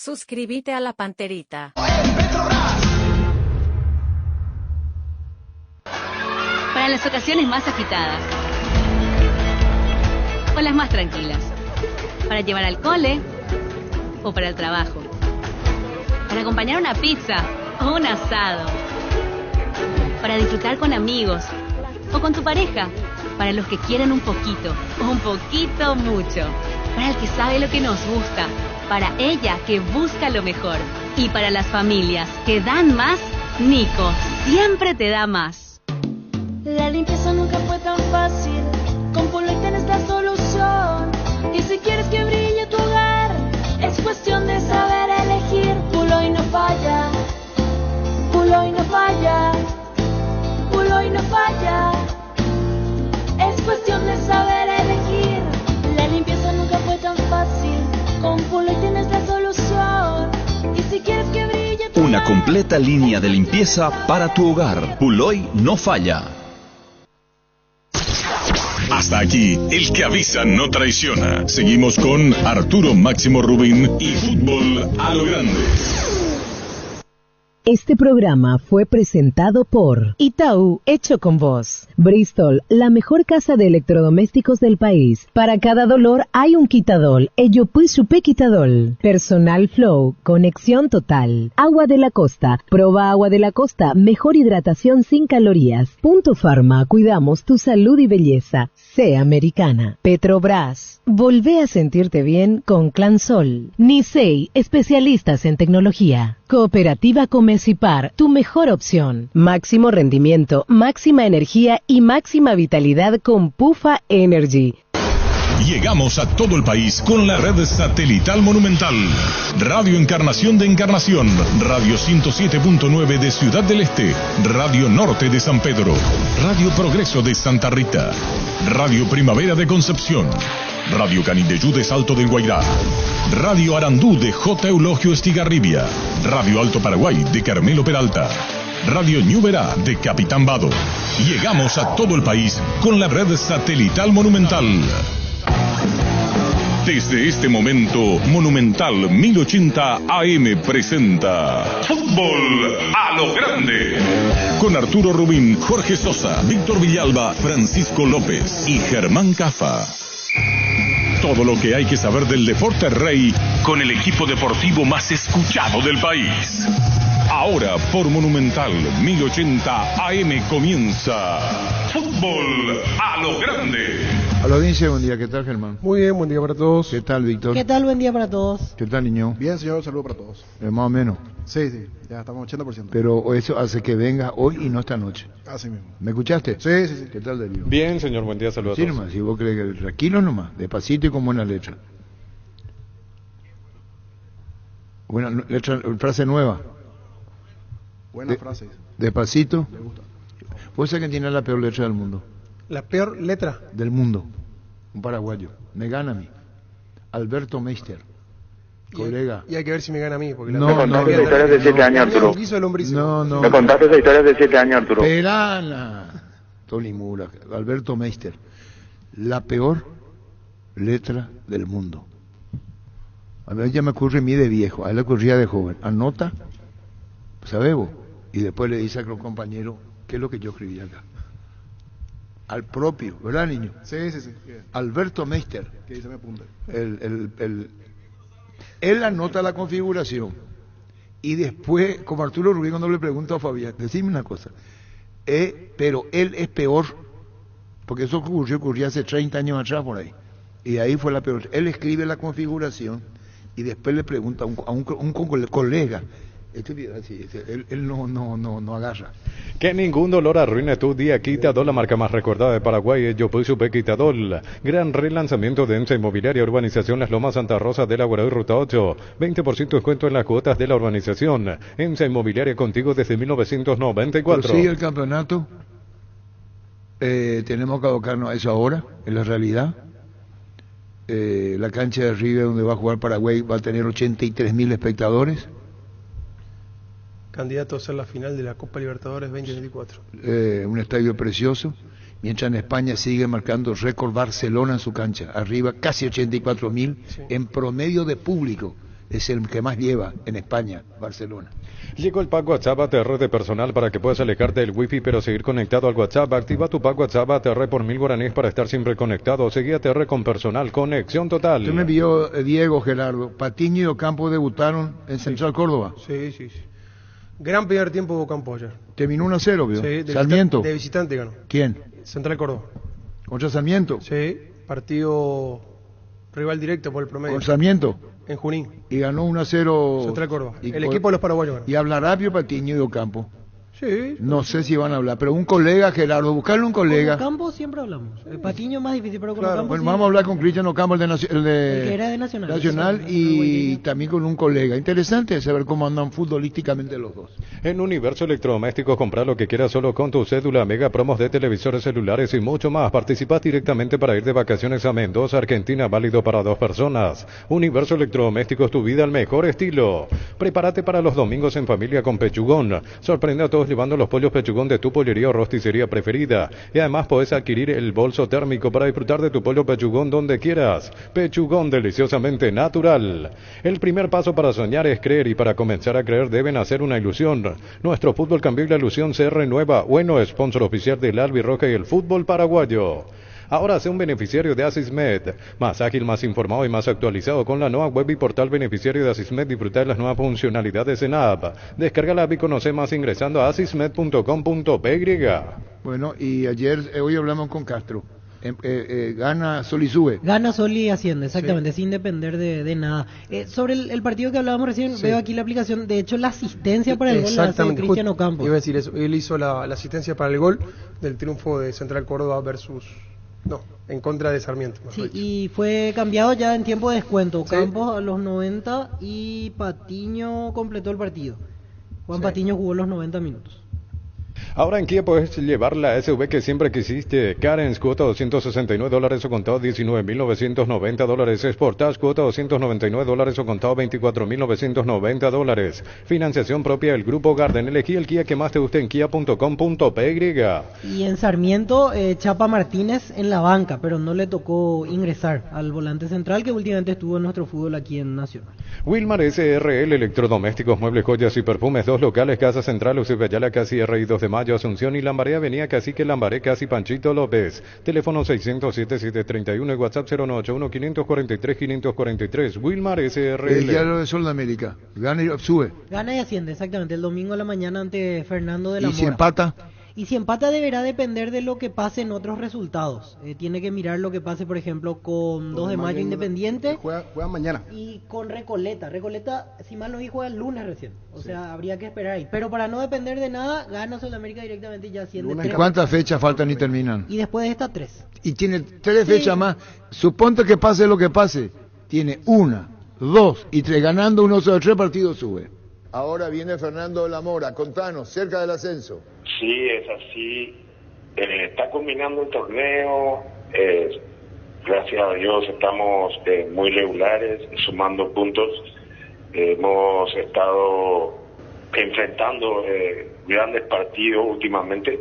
Suscríbete a La Panterita. Para las ocasiones más agitadas. O las más tranquilas. Para llevar al cole o para el trabajo. Para acompañar una pizza o un asado. Para disfrutar con amigos o con tu pareja. Para los que quieren un poquito o un poquito mucho. Para el que sabe lo que nos gusta. Para ella que busca lo mejor. Y para las familias que dan más, Nico siempre te da más. La limpieza nunca fue tan fácil. Con Puloy tienes la solución. Y si quieres que brille tu hogar, es cuestión de saber elegir. Puloy no falla. Puloy no falla. Puloy no falla. Es cuestión de saber elegir. La limpieza nunca fue tan fácil. Con Puloy tienes la solución. Y si quieres que brille tu Una hogar, completa línea de limpieza para tu hogar. Puloy no falla. Hasta aquí, el que avisa no traiciona. Seguimos con Arturo Máximo Rubín y Fútbol a lo Grande. Este programa fue presentado por Itaú, hecho con vos. Bristol, la mejor casa de electrodomésticos del país. Para cada dolor hay un quitadol. Ello pues supe quitadol. Personal Flow, conexión total. Agua de la Costa, proba Agua de la Costa, mejor hidratación sin calorías. Punto Pharma, cuidamos tu salud y belleza. Sé americana. Petrobras, volvé a sentirte bien con Clansol. Nisei, especialistas en tecnología. Cooperativa Comecipar, tu mejor opción. Máximo rendimiento, máxima energía y máxima vitalidad con Pufa Energy. Llegamos a todo el país con la red satelital Monumental. Radio Encarnación de Encarnación, Radio 107.9 de Ciudad del Este, Radio Norte de San Pedro, Radio Progreso de Santa Rita, Radio Primavera de Concepción, Radio Canindeyú de Salto del Guairá, Radio Arandú de J. Eulogio Estigarribia, Radio Alto Paraguay de Carmelo Peralta, Radio Ñuberá de Capitán Vado. Llegamos a todo el país con la red satelital Monumental. Desde este momento, Monumental 1080 AM presenta Fútbol a lo Grande. Con Arturo Rubín, Jorge Sosa, Víctor Villalba, Francisco López y Germán Cafa. Todo lo que hay que saber del deporte rey con el equipo deportivo más escuchado del país. Ahora por Monumental 1080 AM comienza Fútbol a lo Grande. A la audiencia, buen día. ¿Qué tal, Germán? Muy bien, buen día para todos. ¿Qué tal, Víctor? ¿Qué tal? Buen día para todos. ¿Qué tal, niño? Bien, señor, un saludo para todos. Más o menos. Sí, ya estamos 80%. Pero eso hace que venga hoy y no esta noche. Así mismo. ¿Me escuchaste? Sí. ¿Qué tal, Darío? Bien, señor, buen día, saludos a todos. Nomás, si vos crees que tranquilo nomás, despacito y con buena letra. Buena letra, frase nueva. Buena frase. Despacito. Me gusta. ¿Vos sabés quién tiene la peor letra del mundo? La peor letra. Del mundo. Un paraguayo. Me gana a mí. Alberto Meister. Colega. Y hay que ver si me gana a mí. Porque No, la no, historias no, de 7 años, Arturo. No. Me contaste esa historia de 7 años, Arturo. Perana. Tony Mura. Alberto Meister. La peor letra del mundo. A mí ya me ocurre a mí de viejo. A él le ocurría de joven. Anota. ¿Sabes vos? Y después le dice a los compañeros qué es lo que yo escribí acá. Al propio, ¿verdad, niño? Sí. Alberto Meister. Que dice me apunta. Él anota la configuración. Y después, como Arturo Rubín cuando le pregunta a Fabián, decime una cosa. Pero él es peor. Porque eso ocurrió hace 30 años atrás por ahí. Y ahí fue la peor. Él escribe la configuración y después le pregunta a un colega. Él no agarra. Que ningún dolor arruine tu día. Quitadol, la marca más recordada de Paraguay. Yo pues supe Quitadol. Gran relanzamiento de EMSA Inmobiliaria, Urbanización Las Lomas, Santa Rosa de la Guaraí, Ruta 8. 20% descuento en las cuotas de la urbanización. EMSA Inmobiliaria, contigo desde 1994. Pero sigue el campeonato. Tenemos que abocarnos a eso ahora, en la realidad. La cancha de River, donde va a jugar Paraguay, va a tener 83.000 espectadores. Candidatos a la final de la Copa Libertadores 2024. Un estadio precioso. Mientras en España sigue marcando récord Barcelona en su cancha. Arriba casi 84.000 en promedio de público. es el que más lleva en España, Barcelona. Llegó el pack WhatsApp ATR de personal para que puedas alejarte del wifi pero seguir conectado al WhatsApp. Activa tu pack WhatsApp ATR por 1000 guaraníes para estar siempre conectado. Seguí ATR con personal, conexión total. Usted me envió, Diego, Gerardo, Patiño y Ocampo debutaron en Central Córdoba. Sí. Gran primer tiempo de Ocampo ayer. Terminó 1-0, ¿vio? Sí, Sarmiento. De visitante ganó. ¿Quién? Central Córdoba. ¿Contra Sarmiento? Sí, partido rival directo por el promedio. ¿Con Sarmiento? En Junín. Y ganó 1-0. Central Córdoba. Y El equipo de los paraguayos ganó. Y hablará Pio Patiño y Ocampo. Sí. No sé si van a hablar, pero un colega, Gerardo, buscarle un colega. Con Ocampo siempre hablamos. El Patiño es más difícil, pero con Claro, Ocampo bueno, sí. vamos a hablar con Cristian Ocampo, el que era de Nacional. Y también con un colega. Interesante saber cómo andan futbolísticamente los dos. En Universo Electrodomésticos, compra lo que quieras solo con tu cédula, mega promos de televisores celulares y mucho más. Participas directamente para ir de vacaciones a Mendoza, Argentina, válido para 2 personas. Universo Electrodomésticos, tu vida al mejor estilo. Prepárate para los domingos en familia con Pechugón. Sorprende a todos llevando los pollos Pechugón de tu pollería o rosticería preferida. Y además podés adquirir el bolso térmico para disfrutar de tu pollo Pechugón donde quieras. Pechugón, deliciosamente natural. El primer paso para soñar es creer, y para comenzar a creer deben hacer una ilusión. Nuestro fútbol cambió y la ilusión se renueva. Bueno, sponsor oficial del Albirroja y el fútbol paraguayo. Ahora sé un beneficiario de Asismed, más ágil, más informado y más actualizado con la nueva web y portal beneficiario de Asismed. Disfruta de las nuevas funcionalidades en app. Descarga la app y conoce más ingresando a asismed.com.py. Bueno, y ayer, hoy hablamos con Castro. Gana Sol y sube. Gana Sol y asciende, exactamente, sin depender de nada. Sobre el partido que hablábamos recién, veo aquí la aplicación. De hecho, la asistencia para el gol la hace Cristian Ocampo. Iba a decir eso. Él hizo la asistencia para el gol del triunfo de Central Córdoba versus... No, en contra de Sarmiento. Sí, y fue cambiado ya en tiempo de descuento. Campos a los 90 y Patiño completó el partido. Juan Patiño jugó los 90 minutos. Ahora en Kia puedes llevar la SUV que siempre quisiste. Carens, cuota $269 o contado $19.990. Sportage, cuota $299 o contado $24.990. Financiación propia del Grupo Garden. Elegí el Kia que más te guste en kia.com.py. Y en Sarmiento, Chapa Martínez en la banca, pero no le tocó ingresar al volante central que últimamente estuvo en nuestro fútbol aquí en Nacional. Wilmar SRL, electrodomésticos, muebles, joyas y perfumes. 2 locales, Casa Central, Eusebio Ayala, casi R y 2 de Mayo, Asunción y Lambaré, Avenida Cacique Lambaré, casi Panchito López. Teléfono 600-7731 y WhatsApp 091-543-543. Wilmar SRL. Ya lo de Sol de América. Gana y sube. Gana y asciende, exactamente. El domingo a la mañana ante Fernando de la Mora. ¿Y si empata? Y si empata deberá depender de lo que pase en otros resultados. Tiene que mirar lo que pase, por ejemplo, con 2 de Mayo Independiente. Juega mañana. Y con Recoleta. Recoleta, si mal no vi, juega el lunes recién. O sea, habría que esperar ahí. Pero para no depender de nada, gana Sudamérica directamente y ya asciende. ¿Cuántas fechas faltan y terminan? Y después de estas 3. Y tiene 3 fechas más. Suponte que pase lo que pase. Tiene 1, 2 y 3. Ganando 1 sobre 3 partidos sube. Ahora viene Fernando de la Mora. Contanos, cerca del ascenso. Sí, es así. Está culminando el torneo. Gracias a Dios estamos muy regulares, sumando puntos. Hemos estado enfrentando grandes partidos últimamente,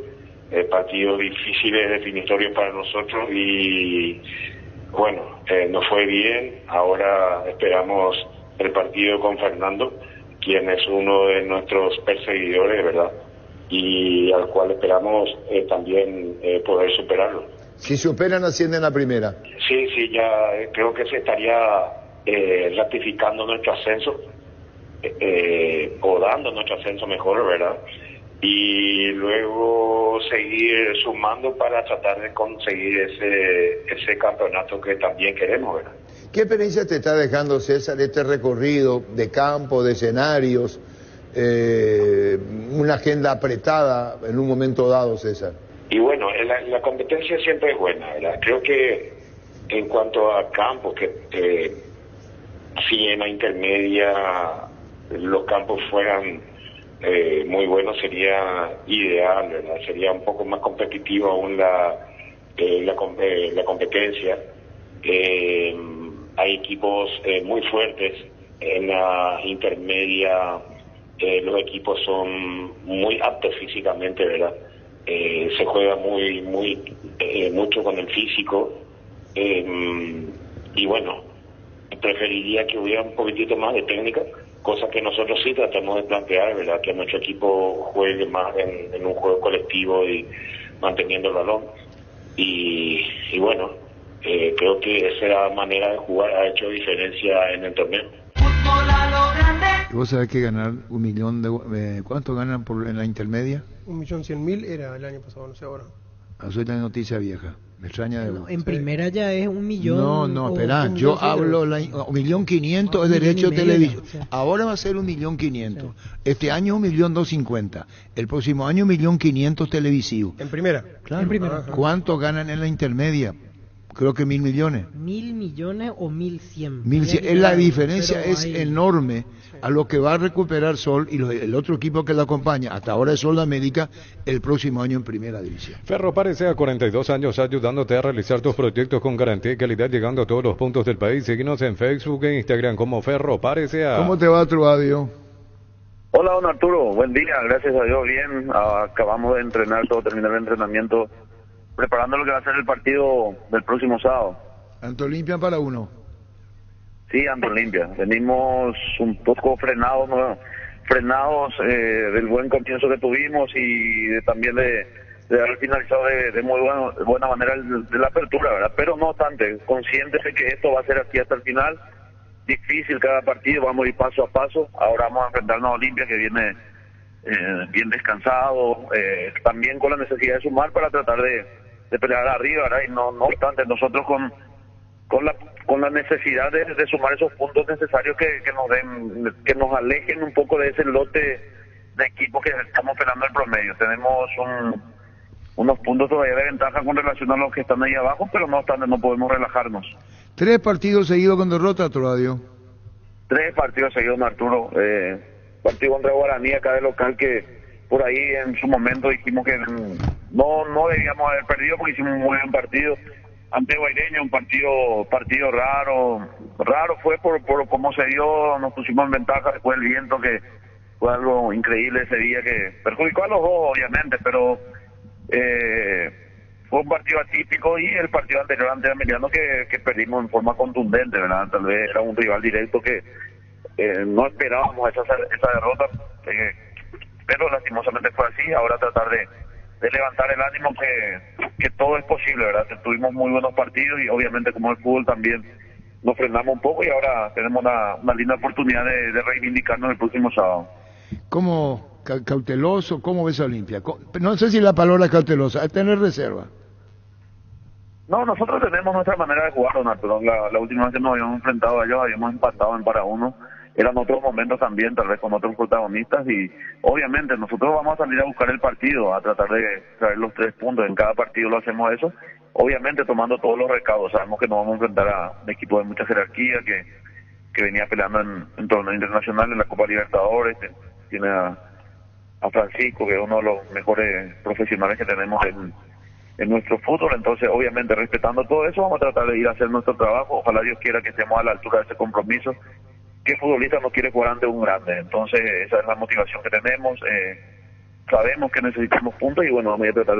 partidos difíciles, definitorios para nosotros y bueno, nos fue bien. Ahora esperamos el partido con Fernando, quien es uno de nuestros perseguidores, ¿verdad? Y al cual esperamos también poder superarlo. Si superan, ascienden a primera. Sí, ya creo que se estaría ratificando nuestro ascenso, o dando nuestro ascenso mejor, ¿verdad? Y luego seguir sumando para tratar de conseguir ese campeonato que también queremos, ¿verdad? ¿Qué experiencia te está dejando, César, este recorrido de campo, de escenarios, una agenda apretada en un momento dado, César? Y bueno, la competencia siempre es buena, ¿verdad? Creo que en cuanto a campos, que si en la intermedia los campos fueran muy buenos, sería ideal, ¿verdad? Sería un poco más competitivo aún la competencia. Hay equipos muy fuertes en la intermedia. Los equipos son muy aptos físicamente, ¿verdad? Se juega mucho con el físico, y bueno, preferiría que hubiera un poquitito más de técnica, cosa que nosotros sí tratamos de plantear, ¿verdad? Que nuestro equipo juegue más en un juego colectivo y manteniendo el balón. Y bueno, creo que esa manera de jugar ha hecho diferencia en el torneo. ¿Y vos sabés que ganar 1 millón de... ¿cuánto ganan en la intermedia? 1.100.000 era el año pasado, no sé ahora. Eso es la noticia vieja. Me extraña de... No, en primera ya es 1 millón. No, espera, yo hablo 1.500.000 es derecho de televisión. Sí. Ahora va a ser 1.500.000. Sí. Este año 1.250.000. El próximo año 1.500.000 televisivos. En primera. Claro. En primera. ¿Cuánto ganan en la intermedia? Creo que 1.000 millones. 1.000 millones o 1.100. 1.100. La diferencia es hay... enorme a lo que va a recuperar Sol y el otro equipo que lo acompaña. Hasta ahora es Sol de América el próximo año en primera división. Ferro Parece a 42 años ayudándote a realizar tus proyectos con garantía y calidad, llegando a todos los puntos del país. Síguenos en Facebook e Instagram como Ferro Parece a... ¿Cómo te va, Truadio? Hola, don Arturo. Buen día. Gracias a Dios, bien. Acabamos de entrenar, todo terminar el entrenamiento, preparando lo que va a ser el partido del próximo sábado. Antolimpia para uno. Sí, Antolimpia. Venimos un poco frenados, ¿no? Del buen comienzo que tuvimos y también de haber finalizado de muy buena manera de la apertura, ¿verdad? Pero no obstante, conscientes de que esto va a ser así hasta el final. Difícil cada partido, vamos a ir paso a paso. Ahora vamos a enfrentarnos a Olimpia, que viene bien descansado, también con la necesidad de sumar para tratar de pelear arriba, ¿verdad? Y no obstante, nosotros con la necesidad de sumar esos puntos necesarios que nos alejen un poco de ese lote de equipos que estamos peleando el promedio. Tenemos unos puntos todavía de ventaja con relación a los que están ahí abajo, pero no obstante no podemos relajarnos. 3 partidos seguidos con derrota, Truadio. 3 partidos seguidos, Arturo. Partido contra Guaraní acá de local, que por ahí en su momento dijimos que no debíamos haber perdido porque hicimos un muy buen partido. Ante Guaireña, un partido raro fue por cómo se dio, nos pusimos en ventaja después del viento, que fue algo increíble ese día que perjudicó a los dos obviamente, pero fue un partido atípico, y el partido anterior ante Emiliano que perdimos en forma contundente, ¿verdad? Tal vez era un rival directo que no esperábamos esa derrota, pero lastimosamente fue así. Ahora tratar de levantar el ánimo, que todo es posible, ¿verdad? Tuvimos muy buenos partidos y obviamente como el fútbol también nos frenamos un poco, y ahora tenemos una linda oportunidad de reivindicarnos el próximo sábado. ¿Cómo cauteloso? ¿Cómo ves a Olimpia? No sé si la palabra es cautelosa, es tener reserva. No, nosotros tenemos nuestra manera de jugar, don Arturo. La última vez que nos habíamos enfrentado a ellos habíamos empatado en para uno. Eran otros momentos también, tal vez con otros protagonistas, y obviamente nosotros vamos a salir a buscar el partido, a tratar de traer los 3 puntos. En cada partido lo hacemos eso, obviamente tomando todos los recaudos. Sabemos que nos vamos a enfrentar a un equipo de mucha jerarquía que venía peleando en torneos internacionales, en la Copa Libertadores. Tiene a Francisco, que es uno de los mejores profesionales que tenemos en nuestro fútbol. Entonces, obviamente, respetando todo eso, vamos a tratar de ir a hacer nuestro trabajo. Ojalá Dios quiera que estemos a la altura de ese compromiso. ¿Qué futbolista no quiere jugar ante un grande? Entonces, esa es la motivación que tenemos. Sabemos que necesitamos puntos, y bueno, vamos a tratar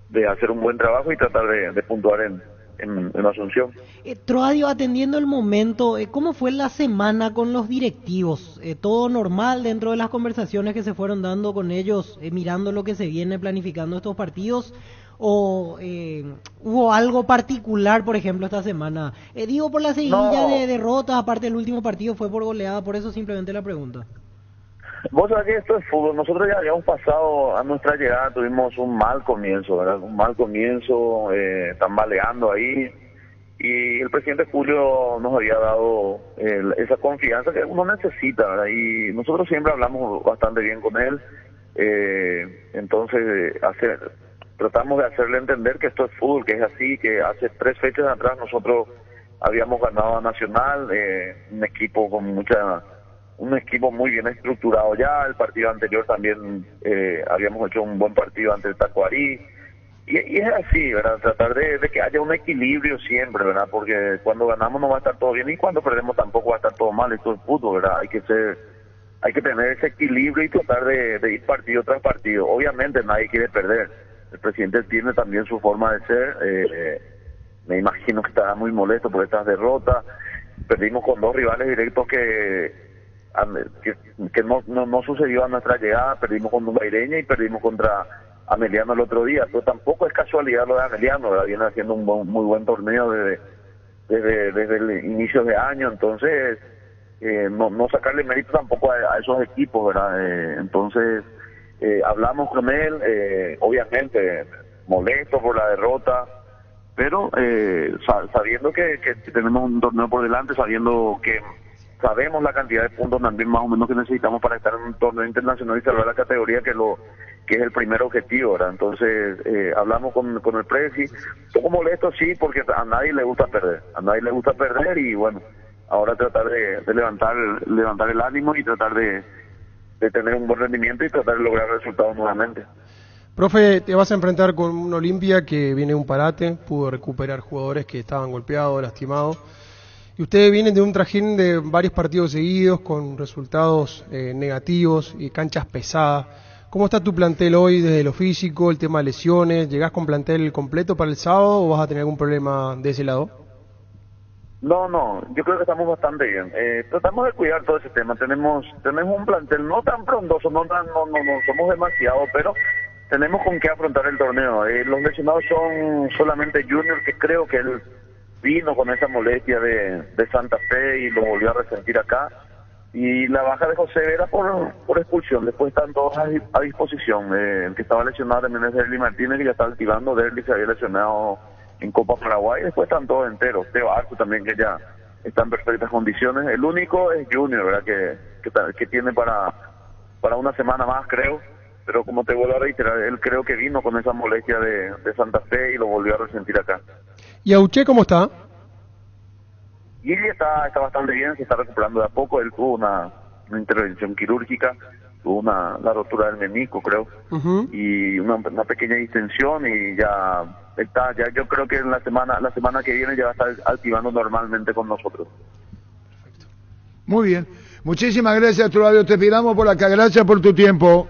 de hacer un buen trabajo y tratar de puntuar en Asunción. Truadio, atendiendo el momento, ¿cómo fue la semana con los directivos? ¿Todo normal dentro de las conversaciones que se fueron dando con ellos, mirando lo que se viene planificando estos partidos? ¿O hubo algo particular, por ejemplo, esta semana? Digo, por la seguidilla de derrotas, aparte del último partido fue por goleada, por eso simplemente la pregunta. Vos sabés que esto es fútbol. Nosotros ya habíamos pasado a nuestra llegada, tuvimos un mal comienzo, ¿verdad? Un mal comienzo, tambaleando ahí, y el presidente Julio nos había dado esa confianza que uno necesita, ¿verdad? Y nosotros siempre hablamos bastante bien con él, entonces tratamos de hacerle entender que esto es fútbol, que es así, que hace 3 fechas atrás nosotros habíamos ganado a Nacional, un equipo muy bien estructurado ya. El partido anterior también habíamos hecho un buen partido ante el Tacuarí, y es así, ¿verdad? Tratar de que haya un equilibrio siempre, ¿verdad? Porque cuando ganamos no va a estar todo bien, y cuando perdemos tampoco va a estar todo mal. Esto es fútbol, ¿verdad? Hay que tener ese equilibrio y tratar de ir partido tras partido. Obviamente nadie quiere perder. El presidente tiene también su forma de ser. Me imagino que estará muy molesto por estas derrotas. perdimos con 2 rivales directos que no sucedió a nuestra llegada. Perdimos con Numaireña y perdimos contra Ameliano el otro día. Pero tampoco es casualidad lo de Ameliano, ¿verdad? Viene haciendo un muy buen torneo desde el inicio de año. Entonces no sacarle mérito tampoco a esos equipos, ¿verdad? Entonces hablamos con él, obviamente molesto por la derrota, pero sabiendo que tenemos un torneo por delante, sabiendo que sabemos la cantidad de puntos también más o menos que necesitamos para estar en un torneo internacional y salvar la categoría, que es el primer objetivo, ¿verdad? Entonces hablamos con el Presi, un poco molesto sí, porque a nadie le gusta perder, y bueno, ahora tratar de levantar el ánimo y tratar de tener un buen rendimiento y tratar de lograr resultados nuevamente. Profe, te vas a enfrentar con un Olimpia que viene de un parate, pudo recuperar jugadores que estaban golpeados, lastimados, y ustedes vienen de un trajín de varios partidos seguidos con resultados negativos y canchas pesadas. ¿Cómo está tu plantel hoy desde lo físico, el tema de lesiones? ¿Llegás con plantel completo para el sábado o vas a tener algún problema de ese lado? No, yo creo que estamos bastante bien. Tratamos de cuidar todo ese tema. Tenemos un plantel no tan frondoso, no somos demasiado, pero tenemos con qué afrontar el torneo. Los lesionados son solamente Junior, que creo que él vino con esa molestia de Santa Fe y lo volvió a resentir acá. Y la baja de José Vera por expulsión. Después están todos a disposición. El que estaba lesionado también es Derly Martínez, que ya está activando. Derly se había lesionado en Copa Paraguay. Después están todos enteros. Teo Arco también, que ya está en perfectas condiciones. El único es Junior, ¿verdad? Que tiene para una semana más, creo. Pero como te vuelvo a reiterar, él creo que vino con esa molestia de Santa Fe y lo volvió a resentir acá. ¿Y Auché cómo está? Guille está bastante bien, se está recuperando de a poco. Él tuvo una intervención quirúrgica, tuvo la rotura del menisco, creo, y una pequeña distensión, y ya yo creo que en la semana que viene ya va a estar activando normalmente con nosotros. Muy bien. Muchísimas gracias, Turavio. Te pidamos por acá. Gracias por tu tiempo.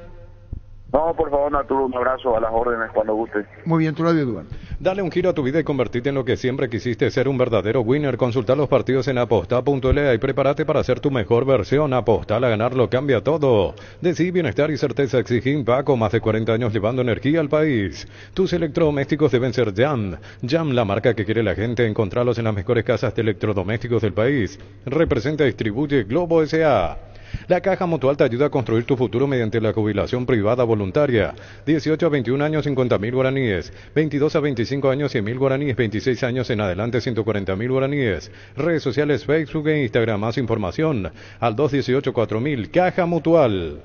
No, por favor, Arturo, un abrazo, a las órdenes cuando guste. Muy bien, Turavio Duan. Dale un giro a tu vida y convertirte en lo que siempre quisiste, ser un verdadero winner. Consulta los partidos en aposta.la y prepárate para ser tu mejor versión. Apostar a ganar lo cambia todo. Decí bienestar y certeza exige Paco, más de 40 años llevando energía al país. Tus electrodomésticos deben ser Jam. Jam, la marca que quiere la gente. Encontralos en las mejores casas de electrodomésticos del país. Representa y distribuye Globo S.A. La Caja Mutual te ayuda a construir tu futuro mediante la jubilación privada voluntaria. 18 a 21 años, 50.000 guaraníes. 22 a 25 años, 100.000 guaraníes. 26 años en adelante, 140.000 guaraníes. Redes sociales, Facebook e Instagram. Más información al 218-4000. Caja Mutual.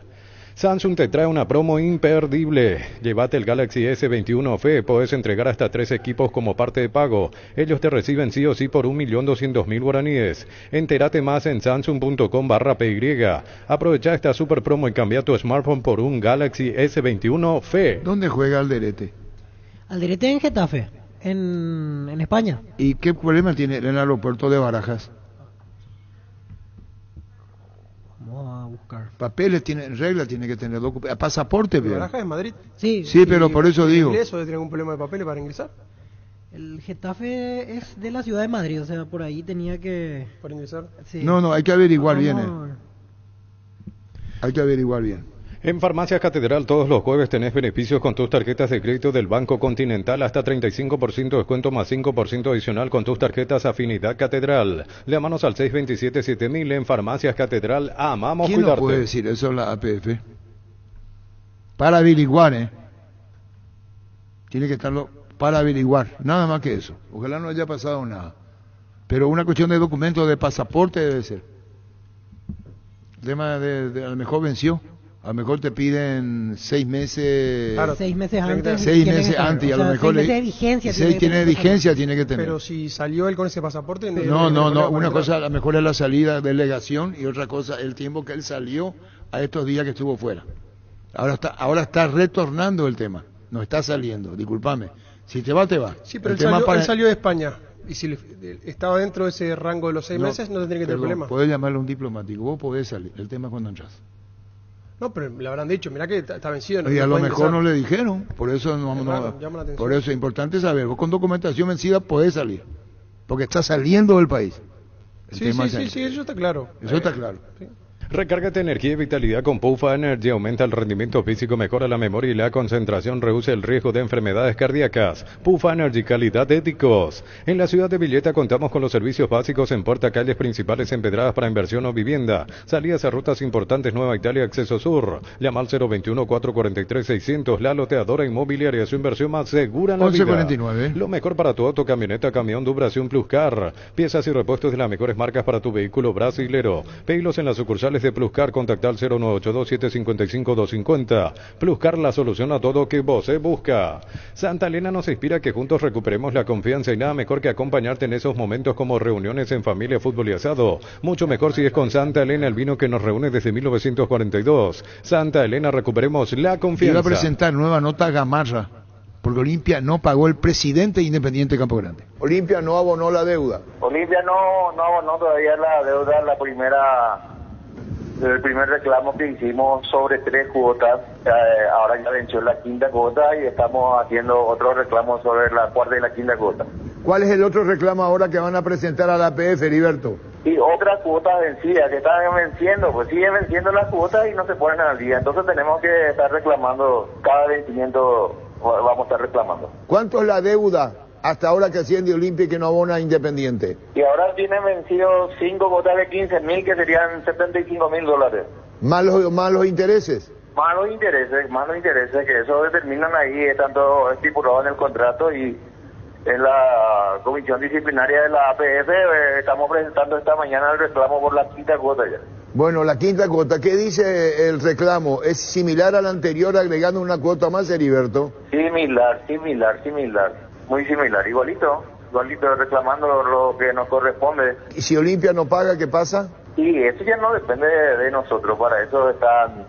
Samsung te trae una promo imperdible. Llévate el Galaxy S21 FE. Puedes entregar hasta 3 equipos como parte de pago. Ellos te reciben sí o sí por 1.200.000 guaraníes. Entérate más en samsung.com/PY. Aprovecha esta super promo y cambia tu smartphone por un Galaxy S21 FE. ¿Dónde juega Alderete? Alderete en Getafe, en España. ¿Y qué problema tiene en el aeropuerto de Barajas? Vamos a buscar. Papeles tiene, en regla tiene que tener pasaporte, pero. ¿Barajas en Madrid? Sí, pero por eso digo. ¿Eso de tener algún problema de papeles para ingresar? El Getafe es de la ciudad de Madrid, o sea, por ahí tenía que... ¿Para ingresar? Sí. No, hay que averiguar bien. Hay que averiguar bien. En Farmacias Catedral todos los jueves tenés beneficios con tus tarjetas de crédito del Banco Continental, hasta 35% de descuento más 5% adicional con tus tarjetas Afinidad Catedral. Llámanos al 627-7000 en Farmacias Catedral. Amamos ¿Quién cuidarte. no puede decir eso en la APF? Para averiguar, Tiene que estarlo para averiguar, nada más que eso. Ojalá no haya pasado nada. Pero una cuestión de documento, de pasaporte debe ser. El tema de a lo mejor venció. A lo mejor te piden 6 meses. Claro, 6 meses antes. 6 meses antes, y a lo mejor 6 meses de vigencia. 6 tiene de vigencia, tiene que tener. Pero si salió él con ese pasaporte. No. Una cosa a lo mejor es la salida de delegación y otra cosa el tiempo que él salió a estos días que estuvo fuera. Ahora está retornando el tema. No está saliendo, discúlpame. Si te va, te va. Sí, pero él salió de España. Y si estaba dentro de ese rango de los 6 meses, no tendría que tener problema. Podés llamarlo un diplomático. Vos podés salir. El tema es cuando entras. No, pero le habrán dicho, mirá que está vencido. Y a lo mejor no le dijeron, por eso por eso es importante saber, vos con documentación vencida podés salir, porque está saliendo del país. Sí, eso está claro. Eso está claro. Sí. Recárgate energía y vitalidad con Pufa Energy, aumenta el rendimiento físico, mejora la memoria y la concentración, reduce el riesgo de enfermedades cardíacas. Pufa Energy, calidad de éticos. En la ciudad de Villeta contamos con los servicios básicos en puerta, calles principales empedradas para inversión o vivienda. Salidas a rutas importantes, Nueva Italia, Acceso Sur. Llama al 021-443-600, la loteadora inmobiliaria, su inversión más segura en la vida. 11:49. Lo mejor para tu auto, camioneta, camión, Dubración Pluscar. Piezas y repuestos de las mejores marcas para tu vehículo brasilero. Pedilos en las sucursales de Pluscar, contacta al 0982-755-250. Pluscar, la solución a todo que vos busca. Santa Elena nos inspira que juntos recuperemos la confianza y nada mejor que acompañarte en esos momentos como reuniones en familia, fútbol y asado. Mucho mejor si es con Santa Elena, el vino que nos reúne desde 1942. Santa Elena, recuperemos la confianza. Iba a presentar nueva nota Gamarra, porque Olimpia no pagó el presidente de Independiente Campo Grande. Olimpia no abonó la deuda. Olimpia no abonó todavía la deuda, el primer reclamo que hicimos sobre 3 cuotas, ahora ya venció la 5ª cuota y estamos haciendo otro reclamo sobre la 4ª y la 5ª cuota. ¿Cuál es el otro reclamo ahora que van a presentar a la APF, Heriberto? Y otras cuotas vencidas que están venciendo, pues siguen venciendo las cuotas y no se ponen al día, entonces tenemos que estar reclamando, cada vencimiento vamos a estar reclamando. ¿Cuánto es la deuda hasta ahora que asciende Olimpia y que no abona Independiente? Y ahora tienen vencido 5 cuotas de 15.000 que serían $75.000. ¿Más los intereses? Más los intereses, que eso determinan ahí, están todo estipulado en el contrato y en la comisión disciplinaria de la APF estamos presentando esta mañana el reclamo por la 5ª cuota ya. Bueno, la 5ª cuota, ¿qué dice el reclamo? ¿Es similar al anterior agregando una cuota más, Heriberto? Similar, muy similar, igualito reclamando lo que nos corresponde. ¿Y si Olimpia no paga, qué pasa? Y eso ya no depende de nosotros, para eso están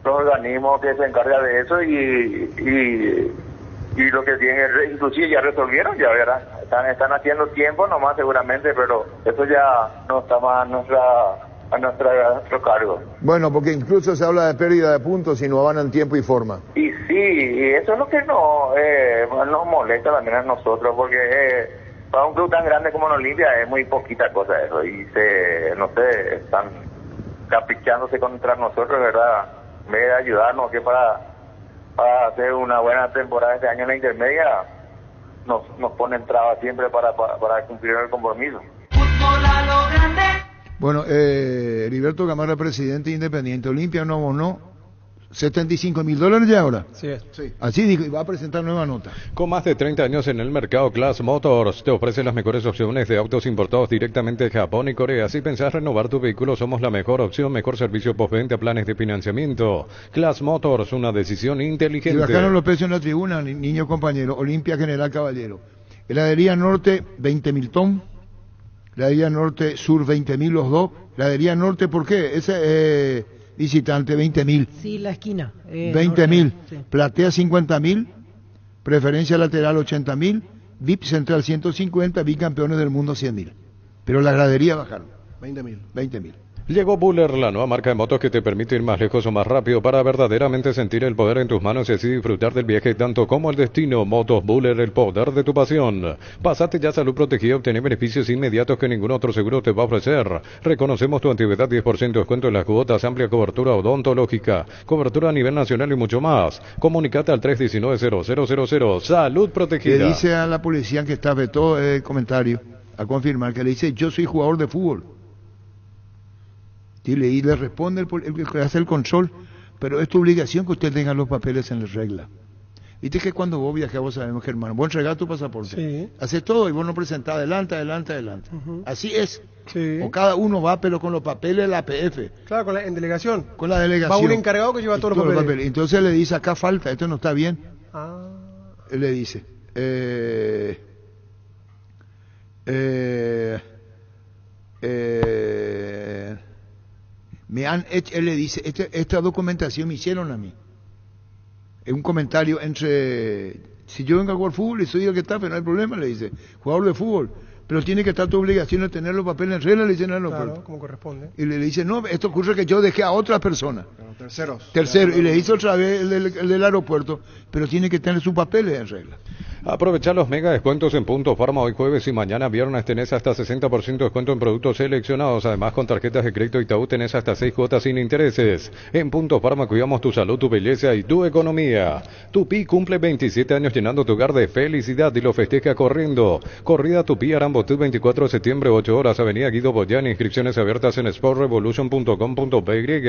los organismos que se encargan de eso y lo que tienen, inclusive ya resolvieron, ya verán, están haciendo tiempo nomás seguramente, pero eso ya no está más a nuestro cargo. Bueno, porque incluso se habla de pérdida de puntos y no van en tiempo y forma. Y sí, y eso es lo que nos molesta también a nosotros, porque para un club tan grande como Olimpia es muy poquita cosa eso, y están caprichándose contra nosotros, ¿verdad? En vez de ayudarnos, que para hacer una buena temporada este año en la intermedia, nos ponen trabas siempre para cumplir el compromiso. Fútbol a lo grande. Bueno, Heriberto Gamarra, presidente Independiente. Olimpia no abonó $75.000 ya ahora. Sí. Así dijo, y va a presentar nueva nota. Con más de 30 años en el mercado, Class Motors te ofrece las mejores opciones de autos importados directamente de Japón y Corea. Si pensás renovar tu vehículo, somos la mejor opción, mejor servicio postventa, planes de financiamiento. Class Motors, una decisión inteligente. Y bajaron los precios en la tribuna, niño compañero. Olimpia General Caballero. Heladería Norte, 20.000 ton. Heladería Norte Sur, 20.000 los dos. Heladería Norte, ¿por qué? Ese visitante, 20.000. Sí, la esquina. 20.000. Sí. Platea, 50.000. Preferencia lateral, 80.000. VIP Central, 150. Bicampeones del mundo, 100.000. Pero la gradería bajaron. 20.000. Llegó Buller, la nueva marca de motos que te permite ir más lejos o más rápido para verdaderamente sentir el poder en tus manos y así disfrutar del viaje tanto como el destino. Motos Buller, el poder de tu pasión. Pasate ya Salud Protegida y obtener beneficios inmediatos que ningún otro seguro te va a ofrecer. Reconocemos tu antigüedad, 10% descuento en las cuotas, amplia cobertura odontológica, cobertura a nivel nacional y mucho más. Comunicate al 319-0000. Salud Protegida. Le dice a la policía que está vetó el comentario a confirmar que le dice: yo soy jugador de fútbol. Y le responde el que hace el control: pero es tu obligación que usted tenga los papeles en la regla. Viste que cuando vos viajás, vos sabemos, Germán, vos entregás tu pasaporte, Sí. haces todo y vos no presentás adelante. Ujú. Así es. Sí. O cada uno va, pero con los papeles de la APF. Claro, en delegación. Con la delegación. Va un encargado que lleva todos los papeles. Entonces le dice: acá falta, esto no está bien. Ah. Él le dice: me han hecho, él le dice, esta documentación me hicieron a mí. Es un comentario entre: si yo vengo a jugar fútbol y soy el que está, pero no hay problema, le dice, jugador de fútbol, pero tiene que estar tu obligación de tener los papeles en regla, le dicen al aeropuerto. Claro, como corresponde. Y le dice: no, esto ocurre que yo dejé a otra persona. Terceros. Tercero, y le dice otra vez el del aeropuerto, pero tiene que tener sus papeles en regla. Aprovecha los mega descuentos en Punto Farma hoy jueves y mañana viernes. Tenés hasta 60% de descuento en productos seleccionados. Además, con tarjetas de crédito Itaú tenés hasta 6 cuotas sin intereses. En Punto Farma cuidamos tu salud, tu belleza y tu economía. Tupi cumple 27 años llenando tu hogar de felicidad y lo festeja corriendo. Corrida Tupi Arambotú 24 de septiembre, 8 horas, Avenida Guido Boyán. Inscripciones abiertas en sportrevolution.com.py.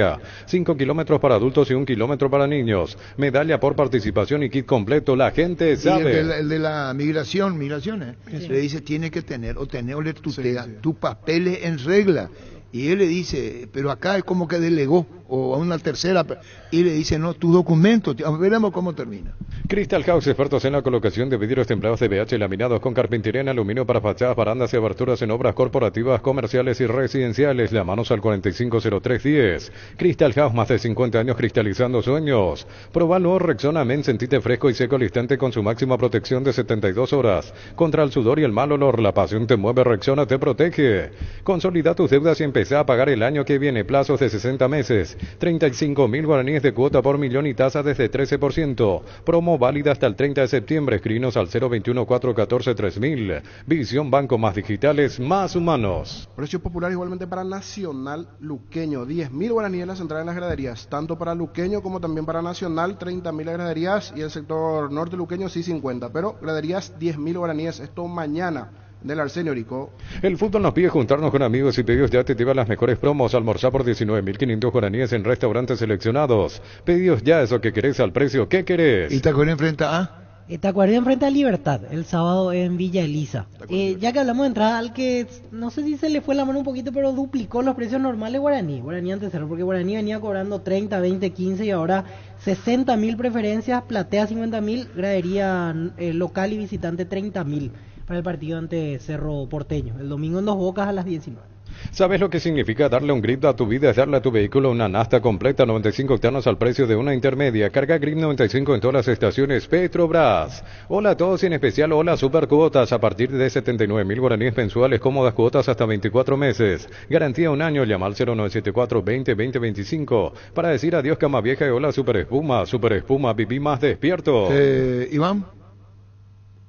5 kilómetros para adultos y 1 kilómetro para niños. Medalla por participación y kit completo. La gente sabe. El de la migraciones, Sí. le dice tiene que tener o tus papeles en regla. Y él le dice, pero acá es como que delegó, o a una tercera, y le dice, no, tus documentos, veremos cómo termina. Crystal House, expertos en la colocación de vidrios templados de BH laminados con carpintería en aluminio para fachadas, barandas y aberturas en obras corporativas, comerciales y residenciales. Llamanos al 450310. Crystal House, más de 50 años cristalizando sueños. Probalo Rexona Men, sentite fresco y seco al instante con su máxima protección de 72 horas. Contra el sudor y el mal olor, la pasión te mueve, Rexona te protege. Consolida tus deudas y empezá a pagar el año que viene, plazos de 60 meses. 35.000 guaraníes de cuota por millón y tasa desde 13%. Promo válida hasta el 30 de septiembre. Escribinos al 021-414-3000. Visión Banco, más digitales, más humanos. Precios populares igualmente para Nacional Luqueño. 10.000 guaraníes las entradas en las graderías. Tanto para Luqueño como también para Nacional. 30.000 las graderías. Y el sector norte luqueño sí 50. Pero graderías 10.000 guaraníes. Esto mañana. Del Arsenio Rico. El fútbol nos pide juntarnos con amigos y pedidos ya te lleva las mejores promos. Almorzar por 19.500 guaraníes en restaurantes seleccionados. Pedidos ya eso que querés al precio que querés. ¿Y Tacuarí enfrenta a? Tacuarí enfrenta a Libertad el sábado en Villa Elisa. Ya que hablamos de entrada, al que no sé si se le fue la mano un poquito, pero duplicó los precios normales Guaraní antes era, porque Guaraní venía cobrando 30, 20, 15 y ahora 60.000 preferencias, platea 50.000, gradería local y visitante 30.000 para el partido ante Cerro Porteño, el domingo en Dos Bocas a las 19. ¿Sabes lo que significa darle un grip a tu vida? Es darle a tu vehículo una nafta completa 95 octanos al precio de una intermedia. Carga Grip 95 en todas las estaciones Petrobras. Hola a todos y en especial hola super cuotas a partir de 79.000 guaraníes mensuales, cómodas cuotas hasta 24 meses. Garantía un año. Llama al 0974-20-2025 para decir adiós cama vieja y hola super espuma, viví más despierto. Iván.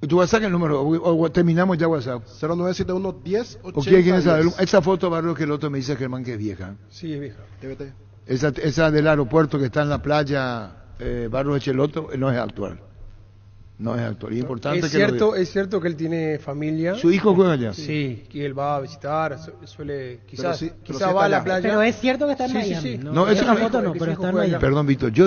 ¿Tu WhatsApp el número? ¿O terminamos ya WhatsApp? 0971-1080. ¿O quién sabe? Esa foto, Barrio, que el otro me dice, Germán, que es vieja. Sí, es vieja. TVT. Esa del aeropuerto que está en la playa, Barrio Echeloto, no es actual. No es actual. Y es importante es cierto que él tiene familia. ¿Su hijo juega allá? Sí, que él va a visitar, suele, quizás va a la playa. Pero es cierto que está en Miami. Sí. No, es una foto no, pero está en Miami. Perdón, Víctor, yo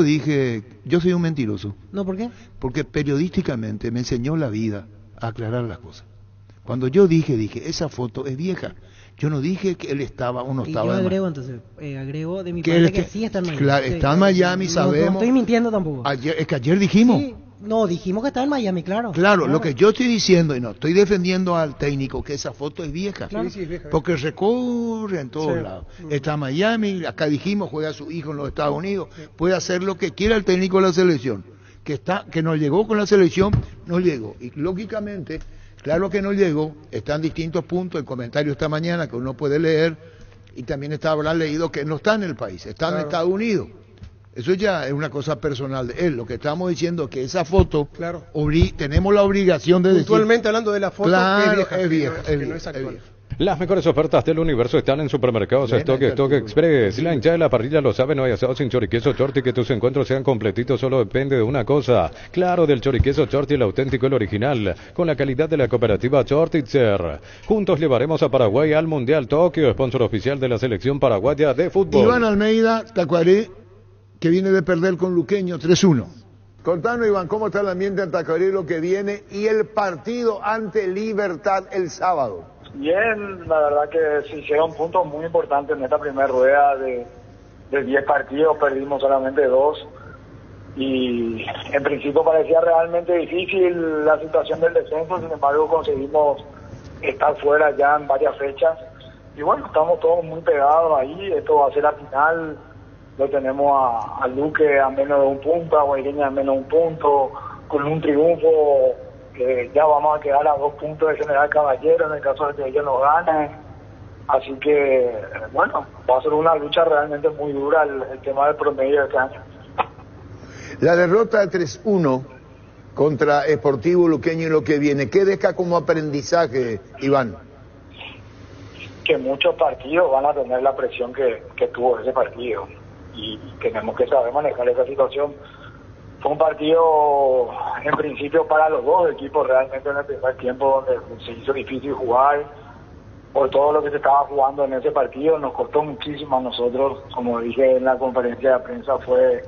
soy un mentiroso. No, ¿por qué? Porque periodísticamente me enseñó la vida a aclarar las cosas. Cuando yo dije, esa foto es vieja. Yo no dije que él estaba o no estaba. Y yo agrego agrego de mi parte que sí está en Miami. Claro, está en Miami, sabemos. No estoy mintiendo tampoco. Es que ayer dijimos. Sí. No, dijimos que está en Miami, claro. Claro, lo que yo estoy diciendo, y no estoy defendiendo al técnico, que esa foto es vieja. Claro. Sí, es vieja. Porque recorre en todos lados. Está en Miami, acá dijimos, juega su hijo en los Estados Unidos, puede hacer lo que quiera el técnico de la selección. Que no llegó con la selección, no llegó. Y lógicamente, claro que no llegó, está en distintos puntos, el comentario esta mañana que uno puede leer, y también habrá leído que no está en el país, está en Estados Unidos. Eso ya es una cosa personal de él. Lo que estamos diciendo es que esa foto, tenemos la obligación de decir... Puntualmente hablando de la foto, claro, es vieja, que no es actual. Las mejores ofertas del universo están en Supermercados Stock Express. La hinchada de la parrilla lo sabe, no hay asado sin choriqueso Chorti. Que tus encuentros sean completitos solo depende de una cosa. Claro, del choriqueso Chorti, el auténtico, el original, con la calidad de la cooperativa Chortitzer. Juntos llevaremos a Paraguay al Mundial Tokio, sponsor oficial de la selección paraguaya de fútbol. Iván Almeida, Tacuarí, que viene de perder con Luqueño 3-1. Contanos, Iván, ¿cómo está el ambiente en Tacuarí, lo que viene y el partido ante Libertad el sábado? Bien, la verdad que se hicieron puntos muy importantes en esta primera rueda de 10 partidos, perdimos solamente 2 y en principio parecía realmente difícil la situación del descenso, sin embargo conseguimos estar fuera ya en varias fechas y bueno, estamos todos muy pegados ahí, esto va a ser la final. Lo tenemos a Luque a menos de un punto, a Guaireña a menos de un punto, con un triunfo ya vamos a quedar a 2 puntos de General Caballero en el caso de que ellos nos ganen. Así que, bueno, va a ser una lucha realmente muy dura el tema del promedio de este año. La derrota de 3-1 contra Sportivo Luqueño y lo que viene. ¿Qué deja como aprendizaje, Iván? Que muchos partidos van a tener la presión que tuvo ese partido y tenemos que saber manejar esa situación. Fue un partido en principio para los dos equipos realmente en el primer tiempo donde se hizo difícil jugar por todo lo que se estaba jugando en ese partido. Nos costó muchísimo a nosotros, como dije en la conferencia de prensa, fue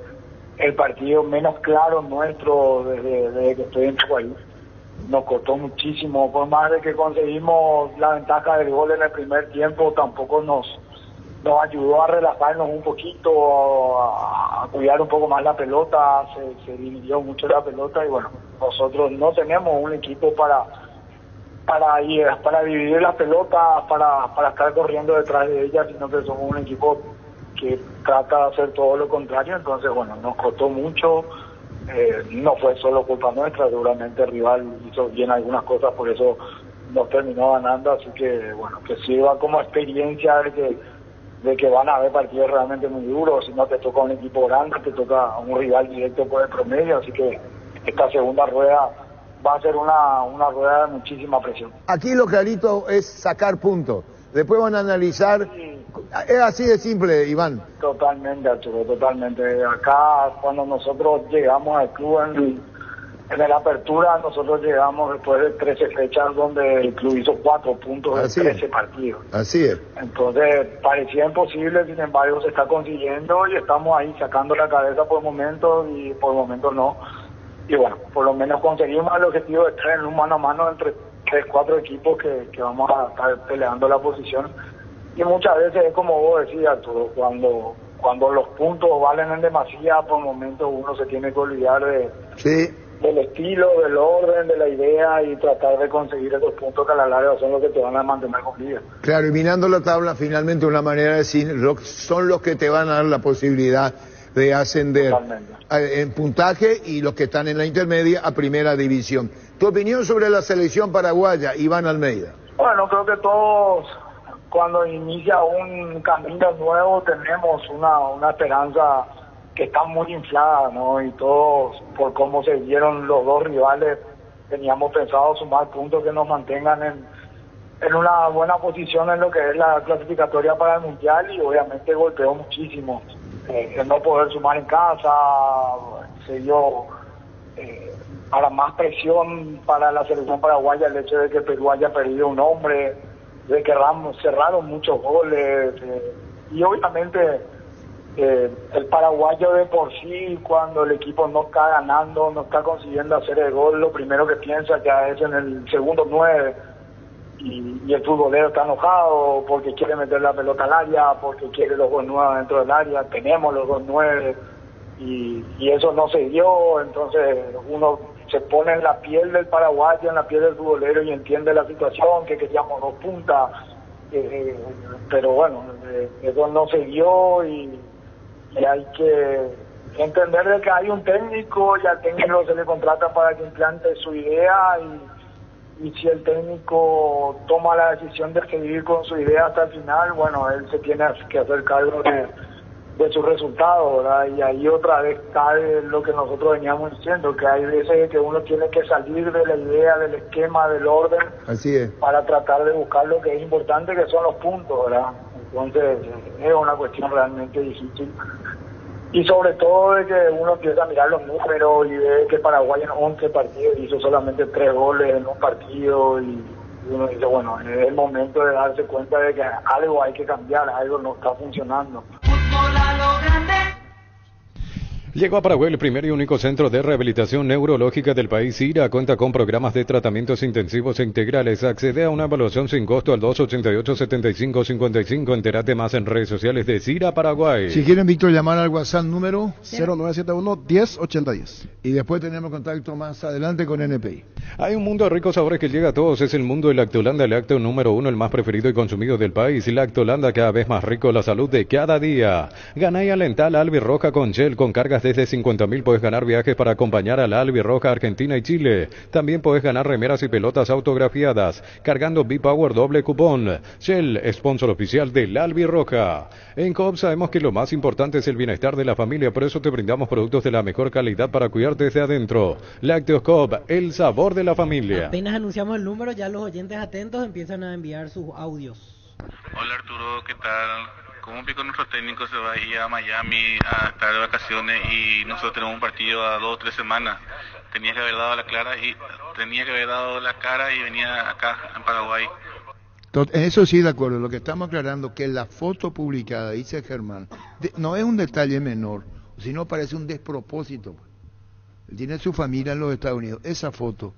el partido menos claro nuestro desde que estoy en el país. Nos costó muchísimo, por más de que conseguimos la ventaja del gol en el primer tiempo, tampoco nos ayudó a relajarnos un poquito, a cuidar un poco más la pelota, se dividió mucho la pelota y bueno, nosotros no tenemos un equipo para dividir la pelota, para estar corriendo detrás de ella, sino que somos un equipo que trata de hacer todo lo contrario. Entonces bueno, nos costó mucho, no fue solo culpa nuestra, seguramente el rival hizo bien algunas cosas, por eso nos terminó ganando, así que bueno, que sirva como experiencia de que van a haber partidos realmente muy duros. Si no te toca un equipo grande, te toca un rival directo por el promedio, así que esta segunda rueda va a ser una rueda de muchísima presión. Aquí lo clarito es sacar puntos, después van a analizar, es así de simple, Iván. Totalmente, Arturo, totalmente. Acá cuando nosotros llegamos al club en la apertura, nosotros llegamos después de 13 fechas donde el club hizo 4 puntos en 13 partidos. Así es. Entonces parecía imposible, sin embargo se está consiguiendo y estamos ahí sacando la cabeza por momentos y por momentos no. Y bueno, por lo menos conseguimos el objetivo de estar en un mano a mano entre 3-4 equipos que vamos a estar peleando la posición. Y muchas veces es como vos decías, Arturo, cuando los puntos valen en demasía, por momentos uno se tiene que olvidar del estilo, del orden, de la idea y tratar de conseguir esos puntos que a la larga son los que te van a mantener con vida. Claro, y mirando la tabla, finalmente una manera de decir, son los que te van a dar la posibilidad de ascender en puntaje y los que están en la intermedia a primera división. ¿Tu opinión sobre la selección paraguaya, Iván Almeida? Bueno, creo que todos, cuando inicia un camino nuevo, tenemos una esperanza que está muy inflada, ¿no? Y todos, por cómo se dieron los dos rivales, teníamos pensado sumar puntos que nos mantengan en una buena posición en lo que es la clasificatoria para el Mundial, y obviamente golpeó muchísimo. El no poder sumar en casa se dio para más presión para la selección paraguaya el hecho de que Perú haya perdido un hombre, de que cerraron muchos goles, y obviamente el paraguayo de por sí, cuando el equipo no está ganando, no está consiguiendo hacer el gol, lo primero que piensa ya es en el segundo 9, y el futbolero está enojado porque quiere meter la pelota al área, porque quiere los 2-9 dentro del área, tenemos los 2-9 y eso no se dio. Entonces uno se pone en la piel del paraguayo, en la piel del futbolero y entiende la situación, que queríamos 2 puntas, pero bueno, eso no se dio y hay que entender de que hay un técnico y al técnico se le contrata para que implante su idea, y si el técnico toma la decisión de seguir con su idea hasta el final, bueno, él se tiene que hacer cargo de sus resultados, ¿verdad? Y ahí otra vez cae lo que nosotros veníamos diciendo, que hay veces que uno tiene que salir de la idea, del esquema, del orden, así es, para tratar de buscar lo que es importante, que son los puntos, ¿verdad? Entonces es una cuestión realmente difícil. Y sobre todo de que uno empieza a mirar los números y ve que Paraguay en 11 partidos hizo solamente 3 goles en un partido, y uno dice, bueno, es el momento de darse cuenta de que algo hay que cambiar, algo no está funcionando. Llegó a Paraguay el primer y único centro de rehabilitación neurológica del país. CIRA cuenta con programas de tratamientos intensivos e integrales. Accede a una evaluación sin costo al 288-7555. Entérate más en redes sociales de CIRA Paraguay. Si quieren, Víctor, llamar al WhatsApp número 0971-108010. Y después tenemos contacto más adelante con NPI. Hay un mundo de ricos sabores que llega a todos. Es el mundo de Lactolanda, el lácteo número 1, el más preferido y consumido del país. Lactolanda, cada vez más rico, la salud de cada día. Ganaya Lental Albirroja con gel con cargas de desde 50.000 puedes ganar viajes para acompañar a la Albirroja Argentina y Chile. También puedes ganar remeras y pelotas autografiadas cargando B-Power doble cupón. Shell, sponsor oficial de la Albirroja. En Coop sabemos que lo más importante es el bienestar de la familia, por eso te brindamos productos de la mejor calidad para cuidarte desde adentro. Lácteos Coop, el sabor de la familia. Apenas anunciamos el número, ya los oyentes atentos empiezan a enviar sus audios. Hola Arturo, ¿qué tal? Como un pico nuestro técnico se va a ir a Miami a estar de vacaciones y nosotros tenemos un partido a 2 o 3 semanas. Tenía que haber dado la cara y venía acá en Paraguay. En eso sí, de acuerdo. Lo que estamos aclarando que la foto publicada, dice Germán, no es un detalle menor, sino parece un despropósito. Él tiene su familia en los Estados Unidos. Esa foto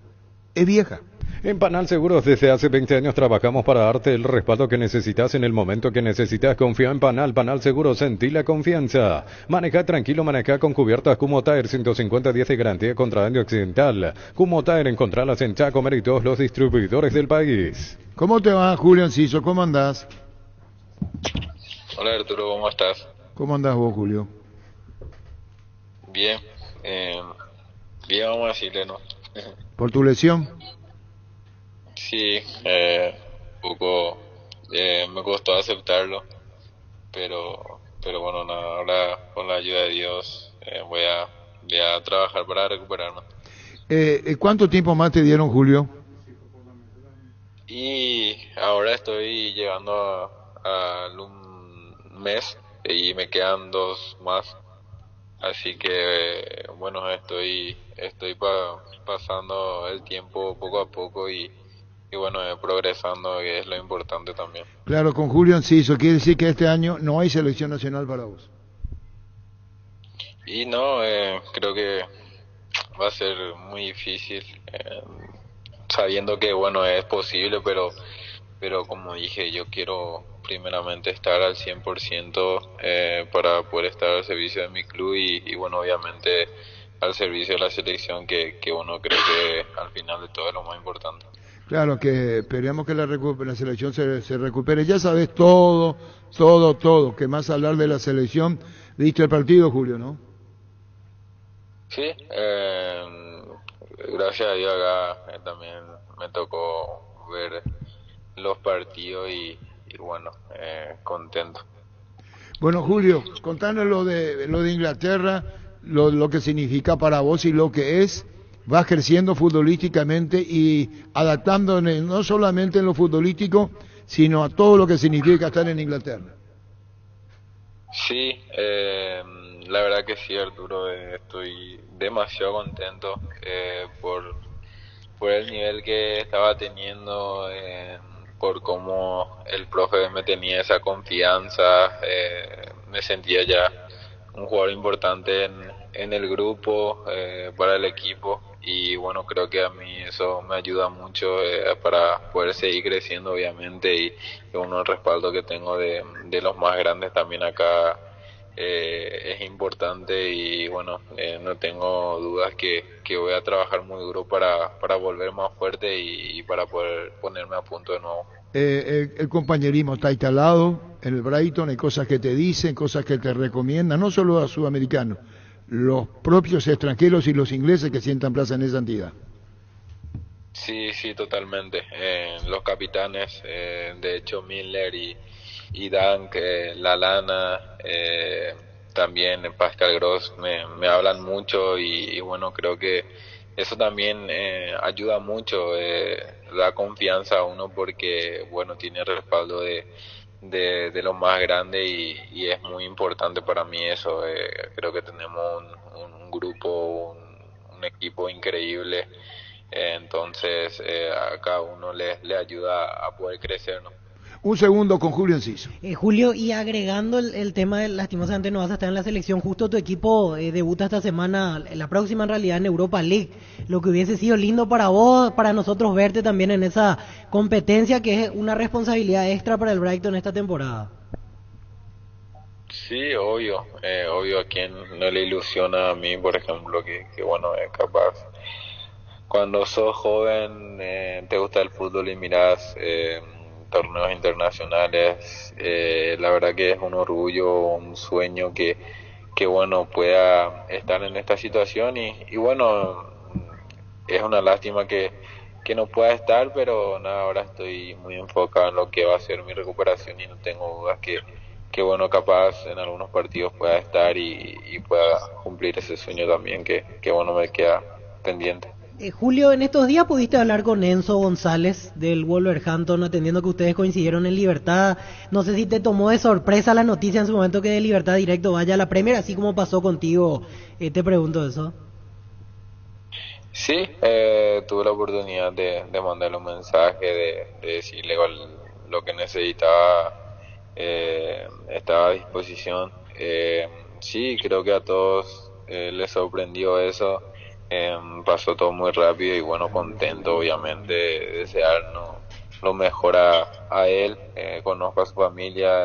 es vieja. En Panal Seguros desde hace 20 años trabajamos para darte el respaldo que necesitas en el momento que necesitas. Confía en Panal Seguros, sentí la confianza. Maneja tranquilo, maneja con cubiertas Kumho Tire, 150 días de garantía contra daño accidental. Kumho Tire, encontrarlas en Chacomer y todos los distribuidores del país. ¿Cómo te va, Julio Enciso? ¿Cómo andás? Hola Arturo, ¿cómo estás? ¿Cómo andás vos, Julio? Bien, bien vamos a decirle, ¿no? ¿Por tu lesión? Sí, un poco me costó aceptarlo, pero bueno, nada, ahora con la ayuda de Dios voy a trabajar para recuperarme. ¿Cuánto tiempo más te dieron, Julio? Y ahora estoy llegando a un mes y me quedan 2 más, así que bueno, estoy pasando el tiempo poco a poco y bueno, progresando, que es lo importante también. Claro, con Julio Enciso, quiere decir que este año no hay selección nacional para vos. Y no, creo que va a ser muy difícil, sabiendo que bueno, es posible, pero como dije, yo quiero primeramente estar al 100% para poder estar al servicio de mi club y bueno, obviamente al servicio de la selección, que uno cree que al final de todo es lo más importante. Claro, que esperemos que la selección se recupere. Ya sabes todo. Que más hablar de la selección. ¿Viste el partido, Julio, no? Sí, gracias a Dios acá también me tocó ver los partidos y bueno, contento. Bueno, Julio, contanos lo de Inglaterra, lo que significa para vos y lo que es. Vas creciendo futbolísticamente y adaptándote no solamente en lo futbolístico, sino a todo lo que significa estar en Inglaterra. Sí, la verdad que sí, Arturo, estoy demasiado contento por el nivel que estaba teniendo, por cómo el profe me tenía esa confianza, me sentía ya un jugador importante en el grupo, para el equipo, y bueno, creo que a mí eso me ayuda mucho para poder seguir creciendo, obviamente, y uno el respaldo que tengo de los más grandes también acá es importante, y bueno, no tengo dudas que voy a trabajar muy duro para volver más fuerte y para poder ponerme a punto de nuevo. El compañerismo está instalado en el Brighton, hay cosas que te dicen, cosas que te recomiendan, no solo a sudamericanos, los propios extranjeros y los ingleses que sientan plaza en esa entidad. Sí, totalmente. Los capitanes, de hecho Miller y Dank, Lallana, también Pascal Gross me hablan mucho y bueno, creo que eso también ayuda mucho, da confianza a uno porque bueno, tiene respaldo de los más grandes y es muy importante para mí eso. Creo que tenemos un grupo, un equipo increíble, entonces a cada uno le ayuda a poder crecer, ¿no? Un segundo con Julio Enciso. Julio, y agregando el tema de lastimosamente no vas a estar en la selección, justo tu equipo debuta esta semana, la próxima en realidad en Europa League, lo que hubiese sido lindo para vos, para nosotros verte también en esa competencia que es una responsabilidad extra para el Brighton esta temporada. Sí, obvio a quien no le ilusiona, a mí por ejemplo, que bueno, es capaz, cuando sos joven, te gusta el fútbol y mirás torneos internacionales, la verdad que es un orgullo, un sueño que bueno, pueda estar en esta situación y bueno, es una lástima que no pueda estar, pero nada, ahora estoy muy enfocado en lo que va a ser mi recuperación y no tengo dudas que bueno, capaz en algunos partidos pueda estar y pueda cumplir ese sueño también que bueno, me queda pendiente. Julio, en estos días pudiste hablar con Enzo González del Wolverhampton, atendiendo que ustedes coincidieron en Libertad. No sé si te tomó de sorpresa la noticia en su momento que de Libertad directo vaya a la Premier, así como pasó contigo. Te pregunto eso. Sí, tuve la oportunidad de mandarle un mensaje, de decirle lo que necesitaba, estaba a disposición. Sí, creo que a todos les sorprendió eso. Pasó todo muy rápido y bueno, contento obviamente, desear lo mejor a él. Conozco a su familia,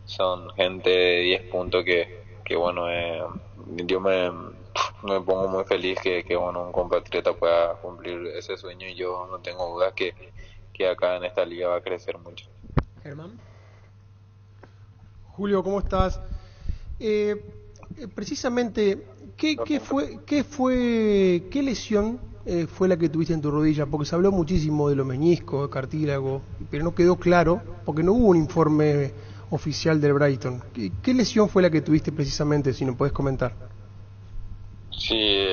son gente de 10 puntos que bueno, yo me pongo muy feliz que bueno, un compatriota pueda cumplir ese sueño y yo no tengo dudas que acá en esta liga va a crecer mucho. Germán. Julio, ¿cómo estás? Precisamente, ¿qué lesión fue la que tuviste en tu rodilla? Porque se habló muchísimo de los meniscos, de cartílago, pero no quedó claro, porque no hubo un informe oficial del Brighton. ¿Qué lesión fue la que tuviste precisamente, si nos puedes comentar? Sí,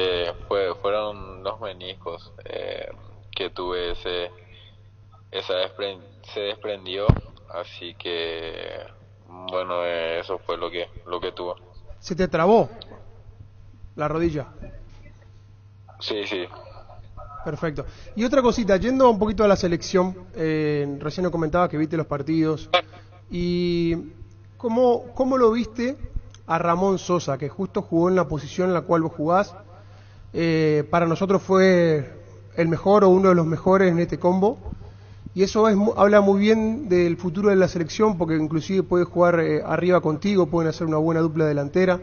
fueron los meniscos que tuve, se desprendió, así que bueno, eso fue lo que tuvo. ¿Se te trabó la rodilla? Sí. Perfecto. Y otra cosita, yendo un poquito a la selección, recién nos comentaba que viste los partidos, y ¿cómo lo viste a Ramón Sosa, que justo jugó en la posición en la cual vos jugás? Para nosotros fue el mejor o uno de los mejores en este combo, y eso habla muy bien del futuro de la selección, porque inclusive puede jugar arriba contigo, pueden hacer una buena dupla delantera,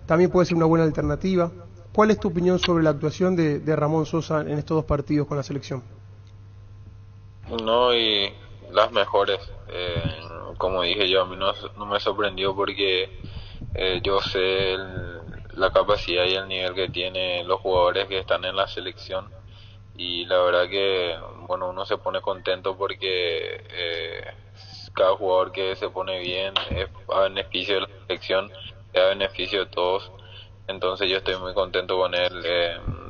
también puede ser una buena alternativa. ¿Cuál es tu opinión sobre la actuación de Ramón Sosa en estos dos partidos con la selección? No, y las mejores. Como dije yo, a mí no me sorprendió porque yo sé la capacidad y el nivel que tienen los jugadores que están en la selección, y la verdad que bueno, uno se pone contento porque cada jugador que se pone bien es a beneficio de la selección, es a beneficio de todos. Entonces yo estoy muy contento con él,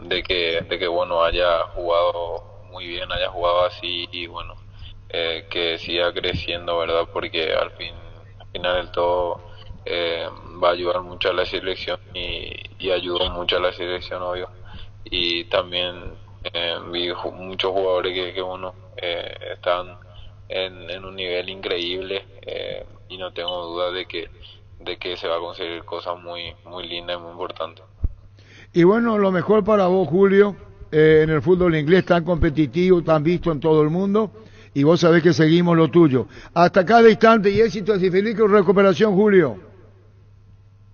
de que bueno, haya jugado muy bien, haya jugado así, y bueno, que siga creciendo, ¿verdad? Porque al final del todo va a ayudar mucho a la selección y ayudó mucho a la selección, obvio. Y también vi muchos jugadores que bueno, están en un nivel increíble, y no tengo duda de que se va a conseguir cosas muy lindas y muy importantes. Y bueno, lo mejor para vos, Julio, en el fútbol inglés tan competitivo, tan visto en todo el mundo, y vos sabés que seguimos lo tuyo. Hasta cada instante y éxitos y feliz recuperación, Julio.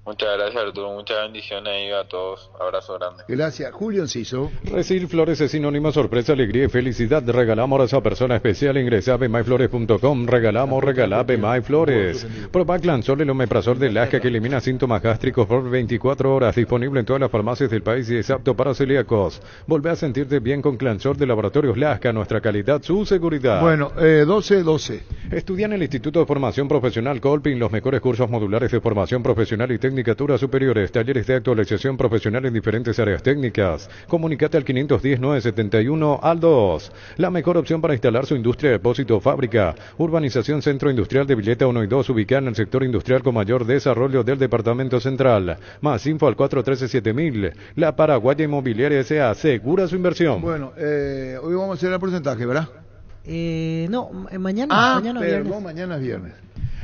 Muchas gracias, Arturo. Muchas bendiciones ahí a todos. Abrazo grande. Gracias. Julio Enciso. Recibir flores es sinónimo de sorpresa, alegría y felicidad. Regalamos a esa persona especial. Ingresa a bmyflores.com. Regalamos BMyFlores. Propac Lanzol, el omeprazol de Lasca que elimina síntomas gástricos por 24 horas. Disponible en todas las farmacias del país y es apto para celíacos. Volvé a sentirte bien con Clanzol de Laboratorios Lasca. Nuestra calidad, su seguridad. Bueno, 12. Estudia en el Instituto de Formación Profesional Colpin los mejores cursos modulares de formación profesional y tecnicaturas superiores, talleres de actualización profesional en diferentes áreas técnicas. Comunicate al 510-971 al 2. La mejor opción para instalar su industria, depósito o fábrica. Urbanización Centro Industrial de Villeta 1 y 2, ubicada en el sector industrial con mayor desarrollo del Departamento Central. Más info al 413-7000. La Paraguaya Inmobiliaria S.A. asegura su inversión. Bueno, hoy vamos a hacer el porcentaje, ¿verdad? No, mañana viernes. Mañana es viernes.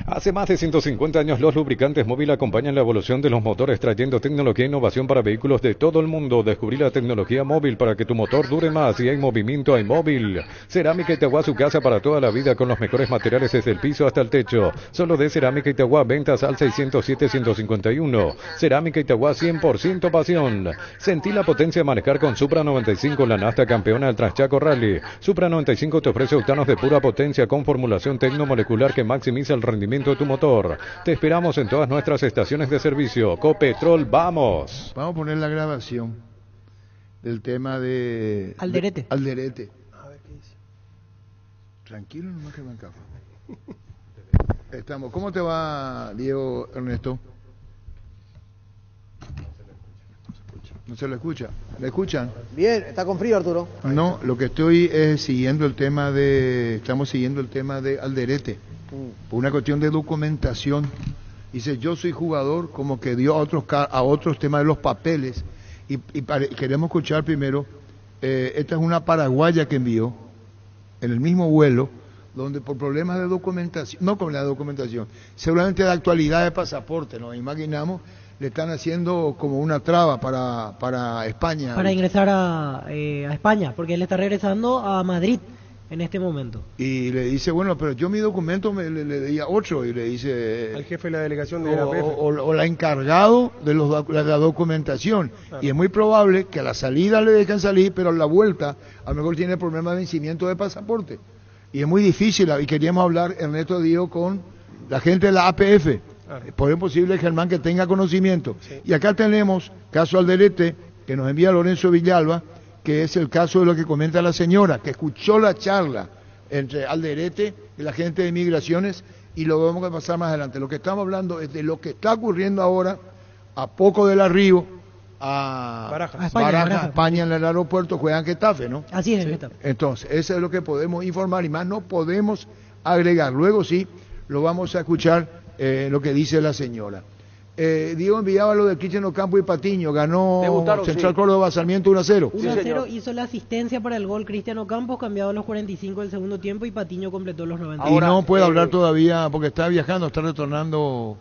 Hace más de 150 años los lubricantes Móvil acompañan la evolución de los motores trayendo tecnología e innovación para vehículos de todo el mundo. Descubrí la tecnología Móvil para que tu motor dure más. Y hay movimiento, hay Móvil. Cerámica Itagua, su casa para toda la vida con los mejores materiales desde el piso hasta el techo. Solo de Cerámica Itagua, ventas al 607-151. Cerámica Itagua, 100% pasión. Sentí la potencia de manejar con Supra 95, la Nasta campeona del Transchaco Rally. Supra 95 te ofrece octanos de pura potencia con formulación tecnomolecular que maximiza el rendimiento rendimiento de tu motor. Te esperamos en todas nuestras estaciones de servicio. Copetrol, vamos. Vamos a poner la grabación del tema de... Alderete. Alderete. A ver qué dice. Tranquilo, nomás que me café. Estamos. ¿Cómo te va, Diego Ernesto? No se lo escucha. ¿Le escuchan? Bien, está con frío, Arturo. No, lo que estoy es siguiendo el tema de... Estamos siguiendo el tema de Alderete. Por una cuestión de documentación. Dice, yo soy jugador, como que dio a otros temas de los papeles. Queremos escuchar primero, esta es una paraguaya que envió, en el mismo vuelo, donde por problemas de documentación, no con la documentación, seguramente de actualidad de pasaporte, nos imaginamos, le están haciendo como una traba para España. Para ingresar a España, porque él está regresando a Madrid en este momento. Y le dice, bueno, pero yo mi documento le di a 8 y le dice... Al jefe de la delegación de la PF. O la encargado de la documentación. Claro. Y es muy probable que a la salida le dejen salir, pero a la vuelta a lo mejor tiene problemas de vencimiento de pasaporte. Y es muy difícil, y queríamos hablar, Ernesto Diego, con la gente de la APF. Claro. Por es posible, Germán, que tenga conocimiento. Sí. Y acá tenemos caso Alderete, que nos envía Lorenzo Villalba, que es el caso de lo que comenta la señora, que escuchó la charla entre Alderete y la gente de Migraciones, y lo vamos a pasar más adelante. Lo que estamos hablando es de lo que está ocurriendo ahora, a poco del arribo, a Barajas, España, en el aeropuerto, juegan Getafe, ¿no? Así es, Getafe. Entonces, eso es lo que podemos informar, y más no podemos agregar. Luego sí, lo vamos a escuchar lo que dice la señora. Diego enviaba lo de Cristian Ocampo y Patiño, ganó Central Córdoba Sarmiento 1-0. 1-0, hizo la asistencia para el gol Cristian Ocampo, cambiado a los 45 del segundo tiempo, y Patiño completó los 90. Y no puede hablar todavía porque está viajando, está retornando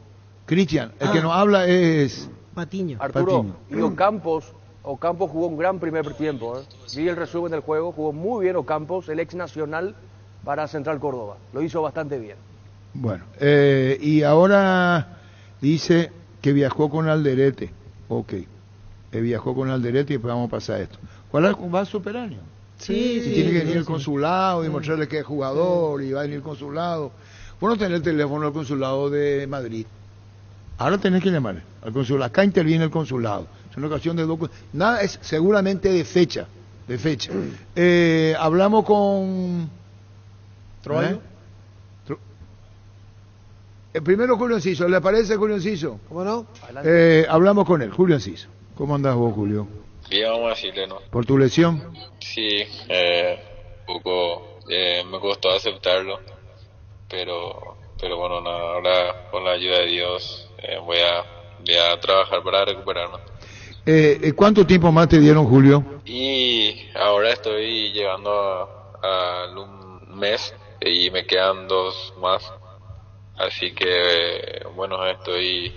Cristian. El que nos habla es Patiño. Arturo, y Ocampo jugó un gran primer tiempo. Vi el resumen del juego, jugó muy bien Ocampo, el ex nacional para Central Córdoba. Lo hizo bastante bien. Bueno, y ahora dice que viajó con Alderete. Ok, viajó con Alderete y después vamos a pasar esto. ¿Cuál va a superar? Sí, sí. Tiene que venir al consulado y mostrarle que es jugador y va a venir al consulado. Bueno, tener el teléfono del consulado de Madrid. Ahora tenés que llamar al consulado. Acá interviene el consulado. Es una ocasión de nada, es seguramente de fecha. Hablamos con... ¿Trovallo? Primero Julio Enciso, ¿le parece Julio Enciso? ¿Cómo no? Hablamos con él, Julio Enciso. ¿Cómo andás vos, Julio? Bien, vamos a decirle, ¿no? ¿Por tu lesión? Sí, un poco me costó aceptarlo, pero bueno, ahora con la ayuda de Dios voy a trabajar para recuperarme. ¿Cuánto tiempo más te dieron, Julio? Y ahora estoy llegando a un mes y me quedan 2 más. Así que bueno, estoy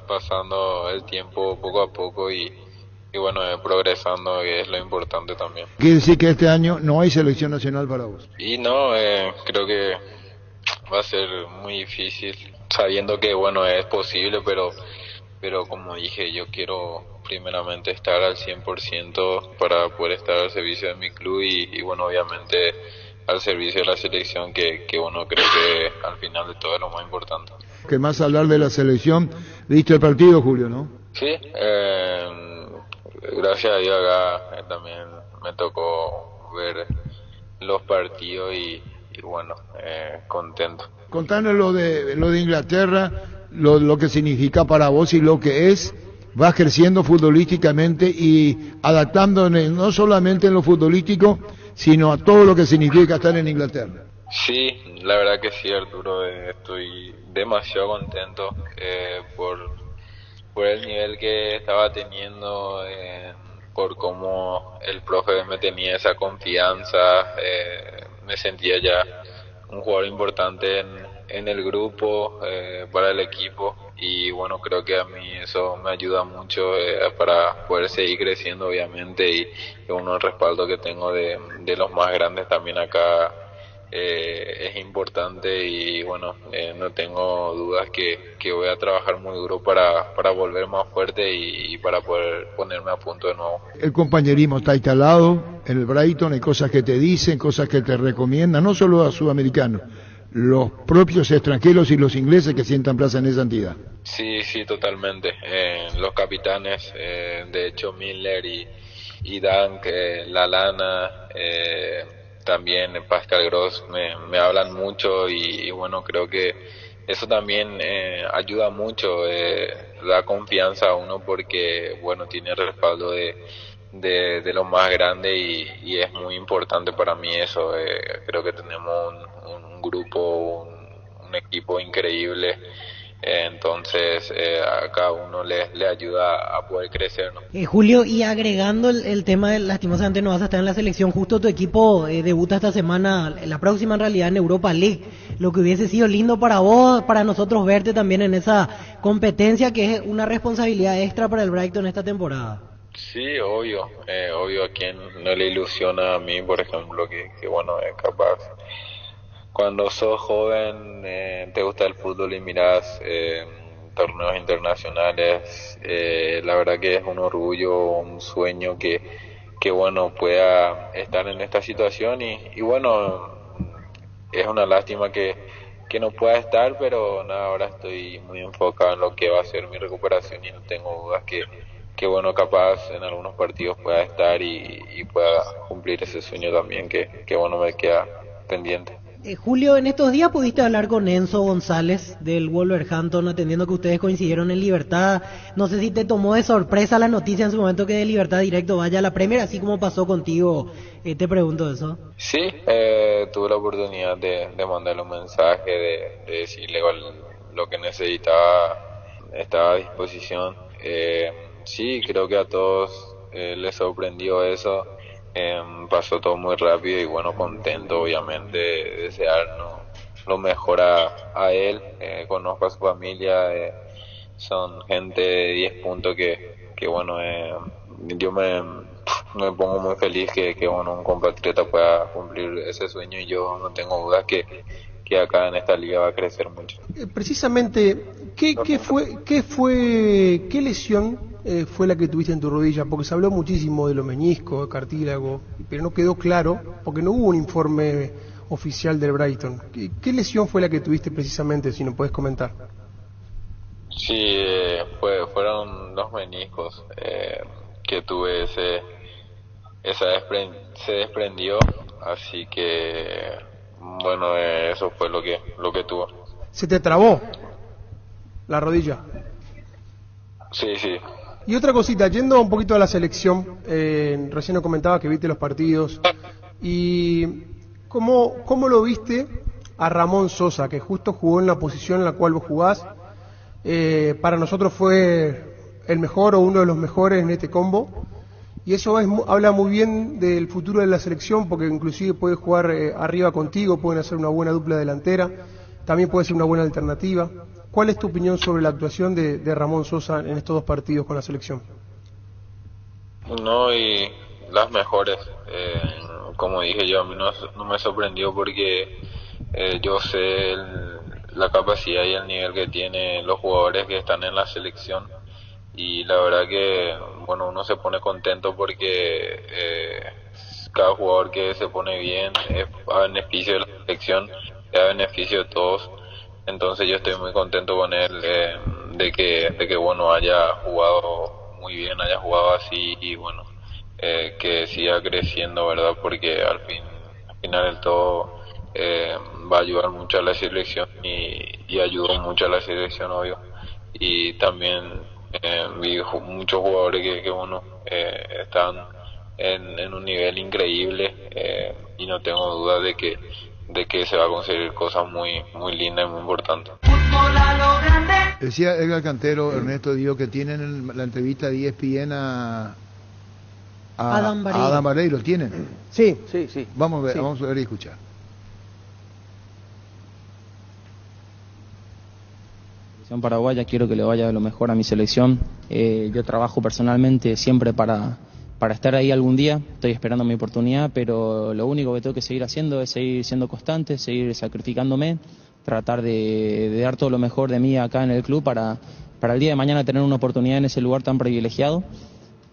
pasando el tiempo poco a poco y bueno, progresando, que es lo importante también. ¿Quiere decir que este año no hay selección nacional para vos? Y no, creo que va a ser muy difícil, sabiendo que bueno, es posible, pero como dije, yo quiero primeramente estar al 100% para poder estar al servicio de mi club y bueno, obviamente al servicio de la selección, que uno cree que al final de todo es lo más importante. ¿Qué más hablar de la selección? ¿Viste el partido, Julio, no? Sí, gracias a Dios acá también me tocó ver los partidos y bueno, contento. Contanos lo de Inglaterra, lo que significa para vos y lo que es. Vas creciendo futbolísticamente y adaptándote no solamente en lo futbolístico, sino a todo lo que significa estar en Inglaterra. Sí, la verdad que sí, Arturo, estoy demasiado contento por el nivel que estaba teniendo, por cómo el profe me tenía esa confianza, me sentía ya un jugador importante en el grupo, para el equipo, y bueno, creo que a mí eso me ayuda mucho para poder seguir creciendo, obviamente, y uno el respaldo que tengo de los más grandes también acá es importante, y bueno, no tengo dudas que voy a trabajar muy duro para volver más fuerte y para poder ponerme a punto de nuevo. El compañerismo está instalado en el Brighton, hay cosas que te dicen, cosas que te recomiendan, no solo a sudamericanos, los propios extranjeros y los ingleses que sientan plaza en esa entidad. Sí, sí, totalmente. Los capitanes, de hecho Miller y Dank, Lallana, también Pascal Gross me hablan mucho y bueno, creo que eso también ayuda mucho, da confianza a uno porque bueno, tiene el respaldo de lo más grande y es muy importante para mí eso. Creo que tenemos un grupo, un equipo increíble. Entonces a cada uno le ayuda a poder crecer, ¿no? Julio, y agregando el tema de lastimosamente no vas a estar en la selección, justo tu equipo debuta esta semana, la próxima en realidad en Europa League, lo que hubiese sido lindo para vos, para nosotros verte también en esa competencia que es una responsabilidad extra para el Brighton esta temporada. Sí, obvio a quien no le ilusiona a mí, por ejemplo, que bueno, es capaz. Cuando sos joven, te gusta el fútbol y mirás torneos internacionales, la verdad que es un orgullo, un sueño que bueno, pueda estar en esta situación y bueno, es una lástima que no pueda estar, pero nada, ahora estoy muy enfocado en lo que va a ser mi recuperación y no tengo dudas que bueno, capaz en algunos partidos pueda estar y pueda cumplir ese sueño también que bueno, me queda pendiente. Julio, en estos días pudiste hablar con Enzo González del Wolverhampton, atendiendo que ustedes coincidieron en Libertad. No sé si te tomó de sorpresa la noticia en su momento que de Libertad directo vaya a la Premier, así como pasó contigo. Te pregunto eso. Sí, tuve la oportunidad de mandarle un mensaje, de decirle lo que necesitaba, estaba a disposición. Sí, creo que a todos les sorprendió eso. Pasó todo muy rápido y bueno, contento obviamente, desear lo mejor a él. Conozco a su familia, son gente de 10 puntos que bueno, yo me pongo muy feliz que bueno, un compatriota pueda cumplir ese sueño y yo no tengo dudas que acá en esta liga va a crecer mucho. Precisamente, ¿qué lesión fue la que tuviste en tu rodilla? Porque se habló muchísimo de los meniscos, de cartílago, pero no quedó claro, porque no hubo un informe oficial del Brighton. ¿Qué lesión fue la que tuviste precisamente, si nos puedes comentar? Sí, fueron los meniscos que tuve, se desprendió, así que bueno, eso fue lo que tuve. ¿Se te trabó la rodilla? Sí. Y otra cosita, yendo un poquito a la selección, recién nos comentaba que viste los partidos, y ¿cómo lo viste a Ramón Sosa, que justo jugó en la posición en la cual vos jugás? Para nosotros fue el mejor o uno de los mejores en este combo, y eso habla muy bien del futuro de la selección, porque inclusive puede jugar arriba contigo, pueden hacer una buena dupla delantera, también puede ser una buena alternativa. ¿Cuál es tu opinión sobre la actuación de Ramón Sosa en estos dos partidos con la selección? No, y las mejores. Como dije yo, a mí no me sorprendió porque yo sé la capacidad y el nivel que tienen los jugadores que están en la selección. Y la verdad que, bueno, uno se pone contento porque cada jugador que se pone bien es a beneficio de la selección, es a beneficio de todos. Entonces yo estoy muy contento con él, de que bueno, haya jugado muy bien, haya jugado así y bueno, que siga creciendo, ¿verdad? Porque al final del todo va a ayudar mucho a la selección y ayudó mucho a la selección, obvio. Y también vi muchos jugadores que bueno, están en un nivel increíble, y no tengo duda de que se va a conseguir cosas muy lindas y muy importantes. Decía Edgar Cantero, Ernesto, digo que tienen la entrevista de ESPN a Adam Vareiro. Adam Vareiro, ¿tienen? Sí. Vamos a ver, Sí. vamos a ver y escuchar. Paraguaya, quiero que le vaya lo mejor a mi selección. Yo trabajo personalmente siempre para estar ahí algún día. Estoy esperando mi oportunidad, pero lo único que tengo que seguir haciendo es seguir siendo constante, seguir sacrificándome, tratar de dar todo lo mejor de mí acá en el club para el día de mañana tener una oportunidad en ese lugar tan privilegiado.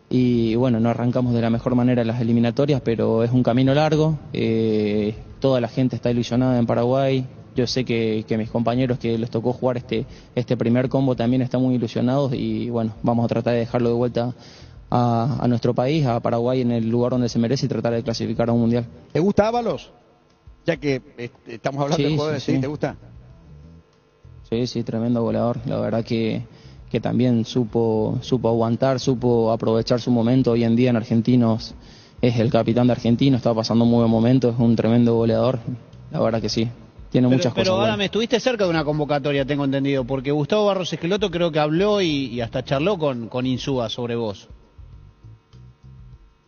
Y bueno, no arrancamos de la mejor manera las eliminatorias, pero es un camino largo. Toda la gente está ilusionada en Paraguay, yo sé que mis compañeros que les tocó jugar este primer combo también están muy ilusionados y bueno, vamos a tratar de dejarlo de vuelta a nuestro país, a Paraguay, en el lugar donde se merece y tratar de clasificar a un mundial. ¿Te gusta Ábalos? Ya que estamos hablando de jugadores, ¿sí? ¿Te gusta? Sí, tremendo goleador. La verdad que también supo aguantar, supo aprovechar su momento. Hoy en día en Argentinos es el capitán de Argentinos, está pasando un muy buen momento, es un tremendo goleador. La verdad que sí. Tiene muchas cosas. Pero ahora buenas. me estuviste cerca de una convocatoria, tengo entendido, porque Gustavo Barros Esqueloto creo que habló y hasta charló con Insúa sobre vos.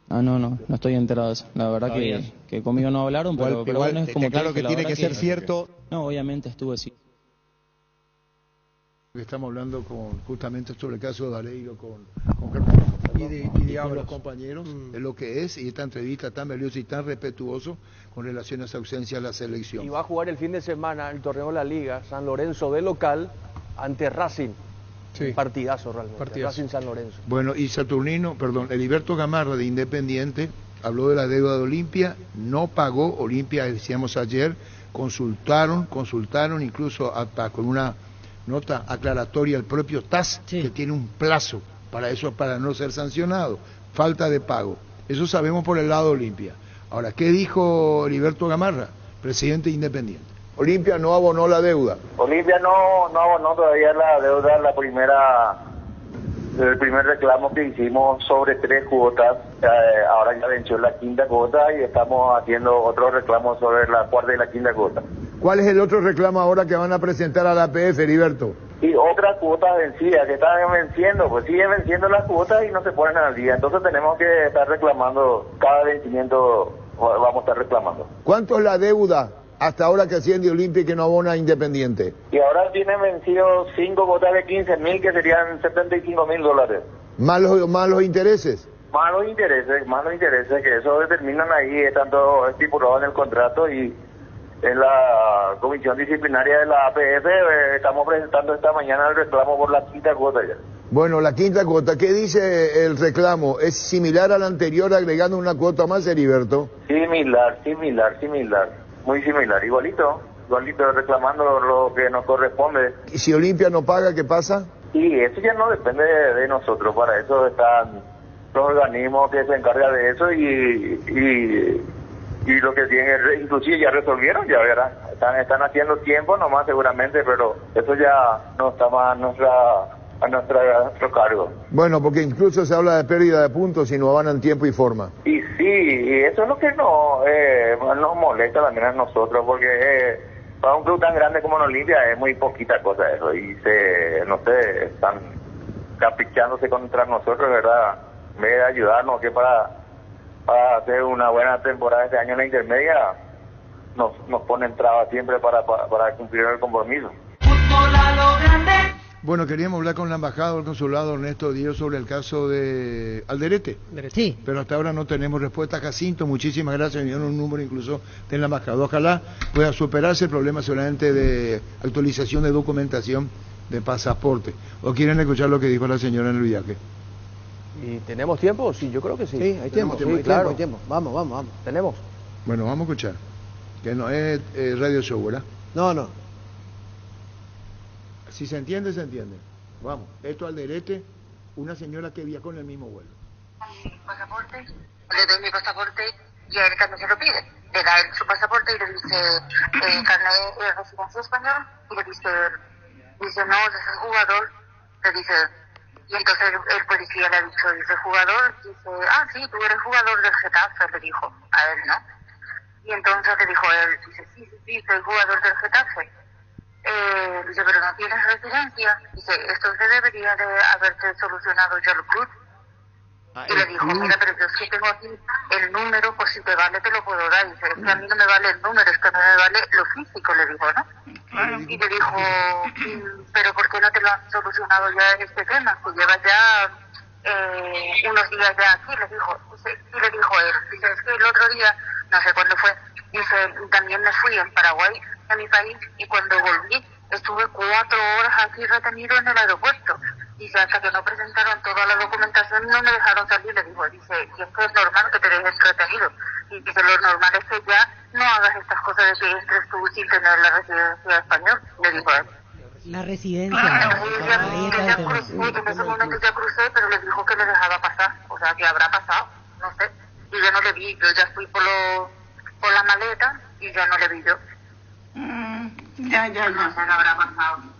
No estoy enterado de eso. La verdad que conmigo no hablaron, pero bueno, es como claro que tiene que ser cierto. No, obviamente estuve sí. Estamos hablando justamente sobre el caso de Dareiro con los compañeros, es lo que es, y esta entrevista tan valiosa y tan respetuoso con relación a esa ausencia a la selección. Y va a jugar el fin de semana el torneo de la Liga, San Lorenzo de local, ante Racing. Sí. Partidazo realmente, Racing San Lorenzo. Bueno, y Heriberto Gamarra de Independiente habló de la deuda de Olimpia, no pagó Olimpia, decíamos ayer, consultaron incluso hasta con una nota aclaratoria el propio TAS, que tiene un plazo para eso, para no ser sancionado, falta de pago. Eso sabemos por el lado de Olimpia. Ahora, ¿qué dijo Heriberto Gamarra, presidente Independiente? Olimpia no abonó la deuda. Olimpia no abonó todavía la deuda, el primer reclamo que hicimos sobre 3 cuotas, ahora ya venció la 5ª cuota y estamos haciendo otro reclamo sobre la 4ª y la 5ª cuota. ¿Cuál es el otro reclamo ahora que van a presentar a la APF, Heriberto? Y otras cuotas vencidas que están venciendo, pues siguen venciendo las cuotas y no se ponen al día. Entonces tenemos que estar reclamando, cada vencimiento vamos a estar reclamando. ¿Cuánto es la deuda hasta ahora que asciende Olimpia y que no abona Independiente? Y ahora tienen vencido 5 cuotas de 15.000 que serían $75.000. ¿Más los intereses? Más los intereses, que eso determinan ahí, están todos estipulados en el contrato y en la comisión disciplinaria de la APF estamos presentando esta mañana el reclamo por la 5ª cuota ya. Bueno, la 5ª cuota, ¿qué dice el reclamo? ¿Es similar al anterior agregando una cuota más, Heriberto? Similar, muy similar, igualito reclamando lo que nos corresponde. ¿Y si Olimpia no paga, qué pasa? Y eso ya no depende de nosotros, para eso están los organismos que se encargan de eso y lo que tienen, inclusive ya resolvieron, ya verán, están haciendo tiempo nomás seguramente, pero eso ya no está más a nuestro cargo. Bueno, porque incluso se habla de pérdida de puntos si no van en tiempo y forma. Y sí, y eso es lo que nos molesta también a nosotros, porque para un club tan grande como Olimpia es muy poquita cosa eso, y están caprichándose contra nosotros, ¿verdad? En vez de ayudarnos, que para hacer una buena temporada este año en la intermedia, nos ponen trabas siempre para cumplir el compromiso. Bueno, queríamos hablar con la embajada o el consulado Ernesto Díaz sobre el caso de Alderete. Sí. Pero hasta ahora no tenemos respuesta. Jacinto, muchísimas gracias. Me dieron un número incluso de la embajada. Ojalá pueda superarse el problema solamente de actualización de documentación de pasaporte. ¿O quieren escuchar lo que dijo la señora en el viaje? ¿Y tenemos tiempo? Sí, yo creo que sí. Sí, hay tiempo, hay tiempo. Vamos. ¿Tenemos? Bueno, vamos a escuchar. Que no es radio show, ¿verdad? No. Si se entiende, se entiende. Vamos, esto Alderete, una señora que viajó en el mismo vuelo. Pasaporte, le doy mi pasaporte y a él también se lo pide. Le da él su pasaporte y le dice carnet de residencia española y le dice no, ese es el jugador, le dice, y entonces el policía le ha dicho, dice jugador, dice, sí, tú eres jugador del Getafe, le dijo a él, ¿no? Y entonces le dijo él, dice, sí, soy jugador del Getafe. Dice, pero no tienes residencia. Dice, esto se debería de haberte solucionado ya el club. Y le dijo, mira, pero yo sí tengo aquí el número, pues si te vale te lo puedo dar. Dice, es que a mí no me vale el número, es que no me vale lo físico, le dijo, ¿no? Y le dijo, pero ¿por qué no te lo han solucionado ya este tema? Que llevas ya unos días ya aquí, le dijo. Y le dijo él, dice, es que el otro día, no sé cuándo fue, dice, también me fui en Paraguay, a mi país, y cuando volví estuve 4 horas aquí retenido en el aeropuerto. Dice, hasta que no presentaron toda la documentación no me dejaron salir, le dijo, dice, y es que es normal que te dejes retenido. Y dice, lo normal es que ya no hagas estas cosas de que entres tú sin tener la residencia española, le dijo a él. La residencia. En ese momento ya crucé, pero le dijo que le dejaba pasar, o sea, que habrá pasado, no sé. Y yo no le vi, yo ya fui por la maleta y ya no le vi yo. Ya. No sé, habrá pasado.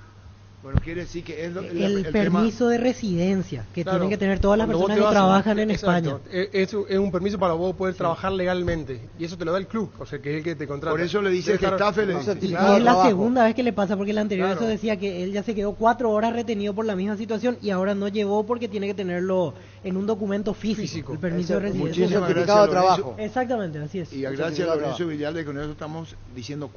Bueno, quiere decir que es el permiso tema... de residencia que Claro, tienen que tener todas las cuando personas que trabajan en España. Es un permiso para vos poder trabajar legalmente y eso te lo da el club, o sea que es el que te contrata. Por eso le dice Getafe, le dice, Y es la segunda vez que le pasa, porque el anterior eso decía que él ya se quedó 4 horas retenido por la misma situación y ahora no llevó porque tiene que tenerlo en un documento físico. El permiso de residencia. Muchísimas certificado de trabajo. Exactamente, así es. Y gracias a Lorenzo Villalde, con eso estamos diciendo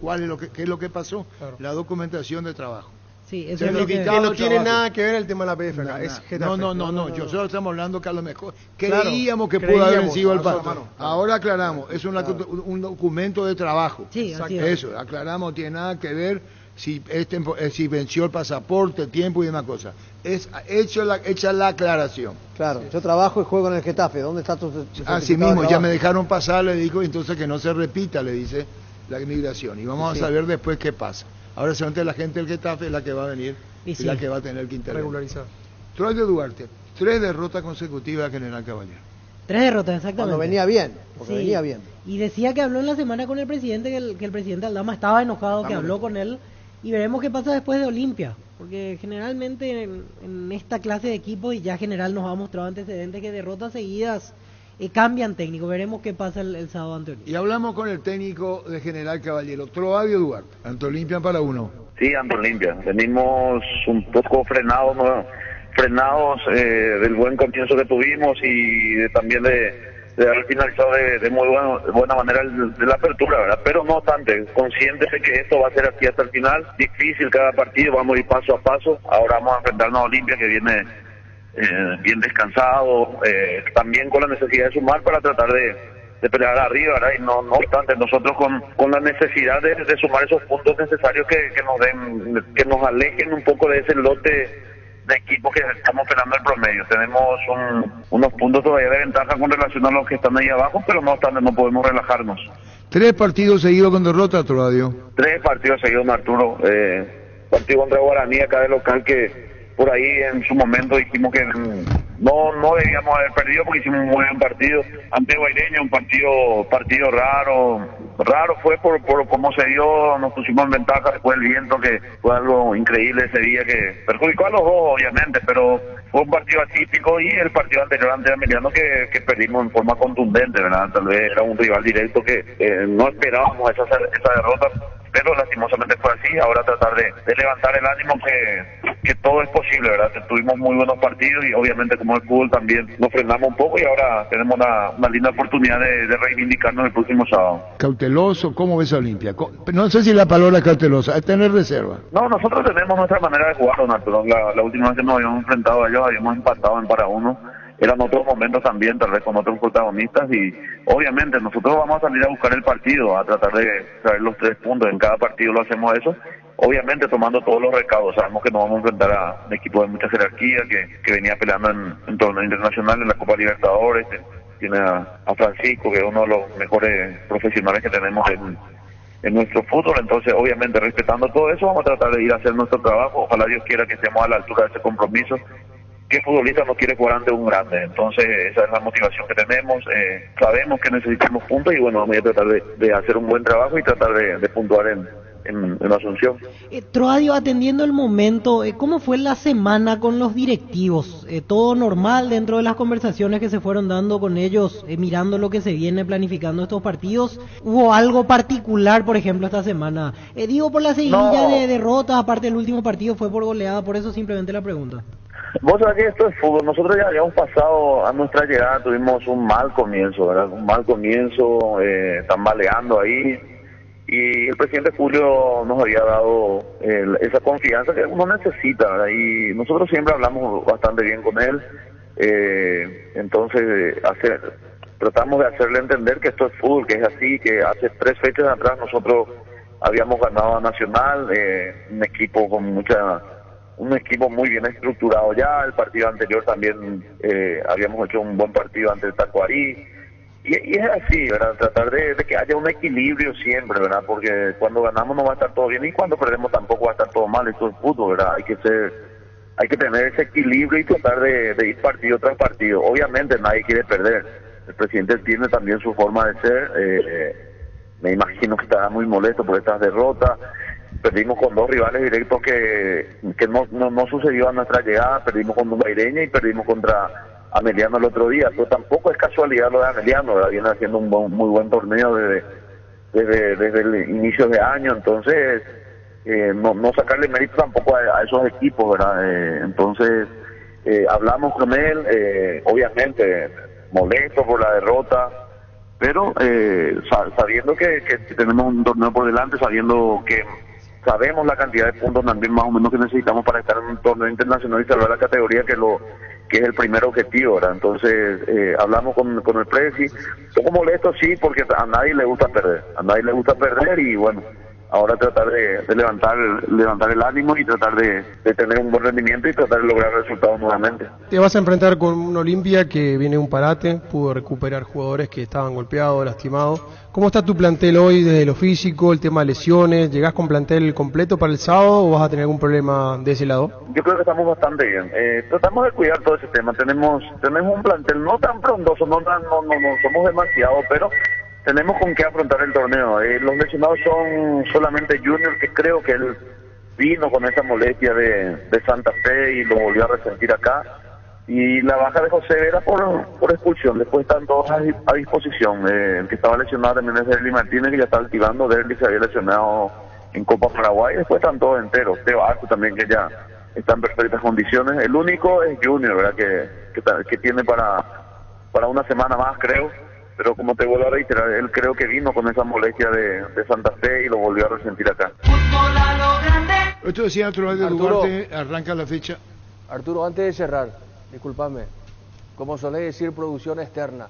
qué es lo que pasó, la documentación de trabajo. Sí, eso es lo que no tiene nada que ver el tema de la PF acá. No, nosotros estamos hablando que a lo mejor creíamos que pudo haber sido el paso. Ahora aclaramos, es un documento de trabajo. Sí, así es. Eso, aclaramos, no tiene nada que ver si venció el pasaporte, el tiempo y demás cosas. Es hecha la aclaración. Claro, yo trabajo y juego en el Getafe, ¿dónde está tu así mismo, ya me dejaron pasar, le digo, entonces que no se repita, le dice la inmigración. Y vamos a saber después qué pasa. Ahora solamente la gente del Getafe es la que va a venir y la que va a tener que intervenir. Regularizar. Troy Duarte, 3 derrotas consecutivas, General Caballero. 3 derrotas, exactamente. Cuando venía bien, porque venía bien. Y decía que habló en la semana con el presidente, que el presidente Aldama estaba enojado, que habló con él, y veremos qué pasa después de Olimpia. Porque generalmente en esta clase de equipos, y ya General nos ha mostrado antecedentes, que derrotas seguidas cambian técnico. Veremos qué pasa el sábado ante Olimpia. Y hablamos con el técnico de General Caballero, Troadio Duarte, ante Olimpia para 1. Sí, ante Olimpia. Venimos un poco frenados del buen comienzo que tuvimos y también de haber finalizado de muy buena manera de la apertura, ¿verdad? Pero no obstante, conscientes de que esto va a ser así hasta el final, difícil cada partido, vamos a ir paso a paso. Ahora vamos a enfrentarnos a Olimpia, que viene bien descansado, también con la necesidad de sumar para tratar de pelear arriba, ¿verdad? Y no obstante, nosotros con la necesidad de sumar esos puntos necesarios que nos alejen un poco de ese lote de equipos que estamos peleando el promedio. Tenemos unos puntos todavía de ventaja con relación a los que están ahí abajo, pero no obstante no podemos relajarnos. 3 partidos seguidos con derrota, Troadio. 3 partidos seguidos, Arturo. Partido contra Guaraní acá de local, que por ahí en su momento dijimos que no debíamos haber perdido porque hicimos un muy buen partido. Ante Guaireña, un partido raro fue por cómo se dio, nos pusimos en ventaja después del viento, que fue algo increíble ese día, que perjudicó a los dos obviamente, pero fue un partido atípico. Y el partido anterior ante Emiliano que perdimos en forma contundente, ¿verdad? Tal vez era un rival directo que no esperábamos esa derrota, pero lastimosamente fue así. Ahora tratar de levantar el ánimo, que todo es posible, ¿verdad? Tuvimos muy buenos partidos y obviamente como el fútbol también nos frenamos un poco y ahora tenemos una linda oportunidad de reivindicarnos el próximo sábado. ¿Cauteloso? ¿Cómo ves a Olimpia? No sé si la palabra es cautelosa, es tener reserva. No, nosotros tenemos nuestra manera de jugar, don Arturo. La última vez que nos habíamos enfrentado a ellos habíamos empatado en para 1. Eran otros momentos también, tal vez con otros protagonistas, y obviamente nosotros vamos a salir a buscar el partido, a tratar de traer los 3 puntos. En cada partido lo hacemos eso, obviamente tomando todos los recaudos. Sabemos que nos vamos a enfrentar a un equipo de mucha jerarquía que venía peleando en torneo internacional, en la Copa Libertadores. Tiene a Francisco, que es uno de los mejores profesionales que tenemos en nuestro fútbol. Entonces, obviamente, respetando todo eso, vamos a tratar de ir a hacer nuestro trabajo. Ojalá Dios quiera que estemos a la altura de ese compromiso. ¿Qué futbolista no quiere jugar ante un grande? Entonces esa es la motivación que tenemos. Sabemos que necesitamos puntos y bueno, vamos a tratar de hacer un buen trabajo y tratar de puntuar en Asunción. Troadio, atendiendo el momento, ¿cómo fue la semana con los directivos? ¿Todo normal dentro de las conversaciones que se fueron dando con ellos, mirando lo que se viene planificando estos partidos? ¿Hubo algo particular, por ejemplo, esta semana? Digo por la seguidilla de derrotas, aparte del último partido fue por goleada, por eso simplemente la pregunta. Vos sabés que esto es fútbol. Nosotros ya habíamos pasado a nuestra llegada, tuvimos un mal comienzo, ¿verdad? Un mal comienzo, tambaleando ahí. Y el presidente Julio nos había dado esa confianza que uno necesita, ¿verdad? Y nosotros siempre hablamos bastante bien con él. Entonces, tratamos de hacerle entender que esto es fútbol, que es así, que hace 3 fechas atrás nosotros habíamos ganado a Nacional, un equipo muy bien estructurado ya. El partido anterior también habíamos hecho un buen partido ante el Tacuarí Y es así, ¿verdad? Tratar de que haya un equilibrio siempre, ¿verdad? Porque cuando ganamos no va a estar todo bien y cuando perdemos tampoco va a estar todo mal. Esto es fútbol, ¿verdad? Hay que tener ese equilibrio y tratar de ir partido tras partido. Obviamente nadie quiere perder. El presidente tiene también su forma de ser. Me imagino que estará muy molesto por estas derrotas. Perdimos con 2 rivales directos que no sucedió a nuestra llegada. Perdimos con Numbaireña y perdimos contra Ameliano el otro día, pero tampoco es casualidad lo de Ameliano, ¿verdad? Viene haciendo un muy buen torneo desde el inicio de año, entonces no sacarle mérito tampoco a esos equipos, ¿verdad? Entonces hablamos con él, obviamente molesto por la derrota, pero sabiendo que tenemos un torneo por delante, sabiendo que sabemos la cantidad de puntos también más o menos que necesitamos para estar en un torneo internacional y salvar la categoría, que es el primer objetivo, ¿verdad? Entonces, hablamos con el Presi, un poco molesto, sí, porque a nadie le gusta perder, y bueno, ahora tratar de levantar el ánimo y tratar de tener un buen rendimiento y tratar de lograr resultados nuevamente. Te vas a enfrentar con un Olimpia que viene un parate, pudo recuperar jugadores que estaban golpeados, lastimados. ¿Cómo está tu plantel hoy desde lo físico, el tema de lesiones? ¿Llegás con plantel completo para el sábado o vas a tener algún problema de ese lado? Yo creo que estamos bastante bien. Tratamos de cuidar todo ese tema. Tenemos un plantel no tan frondoso, no somos demasiado, pero tenemos con qué afrontar el torneo. Los lesionados son solamente Junior, que creo que él vino con esa molestia de Santa Fe y lo volvió a resentir acá. Y la baja de José Vera por expulsión. Después están todos a disposición. El que estaba lesionado también es Derly Martínez, que ya está activando. Derly se había lesionado en Copa Paraguay. Después están todos enteros. Teo Arco también, que ya está en perfectas condiciones. El único es Junior, ¿verdad? Que tiene para una semana más, creo. Pero como te vuelvo a reiterar, él creo que vino con esa molestia de Santa Fe y lo volvió a resentir acá. Esto decía Arturo de Duarte, arranca la fecha. Arturo, antes de cerrar, discúlpame, como solés decir, producción externa,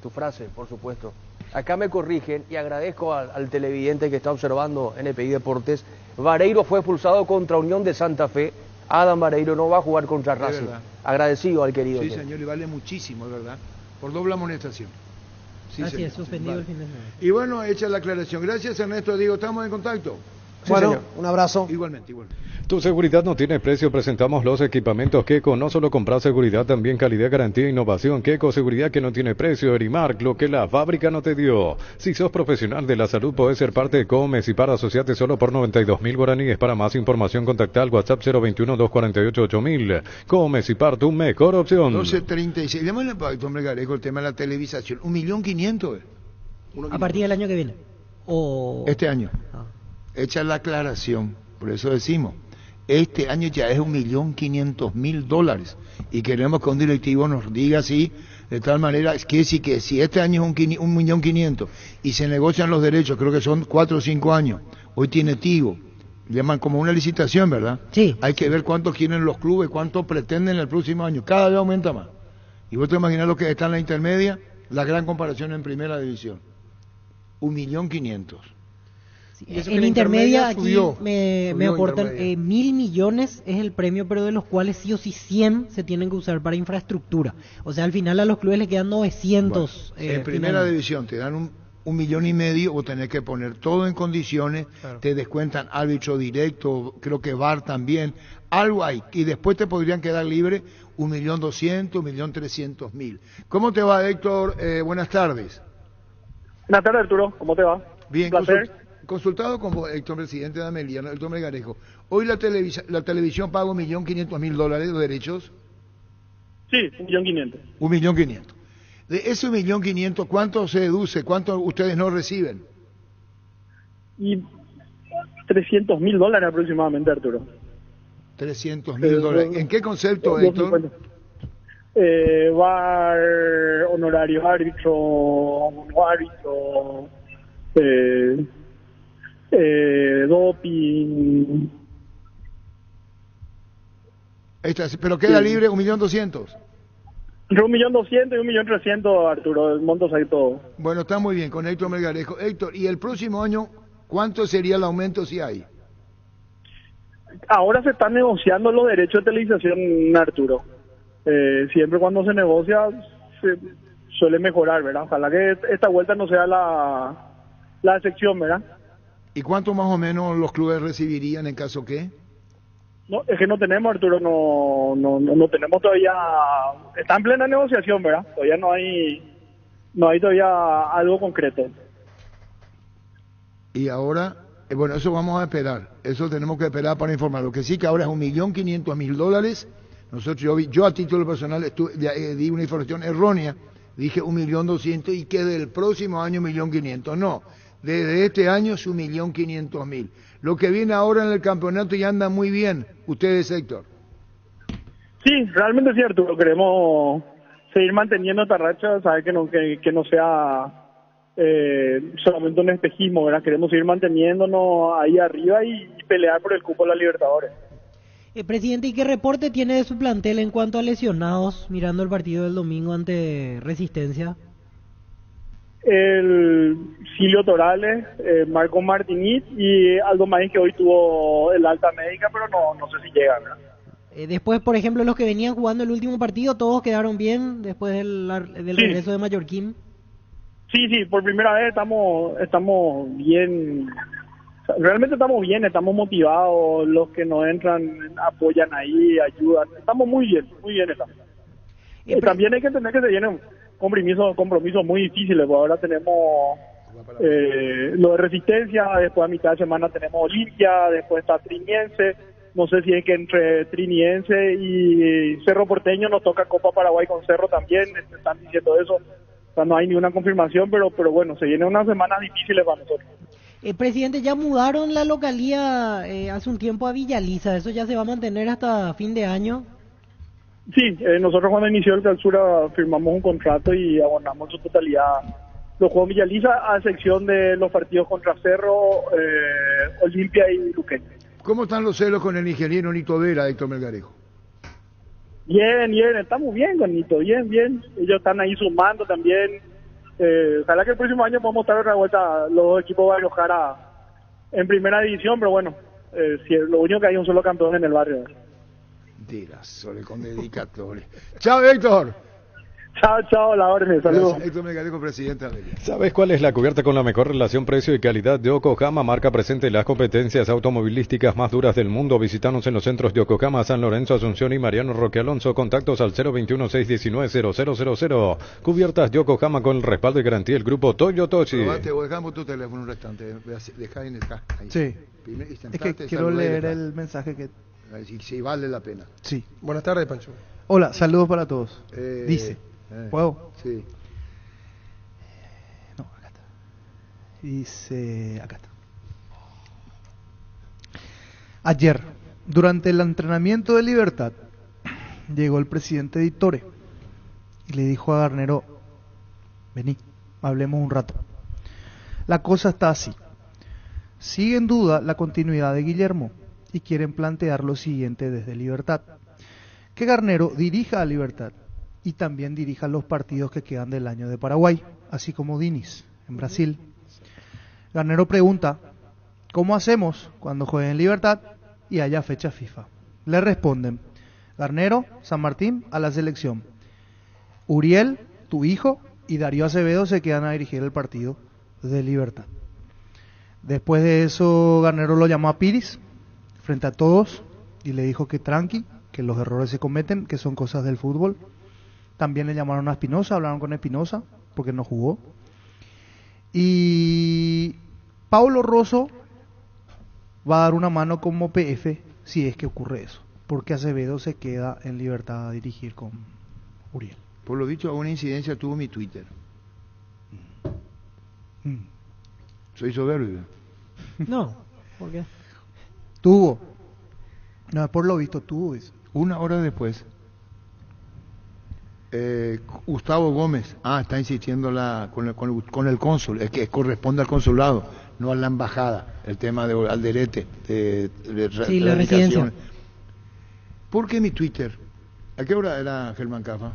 tu frase, por supuesto. Acá me corrigen y agradezco al televidente que está observando NPI Deportes. Vareiro fue expulsado contra Unión de Santa Fe. Adam Vareiro no va a jugar contra Racing. Agradecido al querido. Sí, señor, y vale muchísimo, es verdad. Por doble amonestación. Sí, así es, suspendido el fin de semana. Y bueno, hecha la aclaración. Gracias, Ernesto. Diego, estamos en contacto. Sí, bueno, señor. Un abrazo. Igualmente. Tu seguridad no tiene precio. Presentamos los equipamientos Queco. No solo comprar seguridad, también calidad, garantía e innovación. Queco, seguridad que no tiene precio. Erimark, lo que la fábrica no te dio. Si sos profesional de la salud, podés ser parte de Comes y para asociarte solo por 92.000 guaraníes. Para más información, contacta al WhatsApp 021-248-8000. Comes y par, tu mejor opción. 12.36. Llámale a Héctor Melgarejo el tema de la televisación. 1.500.000. A partir del año que viene. Este año. Echa la aclaración. Por eso decimos. Este año ya es $1.500.000 y queremos que un directivo nos diga así, de tal manera que si este año es 1.500.000 y se negocian los derechos, creo que son 4 o 5 años, hoy tiene Tigo, llaman como una licitación, ¿verdad? Sí. Hay que ver cuánto quieren los clubes, cuánto pretenden el próximo año, cada vez aumenta más. Y vos te imaginás lo que está en la intermedia, la gran comparación en primera división, 1.500.000. Sí, en intermedia aquí me aportan 1.000 millones es el premio, pero de los cuales sí o sí 100 se tienen que usar para infraestructura. O sea, al final a los clubes les quedan 900. Bueno, en primera división te dan 1,5 millones, o tenés que poner todo en condiciones, claro. Te descuentan árbitro directo, creo que VAR también, algo hay, y después te podrían quedar libre 1.200.000, 1.300.000. ¿Cómo te va, Héctor? Buenas tardes. Buenas tardes, Arturo, ¿cómo te va? Bien, consultado como Héctor, presidente de Ameliano, Héctor Melgarejo. Hoy la televisión paga $1.500.000 de derechos. Sí, 1.500.000. 1.500.000. De ese 1.500.000, ¿cuánto se deduce? ¿Cuánto ustedes no reciben? Y $300.000 aproximadamente, Arturo. $300.000. ¿En qué concepto, Héctor? VAR, honorario árbitro, doping. Pero queda libre 1.200.000. Entre 1.200.000 y 1.300.000, Arturo, montos ahí todo. Bueno, está muy bien con Héctor Melgarejo. Héctor, ¿y el próximo año cuánto sería el aumento si hay? Ahora se están negociando los derechos de televisación, Arturo. Siempre cuando se negocia suele mejorar, ¿verdad? Ojalá que esta vuelta no sea la excepción, ¿verdad? ¿Y cuánto más o menos los clubes recibirían en caso que? No, es que no tenemos, Arturo, no tenemos todavía, está en plena negociación, ¿verdad? Todavía no hay todavía algo concreto. Y ahora, bueno, eso vamos a esperar, eso tenemos que esperar para informar. Lo que sí que ahora es $1.500.000. Nosotros, yo a título personal di una información errónea, dije 1.200.000 y que del próximo año 1.500.000. No, desde este año es 1.500.000. Lo que viene ahora en el campeonato ya anda muy bien. Ustedes, Héctor. Sí, realmente es cierto. Queremos seguir manteniendo esta racha, saber que no sea solamente un espejismo, ¿verdad? Queremos seguir manteniéndonos ahí arriba y pelear por el cupo de la Libertadores. Presidente, ¿y qué reporte tiene de su plantel en cuanto a lesionados, mirando el partido del domingo ante Resistencia? El Silvio Torales, Marco Martínez y Aldo Maíz, que hoy tuvo el alta médica, pero no sé si llega, ¿verdad? Después, por ejemplo, los que venían jugando el último partido, ¿todos quedaron bien después del regreso de Mallorquín? Sí, por primera vez estamos bien, realmente estamos bien, estamos motivados, los que nos entran apoyan ahí, ayudan, estamos muy bien estamos. También hay que entender que se vienen compromisos muy difíciles, porque ahora tenemos lo de Resistencia, después a mitad de semana tenemos Olimpia, después está Triniense, no sé si es que entre Triniense y Cerro Porteño nos toca Copa Paraguay con Cerro también, están diciendo eso, o sea, no hay ni una confirmación, pero bueno, se vienen unas semanas difíciles para nosotros. Presidente, ya mudaron la localía hace un tiempo a Villaliza, ¿eso ya se va a mantener hasta fin de año? Sí, nosotros cuando inició el clausura firmamos un contrato y abonamos en su totalidad los juegos Villaliza, a excepción de los partidos contra Cerro, Olimpia y Luqueño. ¿Cómo están los celos con el ingeniero Nito Vera, Héctor Melgarejo? Bien, estamos bien con Nito, bien. Ellos están ahí sumando también. Ojalá que el próximo año podamos estar de vuelta los dos equipos de Jara en primera división, pero bueno, si lo único que hay es un solo campeón en el barrio. Sole con dedicatoria. Chao, Héctor. Chao, la orden, saludos. Héctor Melgarejo, presidente de Amelia. ¿Sabes cuál es la cubierta con la mejor relación precio y calidad de Yokohama? Marca presente en las competencias automovilísticas más duras del mundo. Visítanos en los centros de Yokohama, San Lorenzo, Asunción y Mariano Roque Alonso. Contactos al 021-619-0000. Cubiertas Yokohama con el respaldo y garantía del grupo Toyotochi. Te dejamos tu teléfono un restante. Deja en acá. Ahí. Sí. Es que quiero leer el mensaje que... Si vale la pena. Sí. Buenas tardes, Pancho. Hola, saludos para todos. Dice. ¿Puedo? Sí. No, acá está. Dice, acá está. Ayer, durante el entrenamiento de Libertad, llegó el presidente de Tore y le dijo a Garnero: vení, hablemos un rato. La cosa está así. Sigue en duda la continuidad de Guillermo y quieren plantear lo siguiente desde Libertad: que Garnero dirija a Libertad y también dirija los partidos que quedan del año de Paraguay, así como Diniz en Brasil. Garnero pregunta: ¿cómo hacemos cuando juegue en Libertad y haya fecha FIFA? Le responden: Garnero, San Martín a la selección. Uriel, tu hijo, y Darío Acevedo se quedan a dirigir el partido de Libertad. Después de eso, Garnero lo llamó a Piris frente a todos y le dijo que tranqui, que los errores se cometen, que son cosas del fútbol. También le llamaron a Espinosa, hablaron con Espinosa porque no jugó. Y Paulo Rosso va a dar una mano como PF si es que ocurre eso, porque Acevedo se queda en Libertad a dirigir con Uriel. Por lo dicho, alguna incidencia tuvo mi Twitter. Soy soberbio. No, ¿por qué? Tuvo. No, por lo visto tuvo eso. Una hora después, Gustavo Gómez, está insistiendo con el cónsul, es que corresponde al consulado, no a la embajada, el tema de Alderete, sí, la residencia. ¿Por qué mi Twitter? ¿A qué hora era Germán Cafa?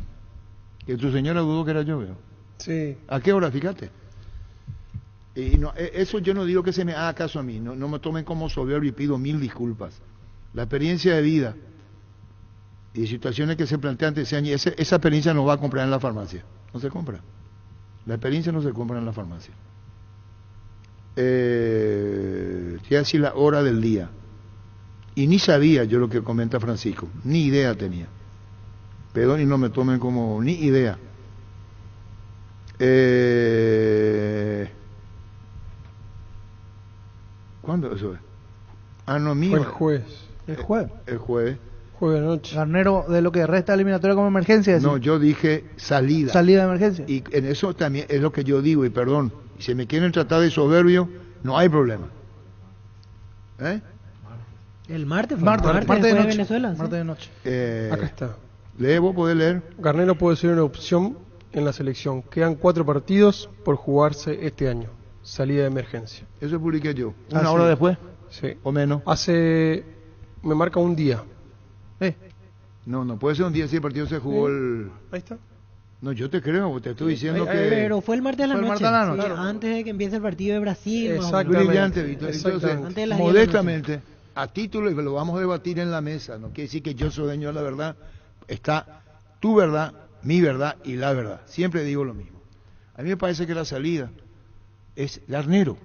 Que tu señora dudó que era yo, veo. Sí. ¿A qué hora? Fíjate. Y no, eso yo no digo que se me haga caso a mí, no me tomen como soberbio y pido 1000 disculpas. La experiencia de vida y situaciones que se plantean ese año, esa experiencia no va a comprar en la farmacia. No se compra. La experiencia no se compra en la farmacia. Te voy a decir la hora del día. Y ni sabía yo lo que comenta Francisco. Ni idea tenía. Perdón y no me tomen como ni idea. ¿Cuándo eso es? Ah, no, mío. Fue el jueves. El jueves. El jueves. Jueves de noche. Garnero, de lo que resta eliminatoria como emergencia. No, yo dije salida. Salida de emergencia. Y en eso también es lo que yo digo, y perdón, si me quieren tratar de soberbio, no hay problema. El martes fue. Martes de noche. Venezuela. Martes de noche. Acá está. Lee, vos podés leer. Garnero puede ser una opción en la selección. Quedan 4 partidos por jugarse este año. Salida de emergencia. Eso publiqué yo. ¿Una hora después? Sí. ¿O menos? Me marca un día. No puede ser un día si el partido se jugó Ahí está. No, yo te creo, te estoy diciendo que... Pero fue el martes de la noche. Claro. Antes de que empiece el partido de Brasil. Exactamente. Brillante, Víctor. Entonces, Antes de las modestamente, a título, y lo vamos a debatir en la mesa, no quiere decir que yo soy dueño de la verdad, está tu verdad, mi verdad y la verdad. Siempre digo lo mismo. A mí me parece que la salida es Garnero.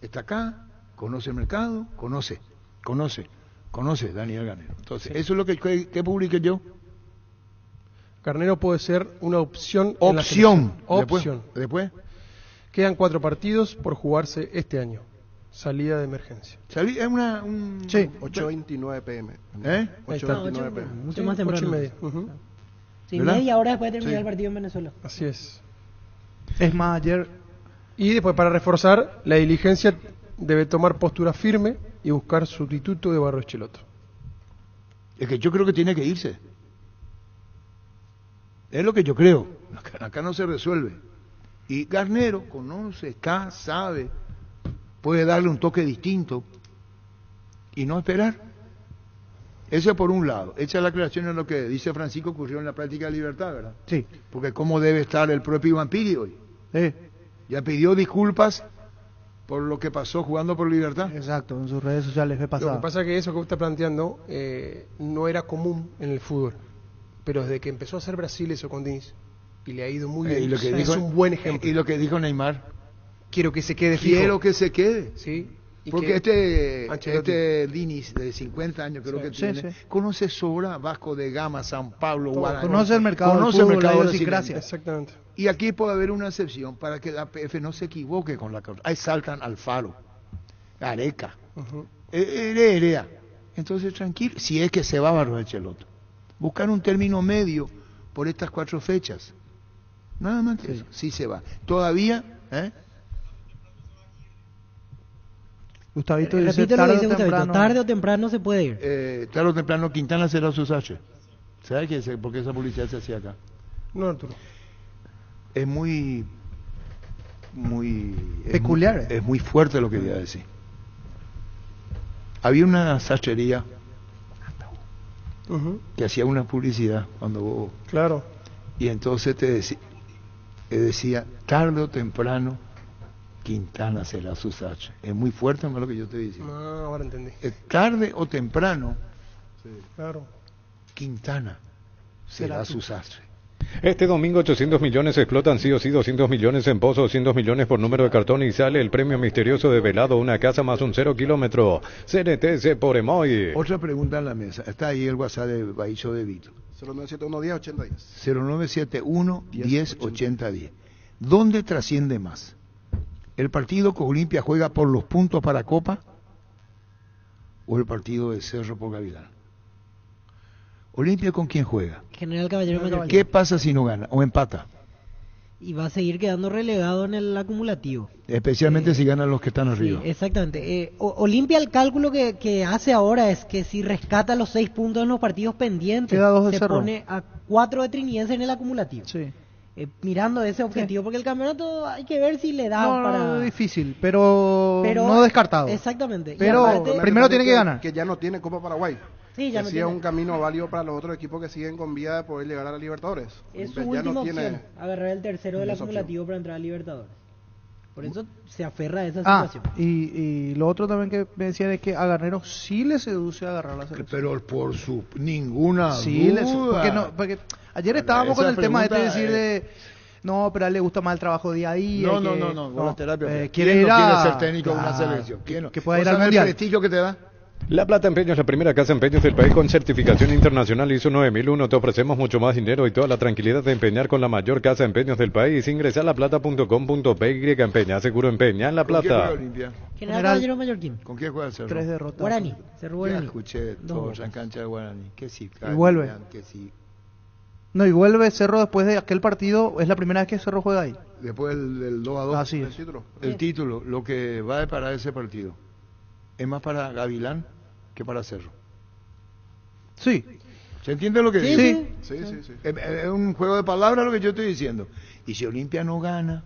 Está acá, conoce el mercado, conoce Daniel Garnero. Entonces, eso es lo que publiqué yo. Garnero puede ser una opción. Opción. Después. Quedan 4 partidos por jugarse este año. Salida de emergencia. Es una... Sí, 8:29 p.m. 8:29 p.m. Mucho más temprano. 8:30. Sí, media hora después de terminar el partido en Venezuela. Así es. Es más, ayer... Y después, para reforzar, la diligencia debe tomar postura firme y buscar sustituto de Barros Schelotto. Es que yo creo que tiene que irse. Es lo que yo creo. Acá no se resuelve. Y Garnero conoce, sabe, puede darle un toque distinto y no esperar. Eso por un lado. Echa la aclaración en lo que dice Francisco ocurrió en la práctica de libertad, ¿verdad? Sí. Porque cómo debe estar el propio Iván Piri hoy. Ya pidió disculpas por lo que pasó jugando por libertad. Exacto, en sus redes sociales fue pasado. Lo que pasa es que eso que usted está planteando no era común en el fútbol. Pero desde que empezó a hacer Brasil eso con Diniz y le ha ido muy bien, es un buen ejemplo. Y lo que dijo Neymar, quiero que se quede fijo. Quiero que se quede. Sí. Porque este Diniz de 50 años creo que tiene, conoce sobra Vasco de Gama, San Pablo, Guaraní. Conoce el mercado del fútbol, gracias. Exactamente. Y aquí puede haber una excepción para que la PF no se equivoque con la causa. Ahí saltan Alfaro, Gareca, Herea. Entonces tranquilo, si es que se va a Barros Schelotto. Buscar un término medio por estas 4 fechas. Nada más que eso. Sí se va. Todavía, Gustavito dice tarde o temprano se puede ir. Tarde o temprano Quintana será su Sache. ¿Sabes por qué esa publicidad se hacía acá? No, Arturo. Es muy peculiar. Es muy fuerte lo que voy a decir. Había una sachería que hacía una publicidad cuando vos... Claro. Y entonces te decía, tarde o temprano Quintana será su Sache. Es muy fuerte más lo que yo te decía. Ahora entendí. Tarde o temprano, claro, Quintana será su Sache. Este domingo 800 millones explotan sí o sí, 200 millones en Pozo, 200 millones por número de cartón y sale el premio misterioso de Velado, una casa más un 0 kilómetro. CNTC por Emoy. Otra pregunta en la mesa. Está ahí el WhatsApp de Baillo de Vito. 0971 10 80 10. ¿Dónde trasciende más? ¿El partido que Olimpia juega por los puntos para Copa o el partido de Cerro por Gavilán? ¿Olimpia con quién juega? General Caballero Mayor. ¿Qué pasa si no gana o empata? Y va a seguir quedando relegado en el acumulativo. Especialmente si ganan los que están arriba. Sí, exactamente. Olimpia, el cálculo que hace ahora es que si rescata los 6 puntos en los partidos pendientes, se pone a 4 de Trinidense en el acumulativo. Sí. Mirando ese objetivo, porque el campeonato hay que ver si le da para... difícil, pero no descartado. Exactamente. Pero aparte, primero tiene que ganar. Que ya no tiene Copa Paraguay. Sí, ya no tiene. Es un camino válido para los otros equipos que siguen con vida de poder llegar a la Libertadores. Es su última opción, agarrar el tercero del acumulativo para entrar a Libertadores. Por eso se aferra a esa situación. Y lo otro también que me decían es que a Garnero sí le seduce agarrar la selección. Pero por ninguna duda. Porque Ayer estábamos esa con el tema pregunta, decir de... No, pero a él le gusta más el trabajo día a día. No, con la terapia. quiere ¿Quién ir no a... quiere ser técnico de una selección? ¿Quién no? Que pueda ir ¿Vos al sabés mundial. el prestigio que te da? La Plata Empeño es la primera casa de empeños del país con certificación internacional ISO 9001. Te ofrecemos mucho más dinero y toda la tranquilidad de empeñar con la mayor casa de empeños del país. Ingresa a laplata.com.py, empeña, seguro empeña en La ¿Con quién juega Plata. Olimpia? General Caballero Mallorquín. ¿Con quién juega el Cerro? 3 derrotas. Guaraní. Cerro Ya Guaraní. escuché Dos todo, goles. ya en cancha de Guaraní. Que sí, Y vuelve. que sí. No, y vuelve Cerro después de aquel partido. Es la primera vez que Cerro juega ahí. Después del 2-2. Así es. El título, lo que va a deparar ese partido, es más para Gavilán que para Cerro. Sí. ¿Se entiende lo que Sí, digo? sí. Es un juego de palabras lo que yo estoy diciendo. Y si Olimpia no gana,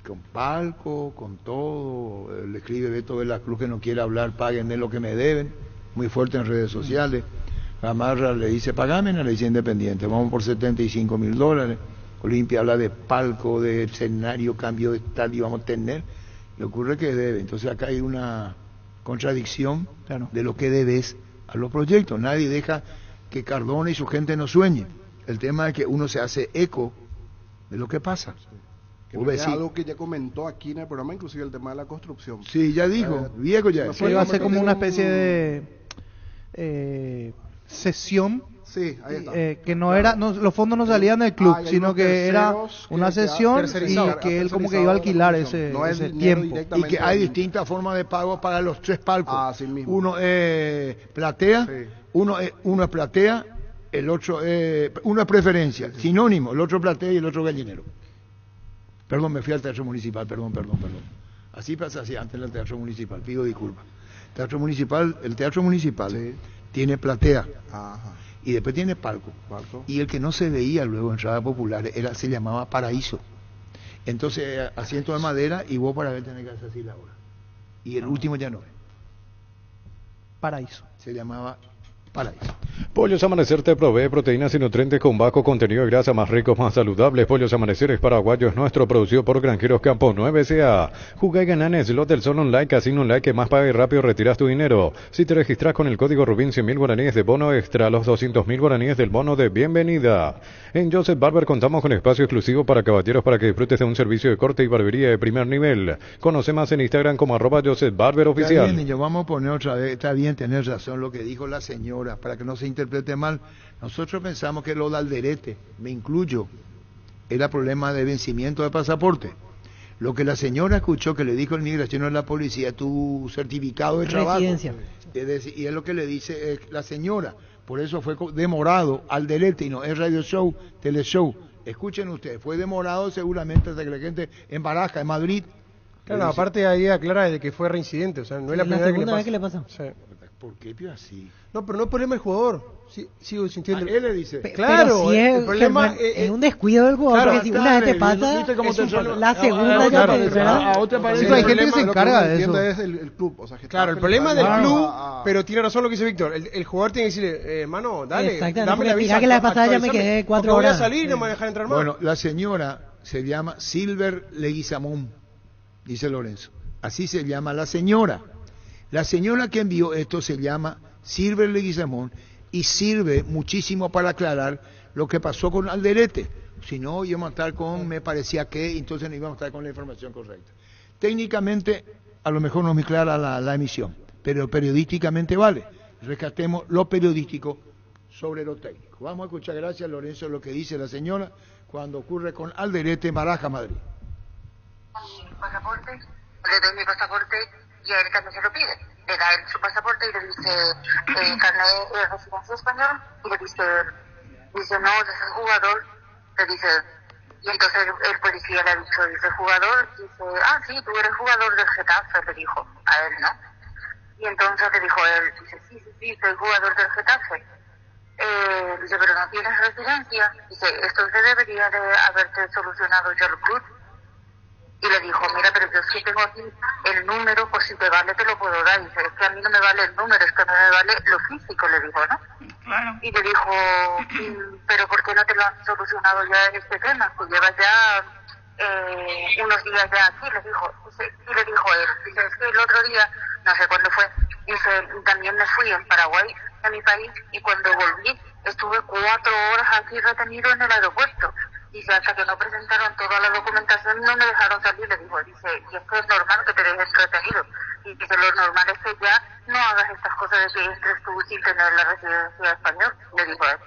con palco, con todo, le escribe Beto de la Cruz que no quiere hablar, paguen de lo que me deben, muy fuerte en redes sociales. Gamarra le dice, pagame, le dice Independiente, vamos por $75,000. Olimpia habla de palco, de escenario, cambio de estadio, vamos a tener. Le ocurre que debe. Entonces acá hay una contradicción de lo que debes a los proyectos. Nadie deja que Cardona y su gente no sueñen. El tema es que uno se hace eco de lo que pasa. Que Vos ves, es sí. algo que ya comentó aquí en el programa, inclusive el tema de la construcción. Sí, ya dijo, viejo ya. Sí, va a ser como una especie de sesión. Sí, ahí está. Que no era, los fondos no salían del club, hay sino unos que era terceros una que sesión tercerizado, y que él como que iba a alquilar ese, No es ese dinero tiempo. Y que hay distintas formas de pago para los tres palcos. Así mismo. Uno es platea, uno es platea, el otro uno es preferencia, sinónimo, el otro platea y el otro gallinero. Perdón, me fui al Teatro Municipal, perdón. Así pasa así antes del Teatro Municipal, pido disculpas. El Teatro Municipal tiene platea. Ajá. Y después tiene palco. Y el que no se veía luego en entrada popular se llamaba Paraíso. Entonces, asiento de madera y vos para ver tenés que hacer así la hora. Y el último ya no es. Paraíso. Se llamaba Paraíso. Pollos Amanecer te provee proteínas y nutrientes con bajo contenido de grasa, más ricos, más saludables. Pollos Amanecer es paraguayo, es nuestro, producido por Granjeros Campo 9 SA. Juega y gana en Slot del Sol Online, Casino Online, que más paga y rápido retiras tu dinero. Si te registras con el código Rubín, 100.000 guaraníes de bono extra, los 200.000 guaraníes del bono de bienvenida. En Joseph Barber contamos con espacio exclusivo para caballeros para que disfrutes de un servicio de corte y barbería de primer nivel. Conoce más en Instagram como @Joseph Barber Está oficial. bien, niño, vamos a poner otra vez, está bien tener razón lo que dijo la señora, para que no se interprete mal. Nosotros pensamos que lo de Alderete, me incluyo, era problema de vencimiento de pasaporte. Lo que la señora escuchó que le dijo el migración a la policía, tu certificado de trabajo. Residencia. Es decir, y es lo que le dice la señora. Por eso fue demorado Alderete y no es radio show, teleshow. Escuchen ustedes, fue demorado seguramente hasta que la gente en Baraja, en Madrid. Claro, aparte ahí aclara de que fue reincidente, o sea, no es la primera vez que le pasa. Sí. ¿Por qué pio así? No, pero no es problema del jugador. Sí, sigo sintiendo. Él le dice. Claro, pero si el problema es un descuido del jugador, claro, porque si una vez te pasa, ¿viste cómo te salió? la segunda ya claro, te ¿verdad? a otra parece Sí, hay gente que se encarga de eso. Es el club, o sea, que Claro, el está problema del pensando club, a- pero tiene razón lo que dice Víctor. El jugador tiene que decirle, hermano, dale, Exactamente, dame la porque visa. mirá que la pasada ya me actualízame, quedé 4 porque horas. voy a salir y no me van a dejar entrar más. Bueno, la señora se llama Silver Leguizamón, dice Lorenzo. Así se llama la señora. La señora que envió esto se llama Silver Leguizamón y sirve muchísimo para aclarar lo que pasó con Alderete. Si no, íbamos a estar con, me parecía que, entonces no íbamos a estar con la información correcta. Técnicamente, a lo mejor no es muy clara la emisión, pero periodísticamente vale. Rescatemos lo periodístico sobre lo técnico. Vamos a escuchar, gracias Lorenzo, lo que dice la señora cuando ocurre con Alderete en Baraja, Madrid. Mi pasaporte, le doy mi pasaporte y a él también se lo pide. Le da él su pasaporte y le dice carnet de residencia español y le dice no, ese es el jugador, le dice, y entonces el policía le ha dicho, dice jugador, dice, sí, tú eres jugador del Getafe, le dijo a él, ¿no? Y entonces le dijo él, dice, sí, soy jugador del Getafe. Dice, pero no tienes residencia. Dice, esto se debería de haberte solucionado ya el club. Y le dijo, mira, pero yo sí tengo aquí el número, por si te vale te lo puedo dar. Dice, es que a mí no me vale el número, es que no me vale lo físico, le dijo, ¿no? Claro. Y le dijo, pero ¿por qué no te lo han solucionado ya este tema? Que llevas ya unos días ya aquí, le dijo. Dice, y le dijo él, dice, es que el otro día, no sé cuándo fue, dice, también me fui en Paraguay, a mi país, y cuando volví, estuve 4 horas aquí retenido en el aeropuerto. Dice, hasta que no presentaron toda la documentación no me dejaron salir, le dijo. Dice, y es que es normal que te dejen retenido. Y dice, lo normal es que ya no hagas estas cosas de que entres tú sin tener la residencia española, le dijo él.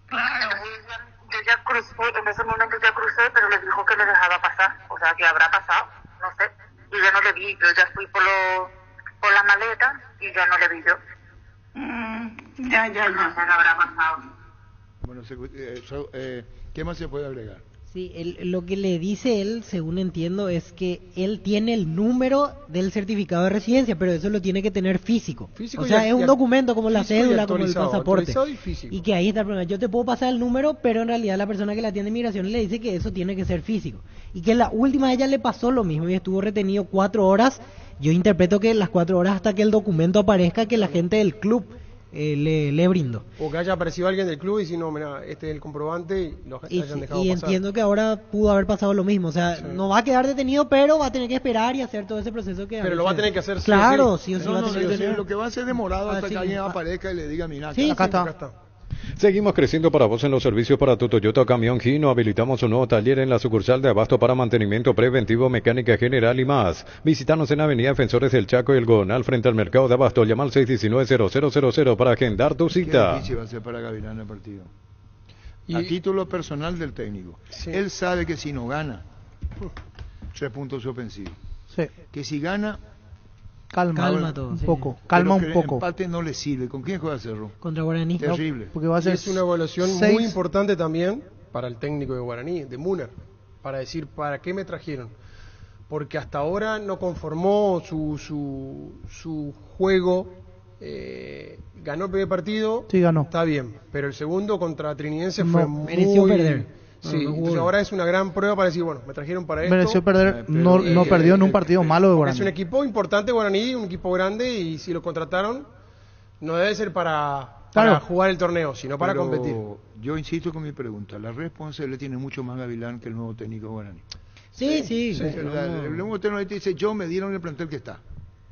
Entonces, yo ya crucé, en ese momento ya crucé, pero le dijo que le dejaba pasar, o sea, que habrá pasado, no sé. Y ya no le vi, yo ya fui por la maleta y ya no le vi yo. Ya no sé, habrá pasado. Bueno, ¿qué más se puede agregar? Sí, lo que le dice él, según entiendo, es que él tiene el número del certificado de residencia, pero eso lo tiene que tener físico. O sea, es un documento como la cédula, como el pasaporte. Y que ahí está el problema. Yo te puedo pasar el número, pero en realidad la persona que la atiende inmigración le dice que eso tiene que ser físico. Y que la última a ella le pasó lo mismo y estuvo retenido 4 horas. Yo interpreto que las 4 horas hasta que el documento aparezca que la gente del club le brindó. O que haya aparecido alguien del club y si no, mira, este es el comprobante y lo hayan dejado y pasar. Entiendo que ahora pudo haber pasado lo mismo, o sea, no va a quedar detenido, pero va a tener que esperar y hacer todo ese proceso que... Pero lo va a tener que hacer claro, sí o sí. Sí o sí va a tener que tener. Lo que va a ser demorado hasta que alguien aparezca y le diga, mira, acá está. Seguimos creciendo para vos en los servicios para tu Toyota Camión Hino. Habilitamos un nuevo taller en la sucursal de Abasto para mantenimiento preventivo, mecánica general y más. Visítanos en Avenida Defensores del Chaco y el Gonal frente al mercado de Abasto. Llama al 619-0000 para agendar tu cita. Qué difícil va a ser para Gavilán el partido. A título personal del técnico. Sí. Él sabe que si no gana, 3 puntos ofensivos. Sí. Que si gana... Calma todo. Un poco. Calma un poco. El empate no le sirve. ¿Con quién juega Cerro? Contra Guaraní. Terrible. No, porque va a ser es una evaluación muy importante también para el técnico de Guaraní, de Muner, para decir, ¿para qué me trajeron? Porque hasta ahora no conformó su juego. Ganó el primer partido. Sí, ganó. Está bien. Pero el segundo contra Trinidense fue muy... mereció perder. Sí, entonces ahora es una gran prueba para decir, bueno, me trajeron para esto. Mereció perder, no perdió en un partido malo de Guaraní. Es un equipo importante Guaraní, un equipo grande, y si lo contrataron, no debe ser para jugar el torneo, sino para competir. Yo insisto con mi pregunta, la responsabilidad tiene mucho más Gavilán que el nuevo técnico de Guaraní. Sí. El nuevo técnico dice, yo me dieron el plantel que está.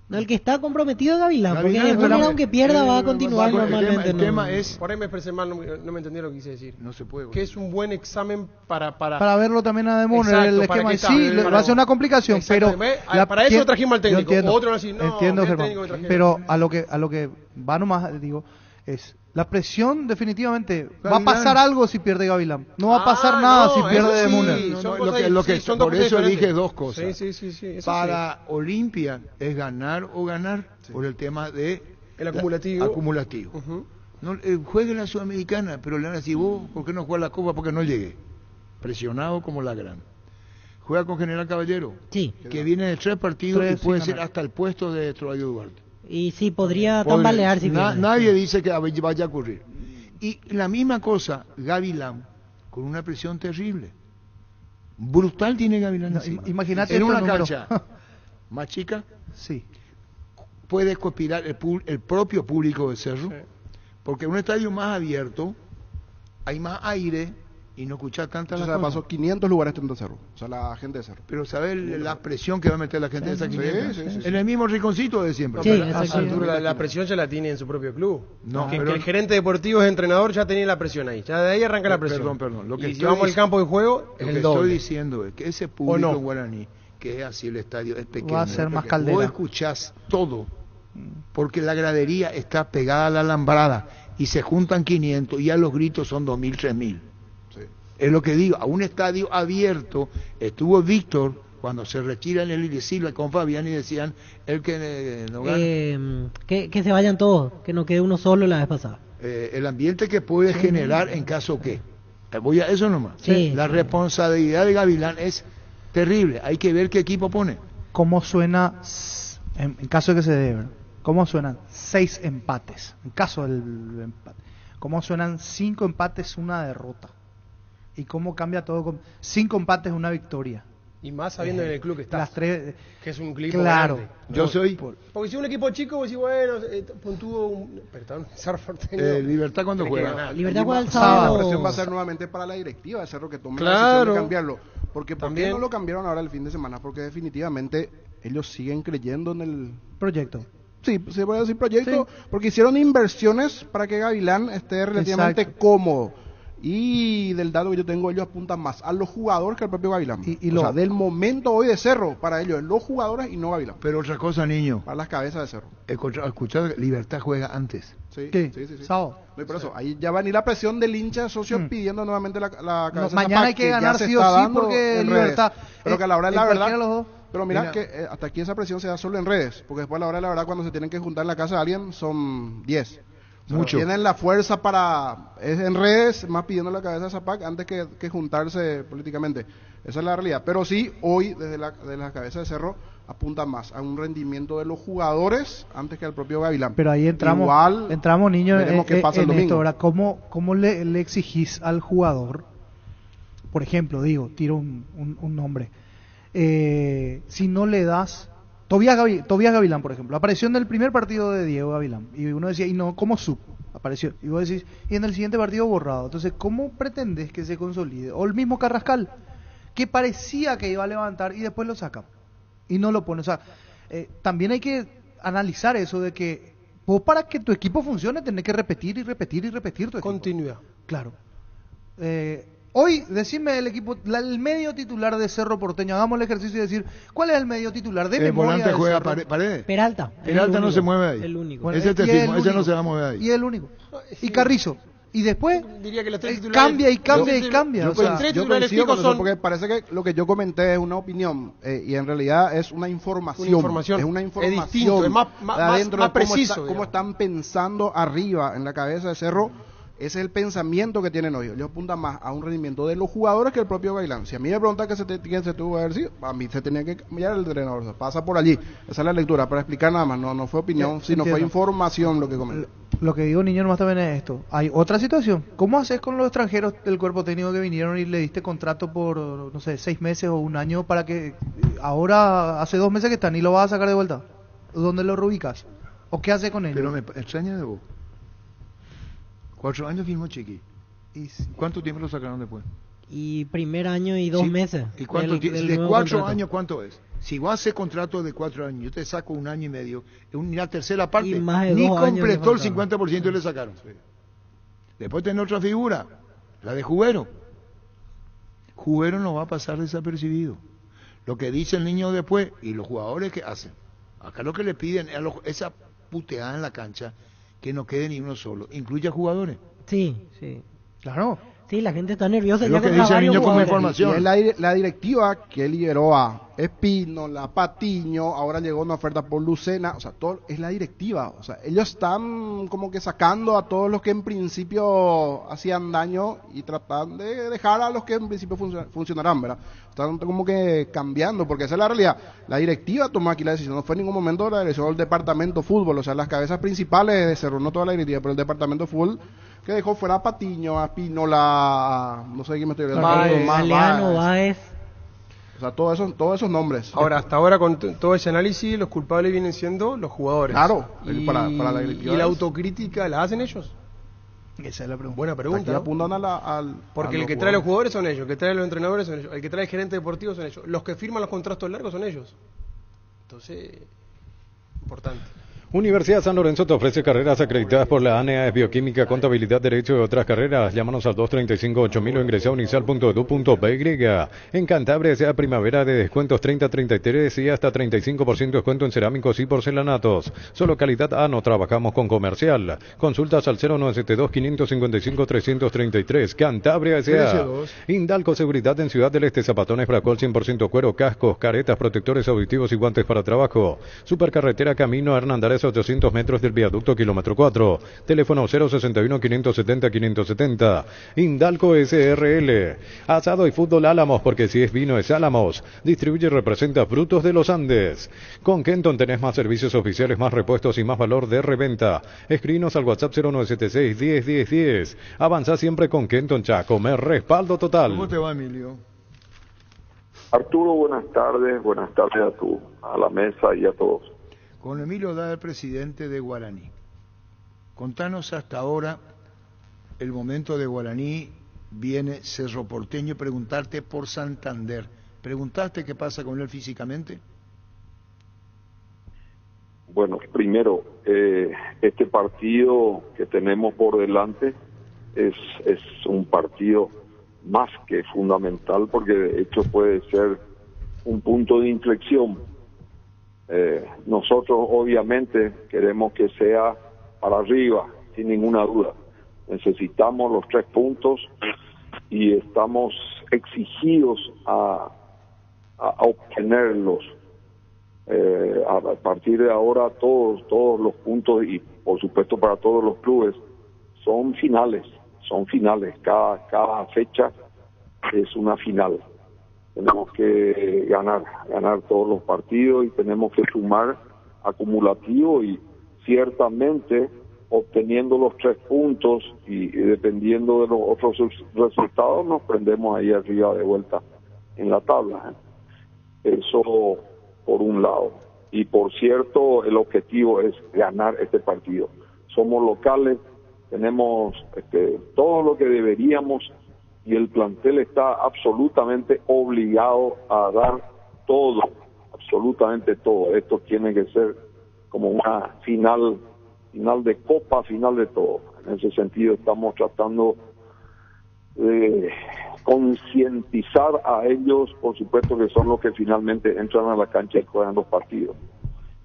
No, el que está comprometido es Gavilán, porque aunque pierda va a continuar normalmente. El tema es... Por ahí me expresé mal, no me entendí lo que quise decir. No se puede. Que es un buen examen para verlo también a Demuner, el esquema. Sí, va a ser una complicación, pero... Para eso trajimos al técnico. Otro así, entiendo, Germán, pero a lo que va nomás, digo, es... La presión definitivamente va a pasar algo si pierde Gavilán. No va a pasar nada si pierde Demuner. Por eso dije 2 cosas. Sí, para Olimpia es ganar o ganar por el tema de el acumulativo. No, juegue la Sudamericana, pero le van a decir, vos, ¿por qué no juega la Copa? Porque no llegué. Presionado como la gran. Juega con General Caballero, que viene de 3 partidos y puede ser hasta el puesto de Troayo Duarte. Y sí, podría tambalear si nadie dice que vaya a ocurrir. Y la misma cosa, Gavilán, con una presión terrible. Brutal tiene Gavilán. Imagínate en una cancha más chica, puede conspirar el propio público de Cerro, porque en un estadio más abierto hay más aire y no escuchar tantas las cosas. Pasó 500 lugares dentro de Cerro, o sea, la gente de Cerro. Pero ¿sabes la presión que va a meter la gente de esa 500? En el mismo rinconcito de siempre. La presión ya la tiene en su propio club. Que el gerente deportivo es entrenador, ya tenía la presión ahí. Ya de ahí arranca la presión. Perdón. Lo que si vamos al campo de juego, es el doble. Lo que estoy diciendo es que ese público guaraní, que es así el estadio, es pequeño. Va a ser más caldera. Vos escuchás todo, porque la gradería está pegada a la alambrada y se juntan 500 y ya los gritos son 2.000, 3.000. Es lo que digo, a un estadio abierto estuvo Víctor cuando se retira en el Silva con Fabián y decían el que no gana. Que se vayan todos, que no quede uno solo la vez pasada. El ambiente que puede generar en caso que. Voy a eso nomás. La responsabilidad de Gavilán es terrible, hay que ver qué equipo pone. ¿Cómo suena, en caso de que se dé, cómo suenan 6 empates? En caso del empate. ¿Cómo suenan 5 empates, una derrota? Y cómo cambia todo con 5 empates, una victoria. Y más sabiendo en el club que está. Las 3, que es un equipo claro. grande. Yo soy... Porque si un equipo chico, vos decís, bueno, puntuó un... Perdón, Libertad cuando juega. Libertad juega el sábado. La presión va a ser nuevamente para la directiva de Cerro que tome la decisión de cambiarlo. Porque ¿por qué no lo cambiaron ahora el fin de semana? Porque definitivamente ellos siguen creyendo en el proyecto. Sí, se puede decir proyecto, porque hicieron inversiones para que Gavilán esté relativamente cómodo. Y del dato que yo tengo, ellos apuntan más a los jugadores que al propio Gavilán. O sea, del momento hoy de Cerro, para ellos, los jugadores y no Gavilán. Pero otra cosa, niño. Para las cabezas de Cerro. Escuchar, Libertad juega antes. Sí, ¿Qué? sí. Sábado. No, por eso, ahí ya va a venir la presión del hincha socio pidiendo nuevamente la cabeza. Mañana hay que ganar sí o sí porque Libertad. Pero que a la hora de la verdad. Los dos. Pero mira que hasta aquí esa presión se da solo en redes, porque después a la hora de la verdad cuando se tienen que juntar en la casa de alguien son 10. Mucho. Tienen la fuerza es en redes, más pidiendo la cabeza de Zapac antes que juntarse políticamente. Esa es la realidad. Pero sí, hoy desde la cabeza de Cerro apunta más a un rendimiento de los jugadores antes que al propio Gavilán. Pero ahí entramos niños, veremos qué pasa el domingo. Ahora, ¿cómo le exigís al jugador? Por ejemplo, tiro un nombre. Si no le das Tobías Gavilán, por ejemplo, apareció en el primer partido de Diego Gavilán y uno decía, y no, como sub apareció, y vos decís, y en el siguiente partido borrado. Entonces, ¿cómo pretendes que se consolide? O el mismo Carrascal, que parecía que iba a levantar y después lo saca y no lo pone. O sea, también hay que analizar eso de que vos, para que tu equipo funcione, tenés que repetir tu equipo. Continuidad. Claro. Hoy, decime el equipo, el medio titular de Cerro Porteño, hagamos el ejercicio de decir, ¿cuál es el medio titular de memoria volante de juega Cerro? Paredes. Peralta. Peralta no se mueve ahí. El único. Bueno, ese no se va a mover ahí. Y el único. Y Carrizo. Y después diría que los tres titulares cambia y cambia. Yo O sea, coincido con eso, porque parece que lo que yo comenté es una opinión y en realidad es una información. Es una información. Es distinto, es más adentro más de preciso. cómo están pensando arriba en la cabeza de Cerro. Ese es el pensamiento que tienen hoy. Ellos apuntan más a un rendimiento de los jugadores que el propio Gavilán. Si a mí me preguntan quién se tuvo que haber sido, a mí se tenía que cambiar el entrenador. O sea, pasa por allí. Esa es la lectura, para explicar nada más. No fue opinión, sino fue información lo que comenté. Lo que digo, niño, nomás también es esto. Hay otra situación. ¿Cómo haces con los extranjeros del cuerpo técnico que vinieron y le diste contrato por, no sé, 6 meses o un año para que ahora hace 2 meses que están y lo vas a sacar de vuelta? ¿Dónde lo reubicas? ¿O qué haces con ellos? Pero me extraña de vos. 4 años firmó Chiqui. ¿Y cuánto tiempo lo sacaron después? Y primer año y 2 meses. ¿Y cuánto de 4 años cuánto es? Si vos haces contrato de 4 años, yo te saco 1 año y medio, la tercera parte, Y más de ni 2 años completó el le faltaron. 50% y le sacaron. Después tenés otra figura, la de Jubero. Jubero no va a pasar desapercibido. Lo que dice el niño después y los jugadores que hacen. Acá lo que le piden es esa puteada en la cancha, que no quede ni uno solo, incluye a jugadores. Sí. Claro. Sí, la gente está nerviosa. Es Ya lo que contra dice el varios niño como jugadores. información. Y es la directiva que liberó a Espínola, Patiño, ahora llegó una oferta por Lucena, o sea, todo es la directiva, o sea, ellos están como que sacando a todos los que en principio hacían daño y tratan de dejar a los que en principio funcionarán, ¿verdad? Están como que cambiando, porque esa es la realidad. La directiva tomó aquí la decisión, no fue en ningún momento la dirección del departamento de fútbol, o sea, las cabezas principales de Cerro, no toda la directiva, pero el departamento de fútbol que dejó fuera a Patiño, a Espínola, no sé quién me estoy olvidando, Galeano, Báez. O sea, todos esos nombres. Ahora, hasta ahora, con todo ese análisis, los culpables vienen siendo los jugadores. Claro, y para la directiva. ¿Y la autocrítica la hacen ellos? Esa es la pregunta. Buena pregunta. Aquí apuntan al porque el que trae los jugadores son ellos, el que trae los entrenadores son ellos, el que trae el gerente deportivo son ellos, los que firman los contratos largos son ellos. Entonces, importante. Universidad San Lorenzo te ofrece carreras acreditadas por la ANEA, Bioquímica, Contabilidad, Derecho y otras carreras. Llámanos al 235-8000 o ingresa a unisal.edu.py. En Cantabria sea primavera de descuentos 30-33 y hasta 35% descuento en cerámicos y porcelanatos. Solo calidad A, no trabajamos con comercial. Consultas al 0972-555-333. Cantabria S.A. Indalco Seguridad en Ciudad del Este, zapatones Bracol 100% cuero, cascos, caretas, protectores auditivos y guantes para trabajo. Supercarretera Camino Hernandarias, 800 metros del viaducto kilómetro 4. Teléfono 061-570-570. Indalco SRL. Asado y fútbol Álamos, porque si es vino es Álamos. Distribuye y representa Frutos de los Andes. Con Kenton tenés más servicios oficiales, más repuestos y más valor de reventa. Escribinos al WhatsApp 0976-101010. Avanza siempre con Kenton Chaco. Me respaldo total. ¿Cómo te va, Emilio? Arturo, buenas tardes a la mesa y a todos. Con Emilio Dada, el presidente de Guaraní. Contanos hasta ahora el momento de Guaraní, viene Cerro Porteño, preguntarte por Santander. ¿Preguntaste qué pasa con él físicamente? Bueno, primero, este partido que tenemos por delante es un partido más que fundamental, porque de hecho puede ser un punto de inflexión. Nosotros obviamente queremos que sea para arriba, sin ninguna duda. Necesitamos los 3 puntos y estamos exigidos a obtenerlos. A partir de ahora todos los puntos, y por supuesto para todos los clubes, son finales. Cada fecha es una final. Tenemos que ganar todos los partidos y tenemos que sumar acumulativo, y ciertamente obteniendo los 3 puntos y dependiendo de los otros resultados nos prendemos ahí arriba de vuelta en la tabla. Eso por un lado. Y por cierto, el objetivo es ganar este partido. Somos locales, tenemos todo lo que deberíamos, y el plantel está absolutamente obligado a dar todo, absolutamente todo. Esto tiene que ser como una final de copa, final de todo. En ese sentido estamos tratando de concientizar a ellos, por supuesto, que son los que finalmente entran a la cancha y juegan los partidos.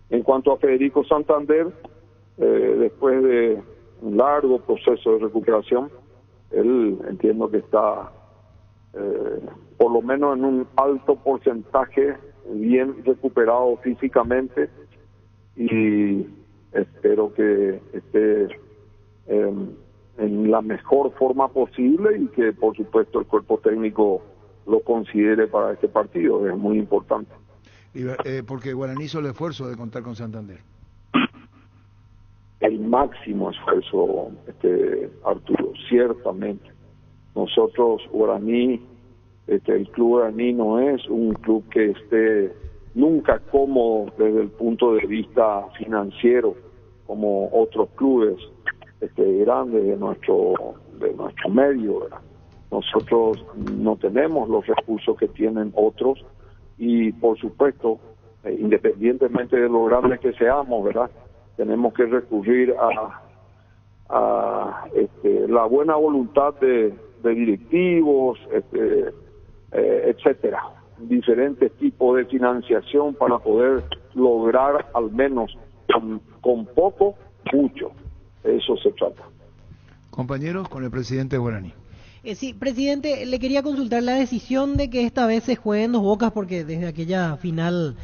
En cuanto a Federico Santander, después de un largo proceso de recuperación, él entiendo que está por lo menos en un alto porcentaje bien recuperado físicamente, y espero que esté en la mejor forma posible, y que por supuesto el cuerpo técnico lo considere para este partido. Es muy importante. Porque Guaraní hizo el esfuerzo de contar con Santander. El máximo esfuerzo, Arturo, ciertamente. Nosotros, Guaraní, el club Guaraní no es un club que esté nunca cómodo desde el punto de vista financiero, como otros clubes grandes de nuestro medio, ¿verdad? Nosotros no tenemos los recursos que tienen otros, y por supuesto, independientemente de lo grandes que seamos, ¿verdad?, tenemos que recurrir a la buena voluntad de directivos, etcétera, diferentes tipos de financiación para poder lograr al menos con poco, mucho. Eso se trata. Compañeros, con el presidente Guaraní. Sí, presidente, le quería consultar la decisión de que esta vez se jueguen Dos Bocas, porque desde aquella final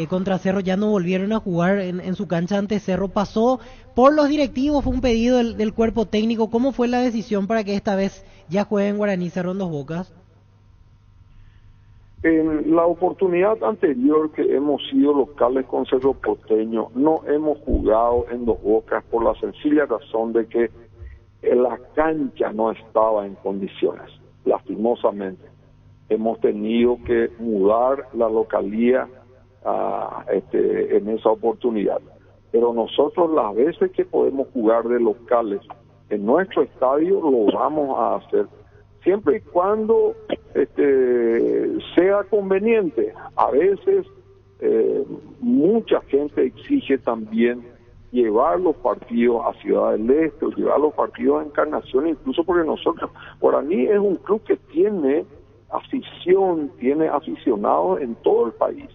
contra Cerro ya no volvieron a jugar en su cancha ante Cerro. ¿Pasó por los directivos? ¿Fue un pedido del cuerpo técnico? ¿Cómo fue la decisión para que esta vez ya jueguen Guaraní Cerro en Dos Bocas? En la oportunidad anterior que hemos sido locales con Cerro Porteño, no hemos jugado en Dos Bocas por la sencilla razón de que la cancha no estaba en condiciones. Lastimosamente, hemos tenido que mudar la localía en esa oportunidad. Pero nosotros, las veces que podemos jugar de locales en nuestro estadio, lo vamos a hacer, siempre y cuando sea conveniente. A veces mucha gente exige también llevar los partidos a Ciudad del Este, o llevar los partidos a Encarnación, incluso porque nosotros, Guaraní es un club que tiene afición, tiene aficionados en todo el país,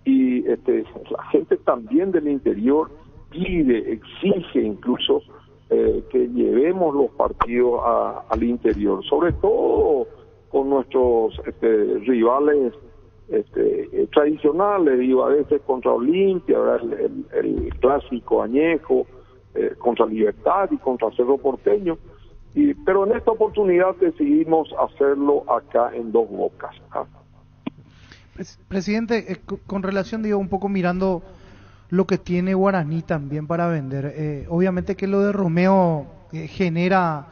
y la gente también del interior pide, exige incluso que llevemos los partidos al interior, sobre todo con nuestros rivales tradicionales, digo, a veces contra Olimpia, el clásico añejo, contra Libertad y contra Cerro Porteño, pero en esta oportunidad decidimos hacerlo acá en Dos Bocas. Presidente, con relación, digo, un poco mirando lo que tiene Guaraní también para vender, obviamente que lo de Romeo genera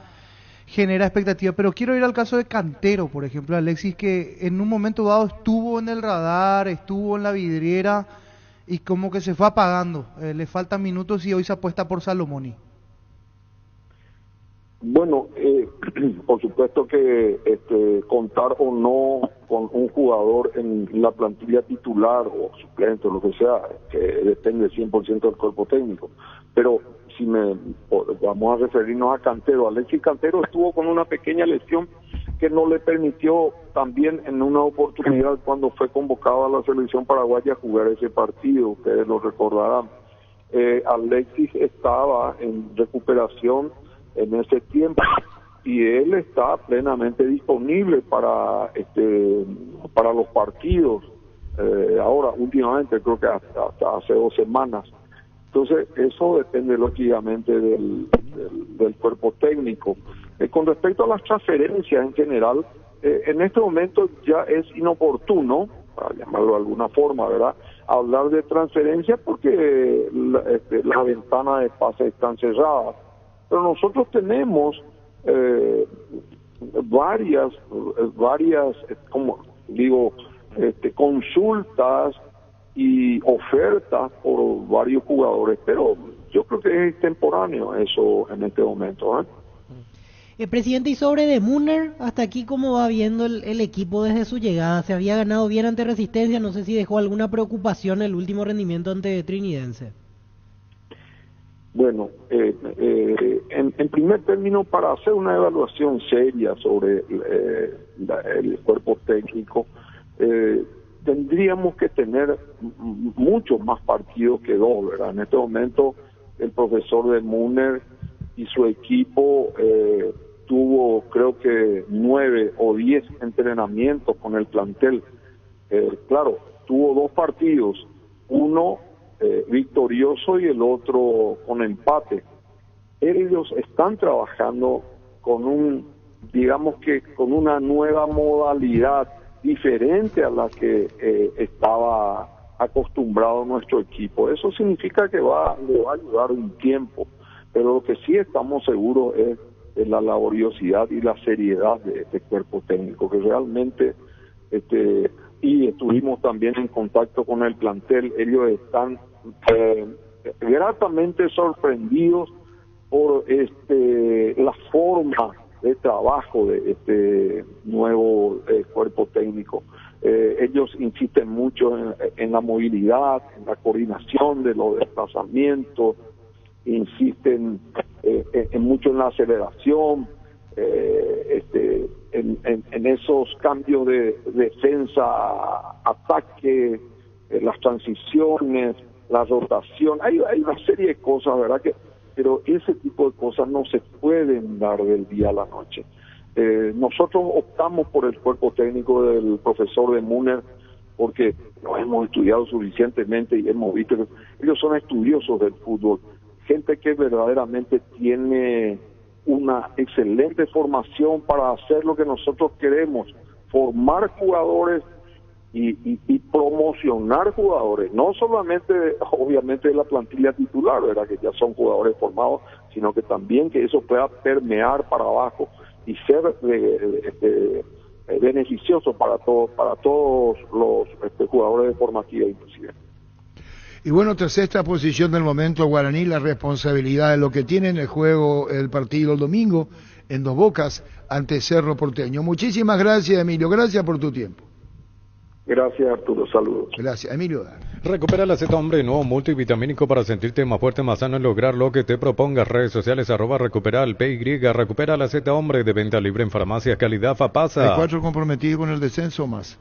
expectativa, pero quiero ir al caso de Cantero, por ejemplo, Alexis, que en un momento dado estuvo en el radar, estuvo en la vidriera, y como que se fue apagando, le faltan minutos y hoy se apuesta por Salomoni. Bueno, por supuesto que contar o no con un jugador en la plantilla titular o suplente o lo que sea, que depende 100% del cuerpo técnico. Pero si vamos a referirnos a Cantero, Alexis Cantero estuvo con una pequeña lesión que no le permitió también en una oportunidad cuando fue convocado a la selección paraguaya a jugar ese partido, ustedes lo recordarán. Alexis estaba en recuperación en ese tiempo y él está plenamente disponible para los partidos. Ahora, últimamente, creo que hasta hace 2 semanas. Entonces, eso depende lógicamente del cuerpo técnico. Con respecto a las transferencias en general, en este momento ya es inoportuno, para llamarlo de alguna forma, ¿verdad?, hablar de transferencias porque las ventanas de pase están cerradas. Pero nosotros tenemos varias, como digo, consultas y ofertas por varios jugadores, pero yo creo que es extemporáneo eso en este momento, ¿eh? Presidente, y sobre De Munner, hasta aquí, ¿cómo va viendo el equipo desde su llegada? ¿Se había ganado bien ante Resistencia? No sé si dejó alguna preocupación el último rendimiento ante Trinidense. Bueno, en primer término, para hacer una evaluación seria sobre el cuerpo técnico, tendríamos que tener muchos más partidos que 2, ¿verdad? En este momento, el profesor De Munner y su equipo tuvo, creo que 9 o 10 entrenamientos con el plantel. Claro, tuvo 2 partidos, uno victorioso y el otro con empate. Ellos están trabajando con digamos que con una nueva modalidad diferente a la que estaba acostumbrado nuestro equipo. Eso significa que le va a ayudar un tiempo, pero lo que sí estamos seguros es la laboriosidad y la seriedad de este cuerpo técnico, que realmente y estuvimos también en contacto con el plantel. Ellos están gratamente sorprendidos por la forma de trabajo de este nuevo cuerpo técnico. Ellos insisten mucho en la movilidad, en la coordinación de los desplazamientos, insisten mucho en la aceleración, en esos cambios de defensa, ataque, las transiciones, la rotación. Hay una serie de cosas, ¿verdad? Pero ese tipo de cosas no se pueden dar del día a la noche. Nosotros optamos por el cuerpo técnico del profesor De Munner porque lo hemos estudiado suficientemente y hemos visto que ellos son estudiosos del fútbol, gente que verdaderamente tiene una excelente formación para hacer lo que nosotros queremos, formar jugadores y promocionar jugadores, no solamente obviamente de la plantilla titular, ¿verdad?, que ya son jugadores formados, sino que también que eso pueda permear para abajo y ser beneficioso para todos los jugadores de formativa inclusive. Y bueno, tras esta posición del momento, Guaraní, la responsabilidad de lo que tiene en el juego el partido el domingo en Dos Bocas ante Cerro Porteño. Muchísimas gracias, Emilio, gracias por tu tiempo. Gracias, Arturo, saludos. Gracias, Emilio. Recupera la Z Hombre, nuevo multivitamínico para sentirte más fuerte, más sano y lograr lo que te propongas. Redes sociales, @recuperal, PY, recupera la Z Hombre, de venta libre en farmacias, calidad Fapasa. Hay 4 comprometidos con el descenso o más.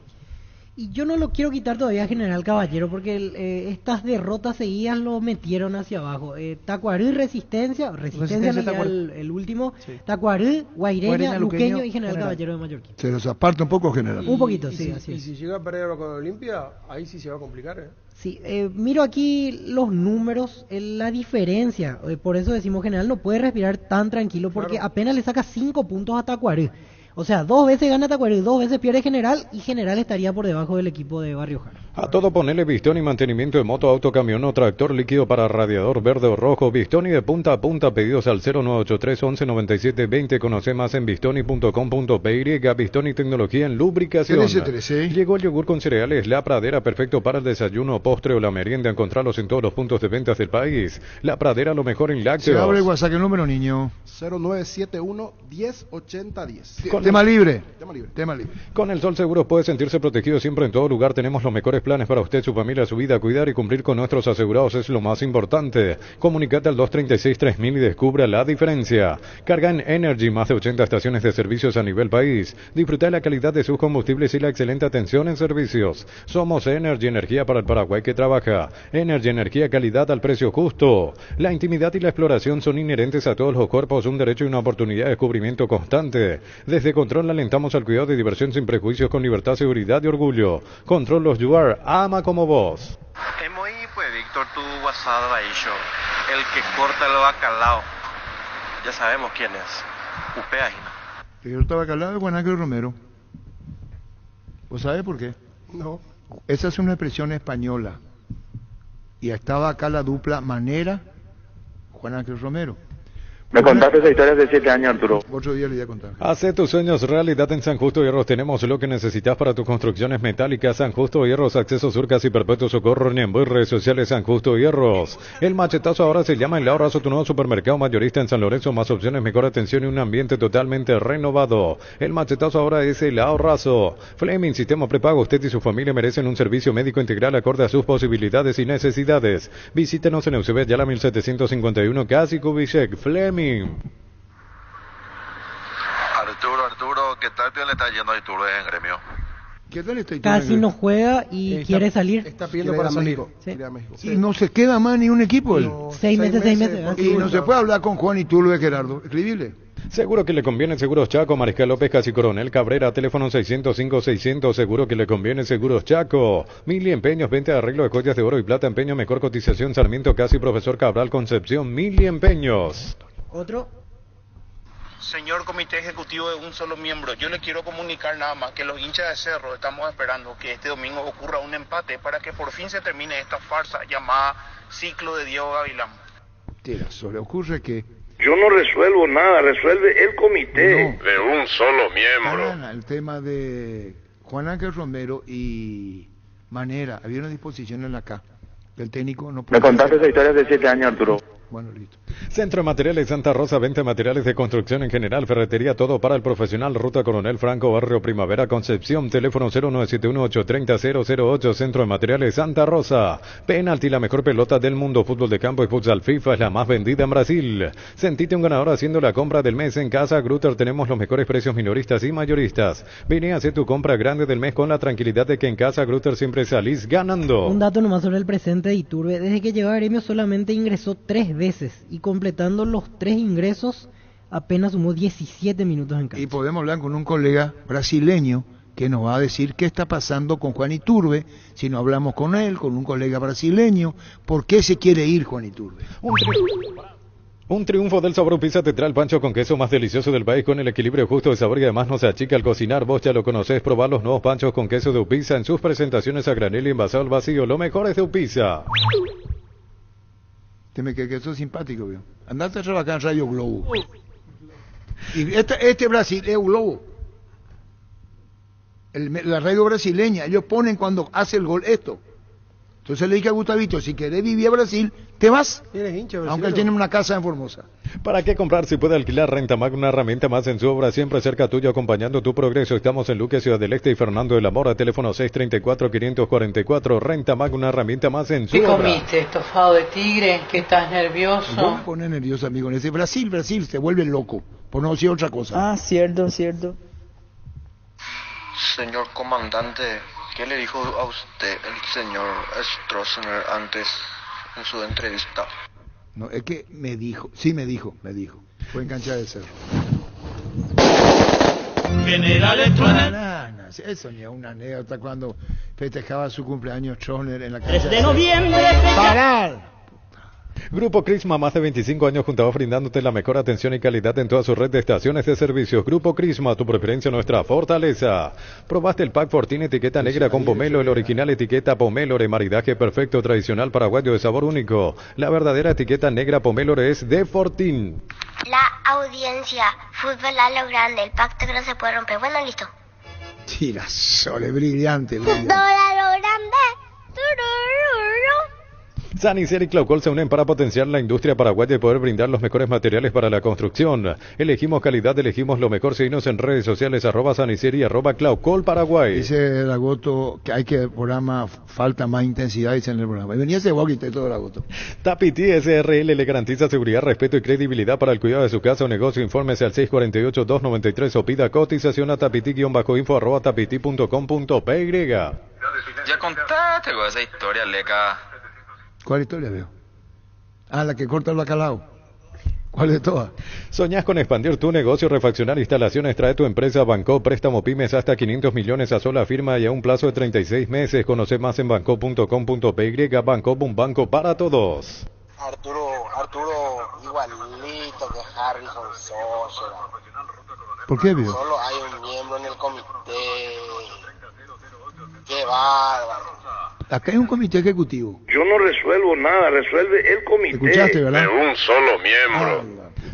Y yo no lo quiero quitar todavía a General Caballero, porque estas derrotas seguidas lo metieron hacia abajo. Tacuarú, Resistencia el último, sí. Tacuarú, Guaireña, Luqueño y General Caballero de Mallorquín. Se nos aparta un poco General. Un poquito, sí, así es. Y si llega a perder con Olimpia, ahí sí se va a complicar, ¿eh? Sí, miro aquí los números, la diferencia, por eso decimos General no puede respirar tan tranquilo, porque apenas le saca 5 puntos a Tacuarú. O sea, 2 veces gana Tacuarembó y 2 veces pierde General, y General estaría por debajo del equipo de Barrio Jara. A todo ponele Bistoni y mantenimiento de moto, auto, camión o tractor líquido para radiador verde o rojo. Bistoni de punta a punta, pedidos al 0983 11 97 20. Conoce más en bistoni.com.py. Bistoni Tecnología en lubricación. Llegó el yogur con cereales La Pradera, perfecto para el desayuno, postre o la merienda. Encontralos en todos los puntos de ventas del país. La Pradera, lo mejor en lácteos. Se abre el WhatsApp, el número, niño. 0971 108010. Tema libre. Tema libre. Con el Sol Seguros puede sentirse protegido siempre en todo lugar. Tenemos los mejores planes para usted, su familia, su vida. Cuidar y cumplir con nuestros asegurados es lo más importante. Comunicate al 236-3000 y descubra la diferencia. Carga en Energy, más de 80 estaciones de servicios a nivel país. Disfruta de la calidad de sus combustibles y la excelente atención en servicios. Somos Energy, energía para el Paraguay que trabaja. Energy, energía, calidad al precio justo. La intimidad y la exploración son inherentes a todos los cuerpos, un derecho y una oportunidad de descubrimiento constante. Desde Control alentamos al cuidado de diversión sin prejuicios, con libertad, seguridad y orgullo. Control los Yuar, ama como vos. Hemos ahí, pues, Víctor, tu WhatsApp ahí, yo. El que corta el bacalao. Ya sabemos quién es. Upeagina. El que corta el bacalao es Juan Ángel Romero. ¿Vos sabés por qué? No. Esa es una expresión española. Y estaba acá la dupla Manera, Juan Ángel Romero. Me contaste esa historia hace 7 años, Arturo. Otro día le voy a contar. Hace tus sueños realidad en San Justo Hierros. Tenemos lo que necesitas para tus construcciones metálicas. San Justo Hierros, Acceso Sur, Casi Perpetuo Socorro, Niembo y redes sociales San Justo Hierros. El machetazo ahora se llama El Ahorrazo, tu nuevo supermercado mayorista en San Lorenzo. Más opciones, mejor atención y un ambiente totalmente renovado. El machetazo ahora es El Ahorrazo. Fleming, sistema prepago. Usted y su familia merecen un servicio médico integral acorde a sus posibilidades y necesidades. Visítenos en Eusebio Ayala 1751, Casi Kubitschek. Fleming. Arturo, ¿qué tal te le está yendo a Iturbe en gremio? ¿Qué tal está Casi no juega y quiere salir. Está pidiendo para salir. Sí. Y no se queda más ni un equipo él. No, 6 meses. Y no se puede hablar con Juan Iturbe, Gerardo. Escribile. Seguro que le conviene Seguros Chaco, Mariscal López, Casi Coronel Cabrera, teléfono 605-600, seguro que le conviene Seguros Chaco. Mili Empeños, venta de arreglo de joyas de oro y plata, empeño, mejor cotización, Sarmiento, Casi, Profesor Cabral, Concepción, Mili Empeños. Otro. Señor Comité Ejecutivo de un solo miembro, yo le quiero comunicar nada más que los hinchas de Cerro estamos esperando que este domingo ocurra un empate para que por fin se termine esta farsa llamada ciclo de Diego Gavilán. Tira, solo ocurre que... Yo no resuelvo nada, resuelve el comité. De un solo miembro. El tema de Juan Ángel Romero y Manera, había una disposición en la K. El técnico no puede... Me contaste esa historia hace 7 años, Arturo. Bueno, listo. Centro de Materiales Santa Rosa, venta de materiales de construcción en general, ferretería, todo para el profesional. Ruta Coronel Franco, Barrio Primavera, Concepción, teléfono 0971-830-008, Centro de Materiales Santa Rosa. Penalti, la mejor pelota del mundo, fútbol de campo y futsal FIFA es la más vendida en Brasil. Sentite un ganador haciendo la compra del mes en Casa Grutter. Tenemos los mejores precios minoristas y mayoristas. Vení a hacer tu compra grande del mes con la tranquilidad de que en Casa Grutter siempre salís ganando. Un dato nomás sobre el presente de Iturbe. Desde que llegó a Gremio solamente ingresó 3 veces y completando los 3 ingresos apenas sumó 17 minutos en cancha. Y podemos hablar con un colega brasileño que nos va a decir qué está pasando con Juan Iturbe, si no hablamos con él, con un colega brasileño, por qué se quiere ir Juan Iturbe. Un triunfo del Sabor Pizza te trae el pancho con queso más delicioso del país, con el equilibrio justo de sabor y además no se achica al cocinar. Vos ya lo conocés, probar los nuevos panchos con queso de Upizza en sus presentaciones a granel y envasado al vacío. Lo mejor es de Upizza. Que eso es simpático, ¿vio? Andate a trabajar en Radio Globo. Y este Brasil es Globo. La radio brasileña, ellos ponen cuando hace el gol esto. Entonces le dije a Gustavito, si querés vivir a Brasil, te vas. Aunque él tiene una casa en Formosa. ¿Para qué comprar si puede alquilar Rentamag, una herramienta más en su obra, siempre cerca tuyo, acompañando tu progreso? Estamos en Luque, Ciudad del Este y Fernando de la Mora, teléfono 634-544. Rentamag, una herramienta más en su obra. ¿Qué comiste? ¿Estofado de tigre? ¿Que estás nervioso? No me pones nervioso, amigo. Ese Brasil, se vuelve loco. Por no decir otra cosa. Ah, cierto. Señor comandante, ¿qué le dijo a usted el señor Stroessner antes en su entrevista? No, es que me dijo. Fue en Cancha de Cerro. General Stroessner. Eso ni es una anécdota cuando festejaba su cumpleaños Stroessner en la cancha 3 de noviembre. ¡Parar! Grupo Crisma, más de 25 años juntos brindándote la mejor atención y calidad en toda su red de estaciones de servicios. Grupo Crisma, tu preferencia, nuestra fortaleza. Probaste el Pack Fortín etiqueta negra con pomelo, el original etiqueta pomelo, maridaje perfecto, tradicional paraguayo de sabor único. La verdadera etiqueta negra pomelo es de Fortín. La audiencia, fútbol a lo grande, el pacto que no se puede romper. Bueno, listo. Girasol, es brillante. Fútbol a lo grande. Sanicer y Claucol se unen para potenciar la industria paraguaya y poder brindar los mejores materiales para la construcción. Elegimos calidad, elegimos lo mejor. Seguinos en redes sociales, @Sanicer y @Claucol Paraguay. Dice Lagoto que hay que el programa falta más intensidad, dice en el programa. Y venía ese walkie y todo Lagoto. Tapiti SRL le garantiza seguridad, respeto y credibilidad para el cuidado de su casa o negocio. Infórmese al 648-293 o pida cotización a tapiti-info@tapiti.com.py. Ya contaste con esa historia, Leca. ¿Cuál historia veo? Ah, la que corta el bacalao. ¿Cuál de todas? ¿Soñás con expandir tu negocio, refaccionar instalaciones? Trae tu empresa Banco, préstamo pymes hasta 500 millones a sola firma y a un plazo de 36 meses. Conoce más en banco.com.py. Banco, un banco para todos. Arturo, igualito que Harrison Sosa. ¿Por qué, vio? Solo hay un miembro en el comité. ¡Qué bárbaro! Acá hay un comité ejecutivo. Yo no resuelvo nada, resuelve el comité. ¿Escuchaste, verdad? De un solo miembro.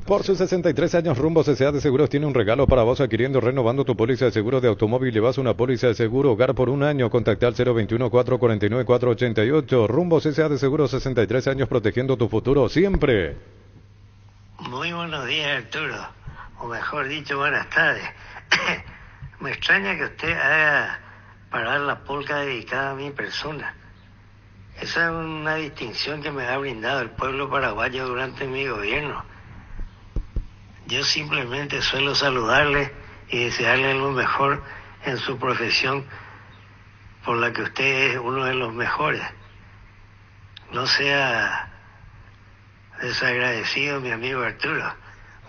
Por sus 63 años, Rumbo CCA de Seguros tiene un regalo para vos adquiriendo, renovando tu póliza de seguro de automóvil. Llevas una póliza de seguro hogar por un año. Contacta al 021-449-488. Rumbo CCA de Seguros, 63 años protegiendo tu futuro siempre. Muy buenos días, Arturo. O mejor dicho, buenas tardes. Me extraña que usted haga parar la polca dedicada a mi persona. Esa es una distinción que me ha brindado el pueblo paraguayo durante mi gobierno. Yo simplemente suelo saludarle y desearle lo mejor en su profesión, por la que usted es uno de los mejores. No sea desagradecido, mi amigo Arturo.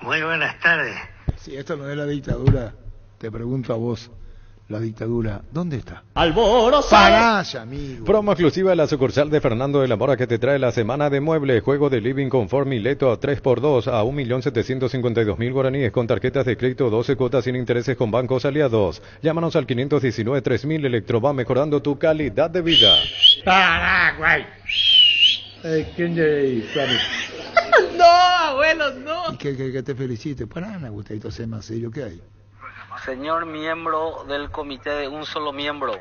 Muy buenas tardes. Si esto no es la dictadura, te pregunto a vos. La dictadura, ¿dónde está? Alborozo. Paraya, amigo. Promo exclusiva de la sucursal de Fernando de la Mora que te trae la semana de muebles. Juego de living con Mileto a 3x2 a 1.752.000 guaraníes con tarjetas de crédito 12 cuotas sin intereses con bancos aliados. Llámanos al 519-3000. Electroba, mejorando tu calidad de vida. Paraguay. ¿Quién es? No, abuelo, no. Y que te felicite. Pará, Gustavo, sé más serio que hay. Señor miembro del comité de un solo miembro,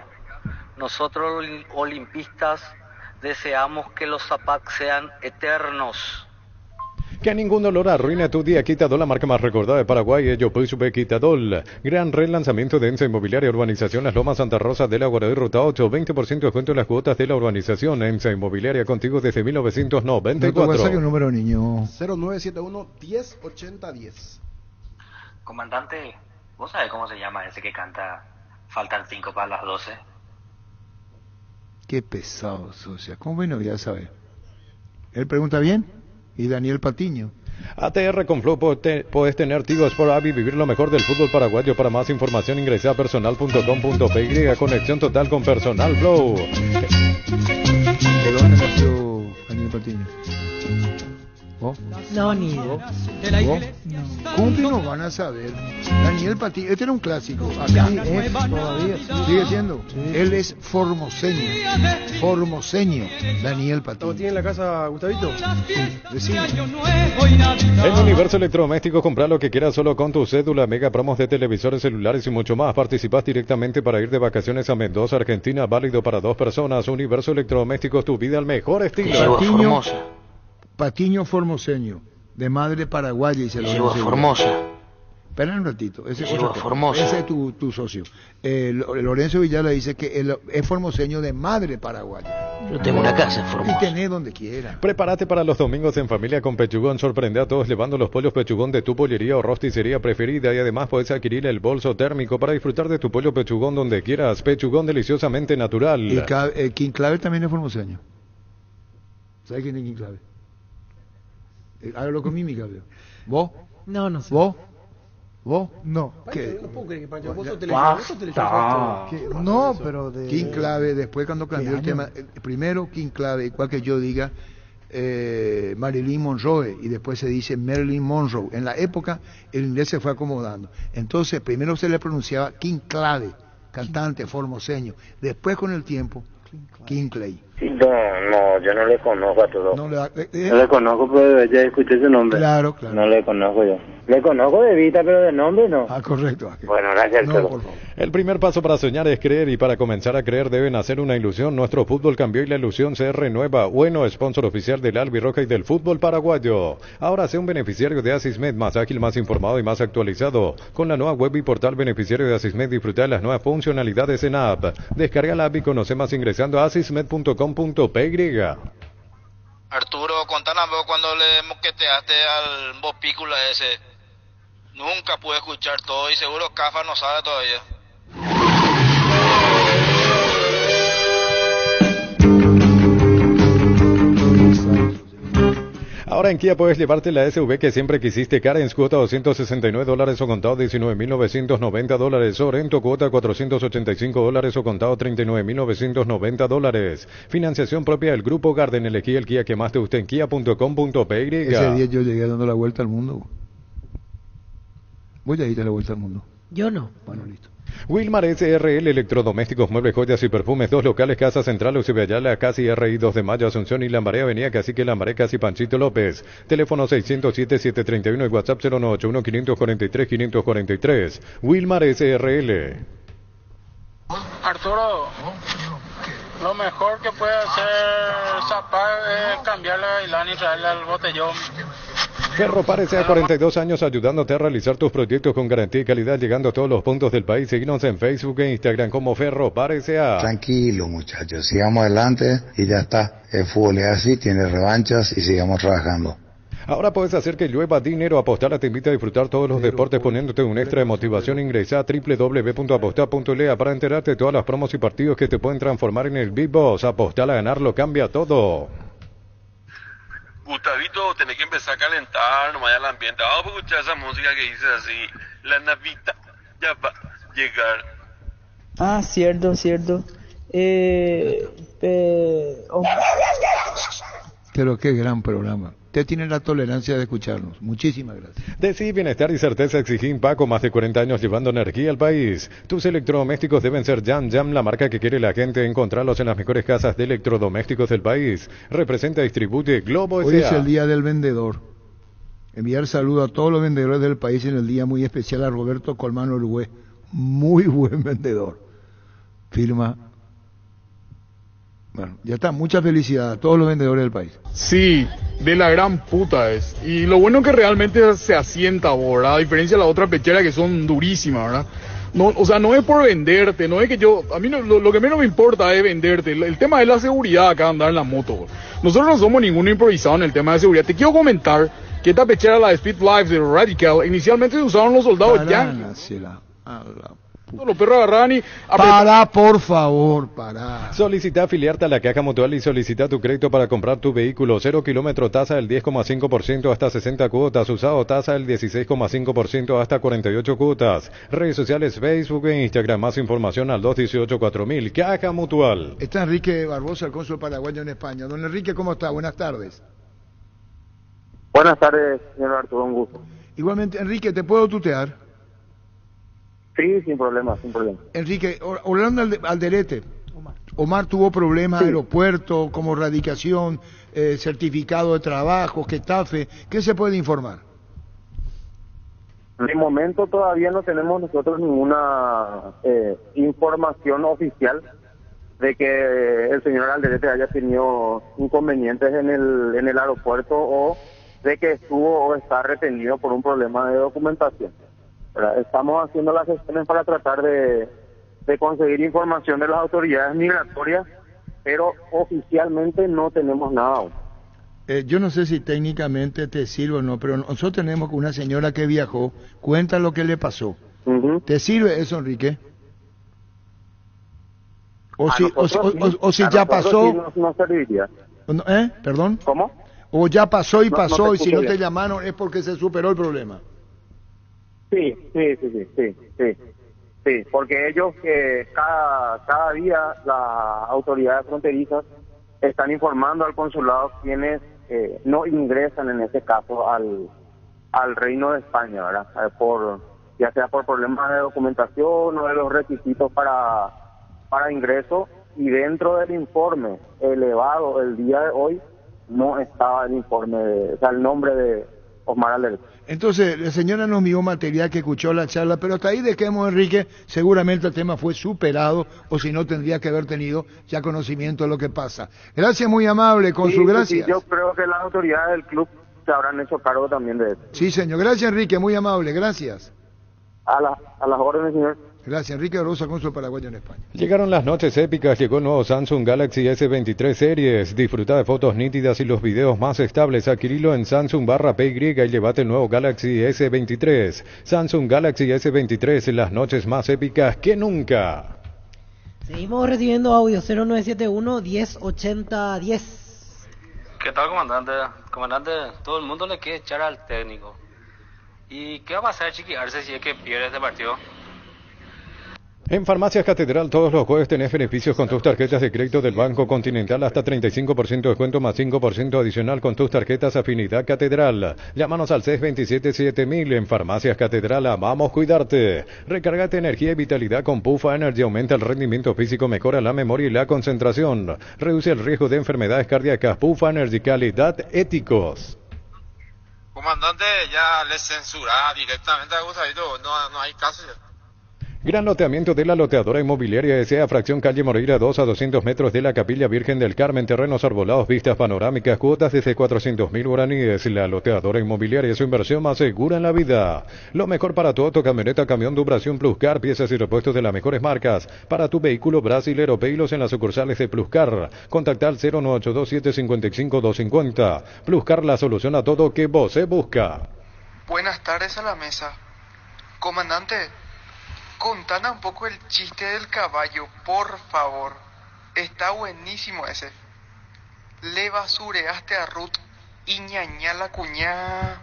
nosotros olimpistas deseamos que los ZAPAC sean eternos. Que ningún dolor arruine tu día. Quitadol, la marca más recordada de Paraguay. Yo soy Super Quitadol. Gran relanzamiento de ENSA Inmobiliaria, Urbanización Las Lomas, Santa Rosa de la Guaraí, Ruta 8. 20% de descuento en las cuotas de la urbanización. ENSA Inmobiliaria, contigo desde 1994. No, número, niño. 0971-108010. Comandante, ¿vos sabés cómo se llama ese que canta Faltan 5 para las 12? Qué pesado, socia. ¿Cómo bueno ya sabe? Él pregunta bien. Y Daniel Patiño. ATR con Flow, puedes tener Tigo Sport App y vivir lo mejor del fútbol paraguayo. Para más información ingresa a personal.com.py. Conexión total con Personal Flow. ¿De dónde nació Daniel Patiño? ¿Vos? No, ni ¿Vos? ¿Vos? ¿Cómo que no van a saber? Daniel Patiño, este era un clásico. Acá es todavía. Sigue siendo. Sí. Él es formoseño. Formoseño, Daniel Patiño. ¿Lo tiene en la casa, Gustavito? Sí, decime. En Universo Electrodomésticos, compra lo que quieras solo con tu cédula. Mega promos de televisores, celulares y mucho más. Participas directamente para ir de vacaciones a Mendoza, Argentina. Válido para 2 personas. Universo Electrodomésticos, tu vida al mejor estilo. Patiño formoseño, de madre paraguaya y se lo dice. Formosa. Espera un ratito, ese es Formosa. Ese es tu socio. Lorenzo Villala dice que él es formoseño de madre paraguaya. Yo tengo una casa en Formosa. Y tenés donde quiera. Prepárate para los domingos en familia con Pechugón. Sorprende a todos llevando los pollos Pechugón de tu pollería o rosticería preferida. Y además puedes adquirir el bolso térmico para disfrutar de tu pollo Pechugón donde quieras. Pechugón deliciosamente natural. Y King Clave también es formoseño. ¿Sabes quién es King Clave? Hágalo con mímica, veo. ¿Vos? No sé. ¿Vos? No. ¿Qué? No puedo creer que Pancho, vos sos No, pero de... King Clave, después cuando cambió el tema, primero King Clave, igual que yo diga, Marilyn Monroe y después se dice Marilyn Monroe. En la época el inglés se fue acomodando. Entonces primero se le pronunciaba King Clave, cantante formoseño. Después con el tiempo, King Clay. No, yo no le conozco a todos. No le conozco, pero ya escuché su nombre. Claro. No le conozco yo. Le conozco de vista, pero de nombre no. Correcto. Bueno, gracias. El primer paso para soñar es creer, y para comenzar a creer deben hacer una ilusión. Nuestro fútbol cambió y la ilusión se renueva. Bueno, sponsor oficial del Albirroja y del fútbol paraguayo. Ahora sea un beneficiario de Asismed, más ágil, más informado y más actualizado. Con la nueva web y portal beneficiario de Asismed, disfruta de las nuevas funcionalidades en app. Descarga la app y conoce más ingresando a asismed.com.py. Arturo, contanos cuando le moqueteaste al bopícula ese. Nunca pude escuchar todo y seguro Cafa no sabe todavía. Ahora en Kia puedes llevarte la SUV que siempre quisiste, cara en cuota $269 o contado $19,990, Sorento cuota $485 o contado $39,990. Financiación propia del Grupo Garden. Elegí el Kia que más te guste en kia.com.py. Ese día yo llegué dando la vuelta al mundo. Voy a ir a la vuelta al mundo. Yo no. Bueno, listo. Wilmar SRL, electrodomésticos, muebles, joyas y perfumes, 2 locales, Casa Central, Ayala, Casi RI 2 de Mayo, Asunción y Lambaré, Avenida Cacique Lambaré, Casi Panchito López. Teléfono 607-731 y WhatsApp 091-543-543. Wilmar SRL. Arturo, lo mejor que puede hacer Zapag es cambiar la gailán y traerle al botellón. Ferropar S.A. 42 años ayudándote a realizar tus proyectos con garantía y calidad, llegando a todos los puntos del país. Síguenos en Facebook e Instagram como Ferropar S.A. Tranquilo, muchachos, sigamos adelante y ya está. El fútbol es así, tiene revanchas y sigamos trabajando. Ahora puedes hacer que llueva dinero. Apostar te invita a disfrutar todos los deportes poniéndote un extra de motivación. Ingresa a www.apostar.lea para enterarte de todas las promos y partidos que te pueden transformar en el Big Boss. Apostar a ganar lo cambia todo. Gustavito, tenés que empezar a calentar nomás el ambiente. Vamos a escuchar esa música que dice así: la Navidad ya va a llegar. Ah, cierto. Pero qué gran programa. Usted tiene la tolerancia de escucharnos. Muchísimas gracias. Decí Bienestar y Certeza Exigín Paco, más de 40 años llevando energía al país. Tus electrodomésticos deben ser Jam, la marca que quiere la gente. Encontrarlos en las mejores casas de electrodomésticos del país. Representa y distribuye Globo S.A. Hoy es el día del vendedor. Enviar saludo a todos los vendedores del país en el día muy especial a Roberto Colmán Uruguay. Muy buen vendedor. Firma. Bueno, ya está. Mucha felicidad a todos los vendedores del país. Sí, de la gran puta es. Y lo bueno que realmente se asienta, ¿verdad? A diferencia de las otras pecheras que son durísimas, ¿verdad? No, o sea, no es por venderte, no es que a mí lo que menos me importa es venderte. El tema es la seguridad acá, andar en la moto. Nosotros no somos ninguno improvisado en el tema de seguridad. Te quiero comentar que esta pechera, la de Speed Life de Radical, inicialmente se usaron los soldados yankees. Los perros agarraban y... Para, por favor, para. Solicita afiliarte a la Caja Mutual y solicita tu crédito para comprar tu vehículo. 0 kilómetro, tasa del 10,5% hasta 60 cuotas. Usado, tasa del 16,5% hasta 48 cuotas. Redes sociales, Facebook e Instagram. Más información al 218-4000. Caja Mutual. Está Enrique Barbosa, el cónsul paraguayo en España. Don Enrique, ¿cómo está? Buenas tardes. Buenas tardes, señor Arturo, un gusto. Igualmente, Enrique, ¿te puedo tutear? Sí, sin problema. Enrique, Orlando Alderete. Omar tuvo problemas, sí. Aeropuerto, como radicación, certificado de trabajo, Getafe. ¿Qué se puede informar? De momento todavía no tenemos nosotros ninguna información oficial de que el señor Alderete haya tenido inconvenientes en el aeropuerto o de que estuvo o está retenido por un problema de documentación. Estamos haciendo las gestiones para tratar de conseguir información de las autoridades migratorias, pero oficialmente no tenemos nada aún. Yo no sé si técnicamente te sirve o no, pero nosotros tenemos una señora que viajó, cuenta lo que le pasó. ¿Te sirve eso, Enrique? O si ya pasó... Sí no serviría. ¿Perdón? ¿Cómo? O ya pasó y pasó, y si no te llamaron es porque se superó el problema. Sí, porque ellos cada día las autoridades fronterizas están informando al consulado quiénes no ingresan en este caso al Reino de España, ¿verdad? Ya sea por problemas de documentación o de los requisitos para ingreso, y dentro del informe elevado el día de hoy no estaba el informe, el nombre de Osmar Alderete. Entonces, la señora nos envió material que escuchó la charla, pero hasta ahí dejemos, Enrique, seguramente el tema fue superado, o si no tendría que haber tenido ya conocimiento de lo que pasa. Gracias, muy amable, con su gracias. Sí, yo creo que las autoridades del club se habrán hecho cargo también de eso. Sí, señor. Gracias, Enrique, muy amable, gracias. A las órdenes, señor. Gracias, Enrique Rosa, cónsul paraguayo en España. Llegaron las noches épicas, llegó el nuevo Samsung Galaxy S23 Series. Disfruta de fotos nítidas y los videos más estables. Adquirilo en Samsung/PY y llévate el nuevo Galaxy S23. Samsung Galaxy S23, las noches más épicas que nunca. Seguimos recibiendo audio 0971-1080-10. ¿Qué tal, comandante? Comandante, todo el mundo le quiere echar al técnico. ¿Y qué va a pasar, Chiqui Arce, si es que pierde este partido? En Farmacias Catedral todos los jueves tenés beneficios con tus tarjetas de crédito del Banco Continental, hasta 35% de descuento más 5% adicional con tus tarjetas Afinidad Catedral. Llámanos al 627-7000. En Farmacias Catedral amamos cuidarte. Recárgate energía y vitalidad con Pufa Energy. Aumenta el rendimiento físico, mejora la memoria y la concentración. Reduce el riesgo de enfermedades cardíacas. Pufa Energy, calidad, éticos. Comandante, ya les censurá directamente a Gustavito, no hay caso ya. Gran loteamiento de la loteadora inmobiliaria S.A. Fracción Calle Moreira 2 a 200 metros de la Capilla Virgen del Carmen. Terrenos arbolados, vistas panorámicas, cuotas desde 400.000 guaraníes. La loteadora inmobiliaria es su inversión más segura en la vida. Lo mejor para tu auto, camioneta, camión, Duración Pluscar, piezas y repuestos de las mejores marcas. Para tu vehículo brasilero, pedilos en las sucursales de Pluscar. Contacta al 0982-755-250. Pluscar, la solución a todo que vos se busca. Buenas tardes a la mesa. Comandante, contanos un poco el chiste del caballo, por favor. Está buenísimo ese. Le basureaste a Ruth y ñaña la cuñada.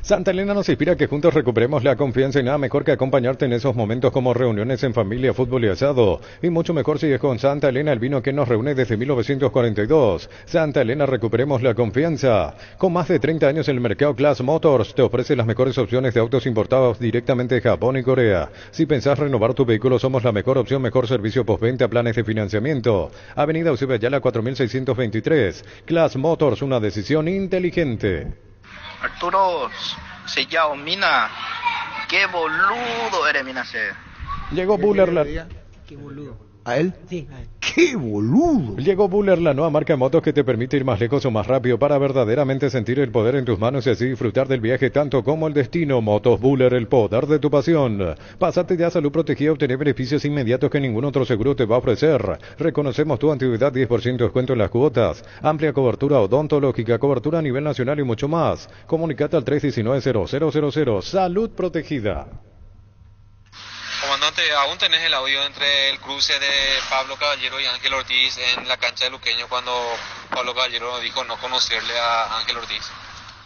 Santa Elena nos inspira a que juntos recuperemos la confianza, y nada mejor que acompañarte en esos momentos como reuniones en familia, fútbol y asado. Y mucho mejor si es con Santa Elena, el vino que nos reúne desde 1942. Santa Elena, recuperemos la confianza. Con más de 30 años en el mercado, Class Motors te ofrece las mejores opciones de autos importados directamente de Japón y Corea. Si pensás renovar tu vehículo, somos la mejor opción, mejor servicio postventa, planes de financiamiento. Avenida Eusebio Ayala 4623. Class Motors, una decisión inteligente. Arturo Sellao, Mina, qué boludo eres, Mina. Llegó Buller la... Qué boludo. ¿A él? Sí, a él. ¡Qué boludo! Llegó Buller, la nueva marca de motos que te permite ir más lejos o más rápido para verdaderamente sentir el poder en tus manos y así disfrutar del viaje tanto como el destino. Motos Buller, el poder de tu pasión. Pásate ya a Salud Protegida y obtener beneficios inmediatos que ningún otro seguro te va a ofrecer. Reconocemos tu antigüedad, 10% de descuento en las cuotas, amplia cobertura odontológica, cobertura a nivel nacional y mucho más. Comunicate al 319-0000. Salud Protegida. Comandante, aún tenés el audio entre el cruce de Pablo Caballero y Ángel Ortiz en la cancha de Luqueño cuando Pablo Caballero dijo no conocerle a Ángel Ortiz.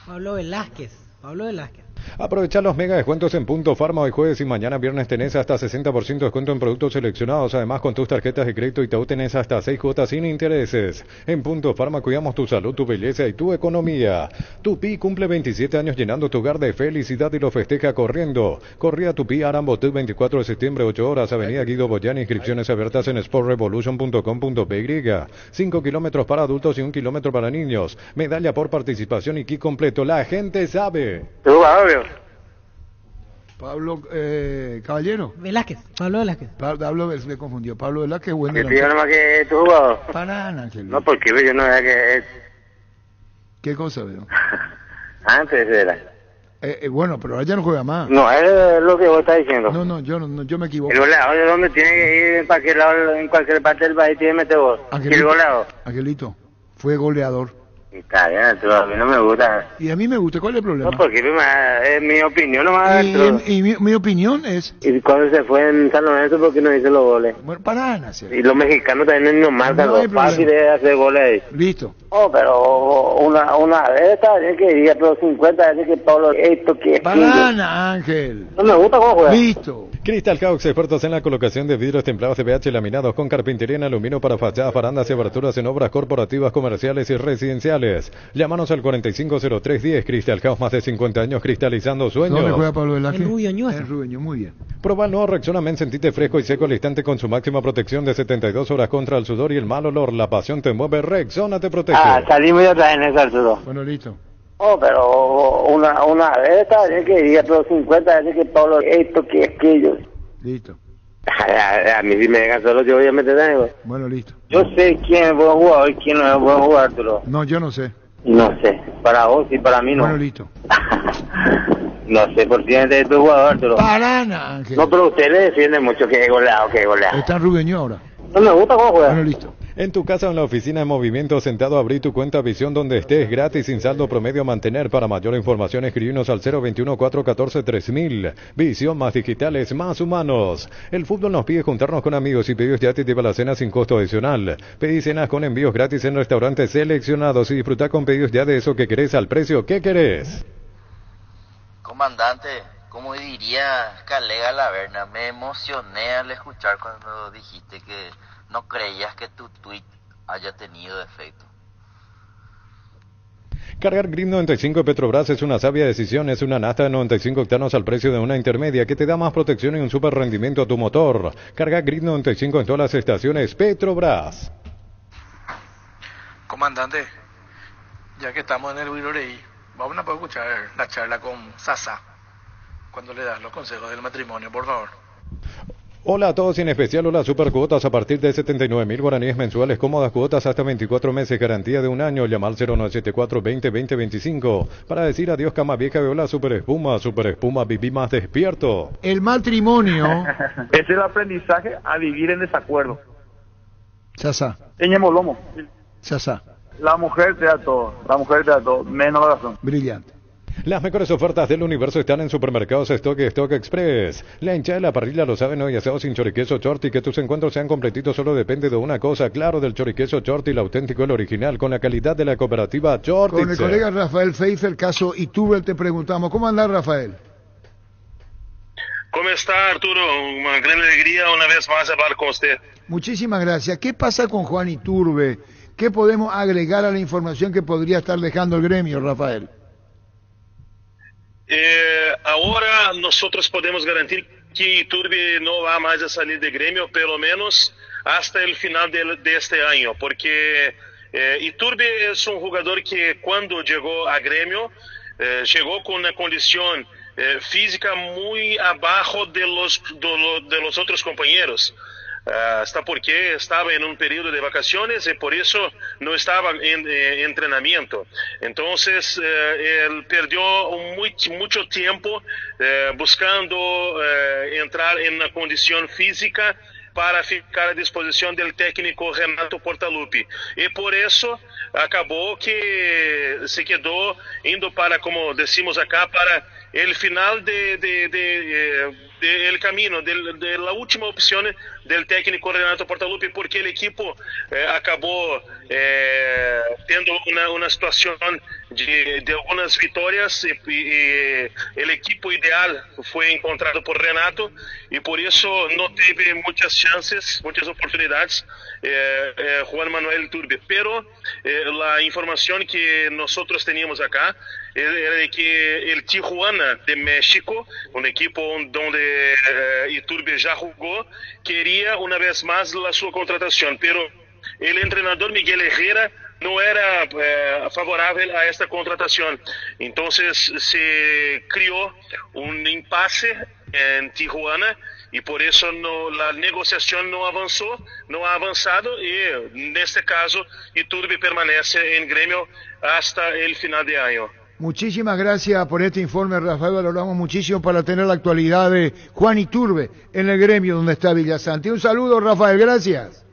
Pablo Velázquez. Aprovecha los mega descuentos en Punto Farma hoy jueves y mañana viernes. Tenés hasta 60% de descuento en productos seleccionados. Además, con tus tarjetas de crédito Itaú tenés hasta 6 cuotas sin intereses. En Punto Farma cuidamos tu salud, tu belleza y tu economía. Tupi cumple 27 años llenando tu hogar de felicidad y lo festeja corriendo. Corría Tupi Arambotú 24 de septiembre, 8 horas, Avenida Guido Boyán. Inscripciones abiertas en sportrevolution.com.py. 5 kilómetros para adultos y 1 kilómetro para niños. Medalla por participación y kit completo. La gente sabe. Pablo Caballero. Pablo Velázquez. Pablo me confundió. Pablo Velázquez, bueno. Que te más que tu jugador. Para Ángel. No, porque yo no era que... ¿Qué cosa, veo? Antes era. Bueno, pero ahora ya no juega más. No, es lo que vos estás diciendo. No, yo me equivoco. El goleador de dónde tiene que ir, en cualquier lado, en cualquier parte del país tiene que meter vos. El goleador. Angelito, fue goleador. Está bien, a mí no me gusta. Y a mí me gusta, ¿cuál es el problema? No, porque es mi opinión nomás. Y mi opinión es... ¿Y cuando se fue en San Lorenzo, por qué no hizo los goles? Bueno, para nada. ¿Sí? Y los mexicanos también nos marcan, no los fáciles de hacer goles ahí. Listo. Oh, pero una vez está bien que diga, pero 50 veces que Pablo, esto que... Banana, Ángel. No me gusta cómo juega. Listo. Crystal Hawks, expertos en la colocación de vidrios templados de pH laminados con carpintería en aluminio para fachadas, barandas y aberturas en obras corporativas, comerciales y residenciales. cristales. Llámanos al 450310. Crystal House, más de 50 años cristalizando sueños. ¿Dónde juega Pablo Velázquez? En Rubio Ñuez. En Rubio Ñuez, muy bien. Proba el nuevo Rexona Men, sentite fresco y seco al instante con su máxima protección de 72 horas contra el sudor y el mal olor. La pasión te mueve, Rexona te protege. Salimos ya otra vez en ese, Arturo. Bueno, listo. Oh, pero una vez está bien que diga, pero 50 veces que Pablo, esto, que aquello. Listo. A mí si me dejan solo, yo voy a meter algo. Bueno, listo. Yo sé quién es buen jugador y quién no es buen jugador, Arturo. No, yo no sé. No sé, para vos y para mí no. Bueno, listo. No sé por qué es de tu jugador, Arturo. Parana, Ángel. No, pero usted le defiende mucho que es goleado, que es goleado. Está en Rubio Ñuez ahora. No me gusta cómo juega. Bueno, listo. En tu casa o en la oficina en movimiento, sentado, abrí tu cuenta Visión donde estés, gratis, sin saldo promedio a mantener. Para mayor información, escribinos al 021-414-3000. Visión, más digitales, más humanos. El fútbol nos pide juntarnos con amigos y pedidos ya te lleva la cena sin costo adicional. Pedí cenas con envíos gratis en restaurantes seleccionados y disfruta con pedidos ya de eso que querés al precio que querés. Comandante, como diría Calega Laverna, me emocioné al escuchar cuando dijiste que no creías que tu tweet haya tenido efecto. Cargar Grip 95 de Petrobras es una sabia decisión. Es una nafta de 95 octanos al precio de una intermedia que te da más protección y un super rendimiento a tu motor. Carga Grip 95 en todas las estaciones Petrobras. Comandante, ya que estamos en el Wirorei, vamos a poder escuchar la charla con Sasa cuando le das los consejos del matrimonio, por favor. Hola a todos y en especial hola super cuotas a partir de 79.000 guaraníes mensuales, cómodas cuotas hasta 24 meses, garantía de un año. Llama al 0974-20-2025 para decir adiós cama vieja, viola super espuma, viví más despierto. El matrimonio. Es el aprendizaje a vivir en desacuerdo. Sasa. Teñemos lomo. Sasa. La mujer te da todo, menos la razón. Brillante. Las mejores ofertas del universo están en Supermercados Stock y Stock Express. La hinchada de la parrilla lo saben hoy, asado sin choriqueso Chorti. Que tus encuentros sean completitos solo depende de una cosa, claro, del choriqueso Chorti, el auténtico, el original, con la calidad de la cooperativa Chorti. Con el colega Rafael Pfeiffer, caso Iturbe, te preguntamos, ¿cómo anda Rafael? ¿Cómo está, Arturo? Una gran alegría una vez más hablar con usted. Muchísimas gracias. ¿Qué pasa con Juan Iturbe? ¿Qué podemos agregar a la información que podría estar dejando el gremio, Rafael? Ahora nosotros podemos garantir que Iturbe no va más a salir de gremio, pelo menos hasta el final de este año, porque Iturbe es un jugador que cuando llegó a gremio, llegó con una condición física muy abajo de los otros compañeros. Hasta porque estaba en un periodo de vacaciones y por eso no estaba en entrenamiento. Entonces él perdió mucho tiempo buscando entrar en una condición física para ficar a disposición del técnico Renato Portaluppi. Y por eso acabó que se quedó indo para, como decimos acá, para el final del camino, de la última opción del técnico Renato Portaluppi, porque el equipo acabó teniendo una situación de algunas victorias y el equipo ideal fue encontrado por Renato y por eso no tuve muchas chances, muchas oportunidades Juan Manuel Iturbe. Pero la información que nosotros teníamos acá era de que el Tijuana de México, un equipo donde Iturbe ya jugó, quería una vez más su contratación, pero el entrenador Miguel Herrera no era favorable a esta contratación. Entonces se creó un impasse en Tijuana y por eso la negociación no ha avanzado y en este caso Iturbe permanece en gremio hasta el final de año. Muchísimas gracias por este informe, Rafael. Valoramos muchísimo para tener la actualidad de Juan Iturbe en el gremio donde está Villasanti. Un saludo, Rafael. Gracias.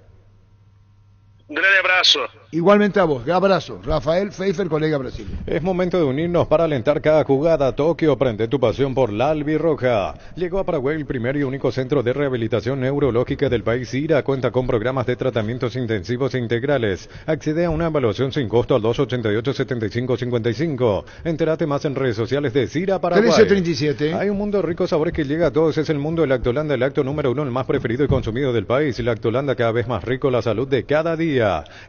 Un gran abrazo. Igualmente a vos. Abrazo. Rafael Pfeiffer, colega Brasil. Es momento de unirnos para alentar cada jugada. Tokio, prende tu pasión por la albirroja. Llegó a Paraguay el primer y único centro de rehabilitación neurológica del país. IRA cuenta con programas de tratamientos intensivos e integrales. Accede a una evaluación sin costo al 288-7555. Entérate más en redes sociales de CIRA Paraguay. 1337. Hay un mundo de ricos sabores que llega a todos. Es el mundo del Lactolanda, el lacto número 1, el más preferido y consumido del país. Lactolanda, cada vez más rico, la salud de cada día.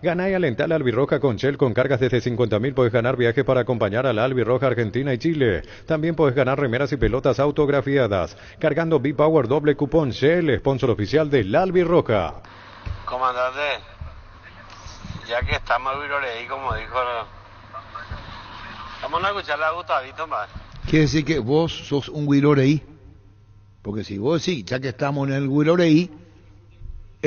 Gana y alentá Venta la Albirroja con Shell con cargas desde 50.000. Puedes ganar viajes para acompañar a la Albirroja Argentina y Chile. También puedes ganar remeras y pelotas autografiadas. Cargando B-Power doble cupón Shell, sponsor oficial de la Albirroja. Comandante, ya que estamos en Viroreí, como dijo, vamos a escuchar a Gustavito más. Quiere decir que vos sos un Viroreí. Porque si vos decís, ya que estamos en el Viroreí,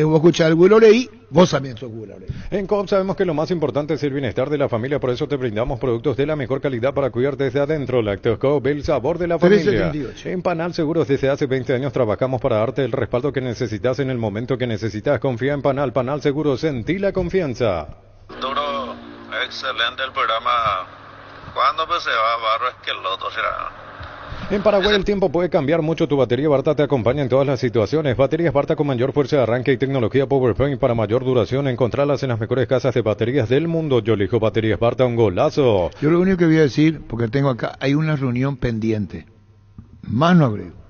vos escuchar el Viroreí, vos también sos Viroreí. En Coop sabemos que lo más importante es el bienestar de la familia, por eso te brindamos productos de la mejor calidad para cuidar desde adentro. Lácteos Coop, el sabor de la familia. 378. En Panal Seguros desde hace 20 años trabajamos para darte el respaldo que necesitas en el momento que necesitas. Confía en Panal. Panal Seguros, sentí la confianza. Duro, excelente el programa. ¿Cuándo pues se va Barro Esqueloto? ¿Será? En Paraguay el tiempo puede cambiar mucho. Tu batería Barta te acompaña en todas las situaciones. Baterías Barta con mayor fuerza de arranque y tecnología PowerPoint para mayor duración. Encontralas en las mejores casas de baterías del mundo. Yo elijo baterías Barta, un golazo. Yo lo único que voy a decir, porque tengo acá, hay una reunión pendiente. Más no agrego.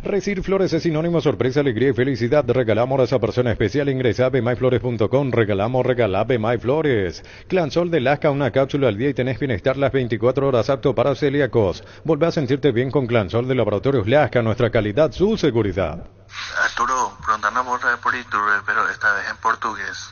Recibir flores es sinónimo sorpresa, alegría y felicidad. Regalamos a esa persona especial. Ingresa a bemyflores.com. Regala Bemyflores. Clansol de Lasca, una cápsula al día y tenés bienestar las 24 horas, apto para celíacos. Volvé a sentirte bien con Clansol de Laboratorios Lasca. Nuestra calidad, su seguridad. Arturo, preguntando por Iturbe, pero esta vez en portugués.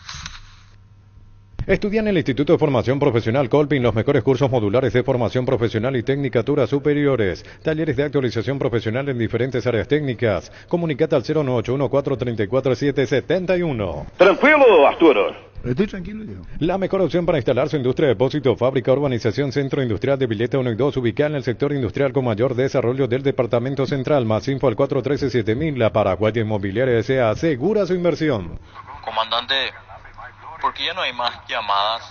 Estudia en el Instituto de Formación Profesional Colpin los mejores cursos modulares de formación profesional y tecnicaturas superiores. Talleres de actualización profesional en diferentes áreas técnicas. Comunicate al 0981-434-771. Tranquilo, Arturo. Estoy tranquilo yo. La mejor opción para instalar su industria, depósito, fábrica, urbanización, centro industrial de Villeta 1 y 2, ubicada en el sector industrial con mayor desarrollo del departamento central. Más info al 413-7000. La Paraguaya Inmobiliaria S.A. asegura su inversión. Comandante, ¿por qué ya no hay más llamadas?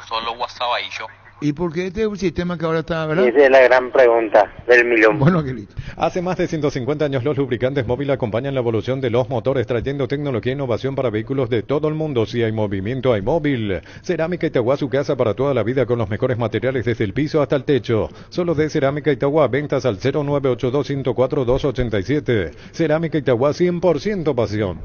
Solo WhatsApp ahí yo. ¿Y por qué este es un sistema que ahora está, verdad? Esa es la gran pregunta del millón. Bueno, qué listo. Hace más de 150 años los lubricantes móvil acompañan la evolución de los motores, trayendo tecnología e innovación para vehículos de todo el mundo. Si hay movimiento, hay móvil. Cerámica Itagua, su casa para toda la vida con los mejores materiales desde el piso hasta el techo. Solo de Cerámica Itagua, ventas al 0982-104-287. Cerámica Itagua, 100% pasión.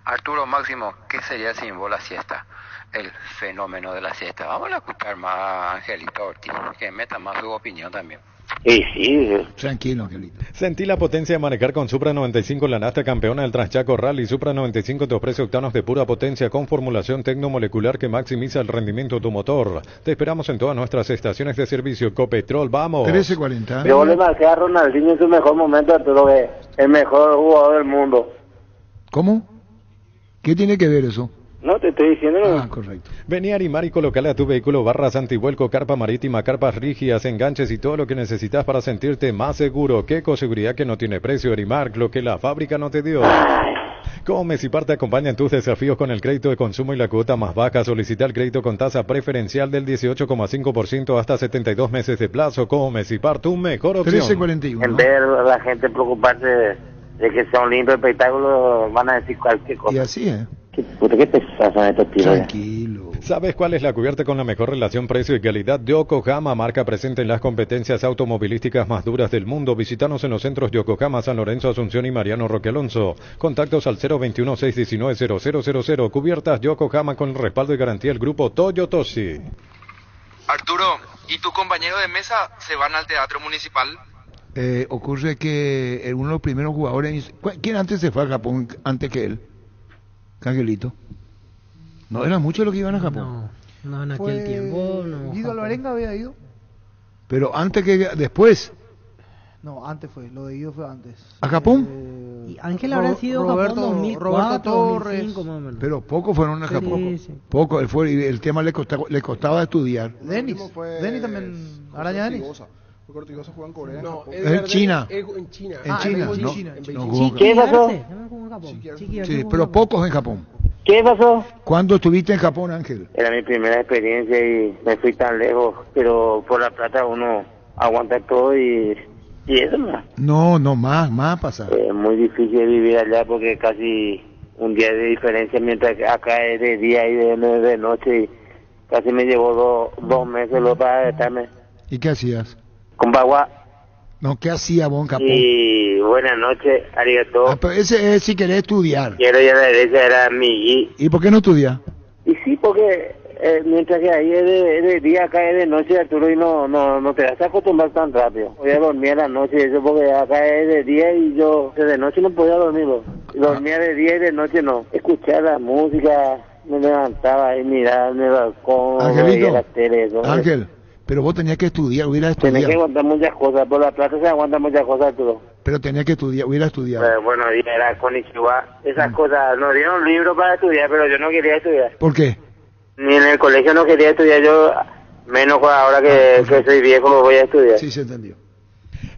Arturo Máximo, ¿qué sería sin vos la siesta? El fenómeno de la siesta. Vamos a escuchar más a Angelito Ortiz, que meta más su opinión también. Sí. Tranquilo, Angelito. Sentí la potencia de manejar con Supra 95, la Nasta campeona del Transchaco Rally. Supra 95 te ofrece octanos de pura potencia con formulación tecnomolecular que maximiza el rendimiento de tu motor. Te esperamos en todas nuestras estaciones de servicio. Copetrol, vamos. 1340. Yo le marqué a Ronaldinho en su mejor momento, Arturo, que el mejor jugador del mundo. ¿Cómo? ¿Qué tiene que ver eso? No, te estoy diciendo. Ah, correcto. Vení a animar y colocarle a tu vehículo barras antivuelco, carpa marítima, carpas rígidas, enganches y todo lo que necesitas para sentirte más seguro. Qué seguridad que no tiene precio, Erimark, lo que la fábrica no te dio. Comecipar te acompaña en tus desafíos con el crédito de consumo y la cuota más baja. Solicita el crédito con tasa preferencial del 18,5% hasta 72 meses de plazo. Comecipar, tu mejor opción. 1341. En vez de la gente preocuparse de que sea un lindo espectáculo, van a decir cualquier cosa. Y así, ¿eh? ¿Qué pesas son estos tiros? Tranquilo. ¿Sabes cuál es la cubierta con la mejor relación precio y calidad? Yokohama, marca presente en las competencias automovilísticas más duras del mundo. Visítanos en los centros Yokohama, San Lorenzo, Asunción y Mariano Roque Alonso. Contactos al 021-619-0000. Cubiertas Yokohama con el respaldo y garantía del grupo Toyotoshi. Arturo, ¿y tu compañero de mesa se van al Teatro Municipal? Ocurre que uno de los primeros jugadores... ¿Quién antes se fue a Japón antes que él? Angelito. No era mucho lo que iban a Japón. No, en aquel tiempo no. Guido Alvarenga había ido. Pero antes que después. No, antes fue. Lo de Guido fue antes. ¿A Japón? Y Ángel habrá sido Roberto, Japón 2004, Roberto Torres. 2005, más o menos. Pero pocos fueron a Japón. Sí. Poco. Él fue, y el tema le costaba estudiar. Denis también. Araña Denis. Ortigosa jugó en Corea. No, en China. En China. En China, en ¿no? China. ¿Qué pasó? Sí, pero pocos en Japón. ¿Qué pasó? ¿Cuándo estuviste en Japón, Ángel? Era mi primera experiencia y me fui tan lejos, pero por la plata uno aguanta todo y eso no. No, más pasar. Es muy difícil vivir allá porque casi un día de diferencia, mientras que acá es de día y de noche y casi me llevó dos meses lo para estarme. ¿Y qué hacías? Con Bagua. No, ¿qué hacía vos en Japón? Y buenas noches, arigato. Pero ese es si querés estudiar. Quiero ir a la derecha, era mi... ¿Y por qué no estudias? Y sí, porque mientras que ahí es de día, acá es de noche, Arturo, y no te vas a acostumbrar tan rápido. Voy a dormir a la noche, eso porque acá es de día y yo de noche no podía dormir. Dormía de día y de noche no. Escuchar la música, me levantaba y miraba en el balcón, veía la tele, eso. Ángel, pero vos tenías que estudiar, hubiera estudiado. Tenés que aguantar muchas cosas, por la plata se aguantan muchas cosas, Arturo. Pero tenía que estudiar, hubiera estudiado. Bueno, y era con Ichiwa, esas cosas, nos dieron libros para estudiar, pero yo no quería estudiar. ¿Por qué? Ni en el colegio no quería estudiar, yo menos ahora que soy viejo voy a estudiar. Sí, se entendió.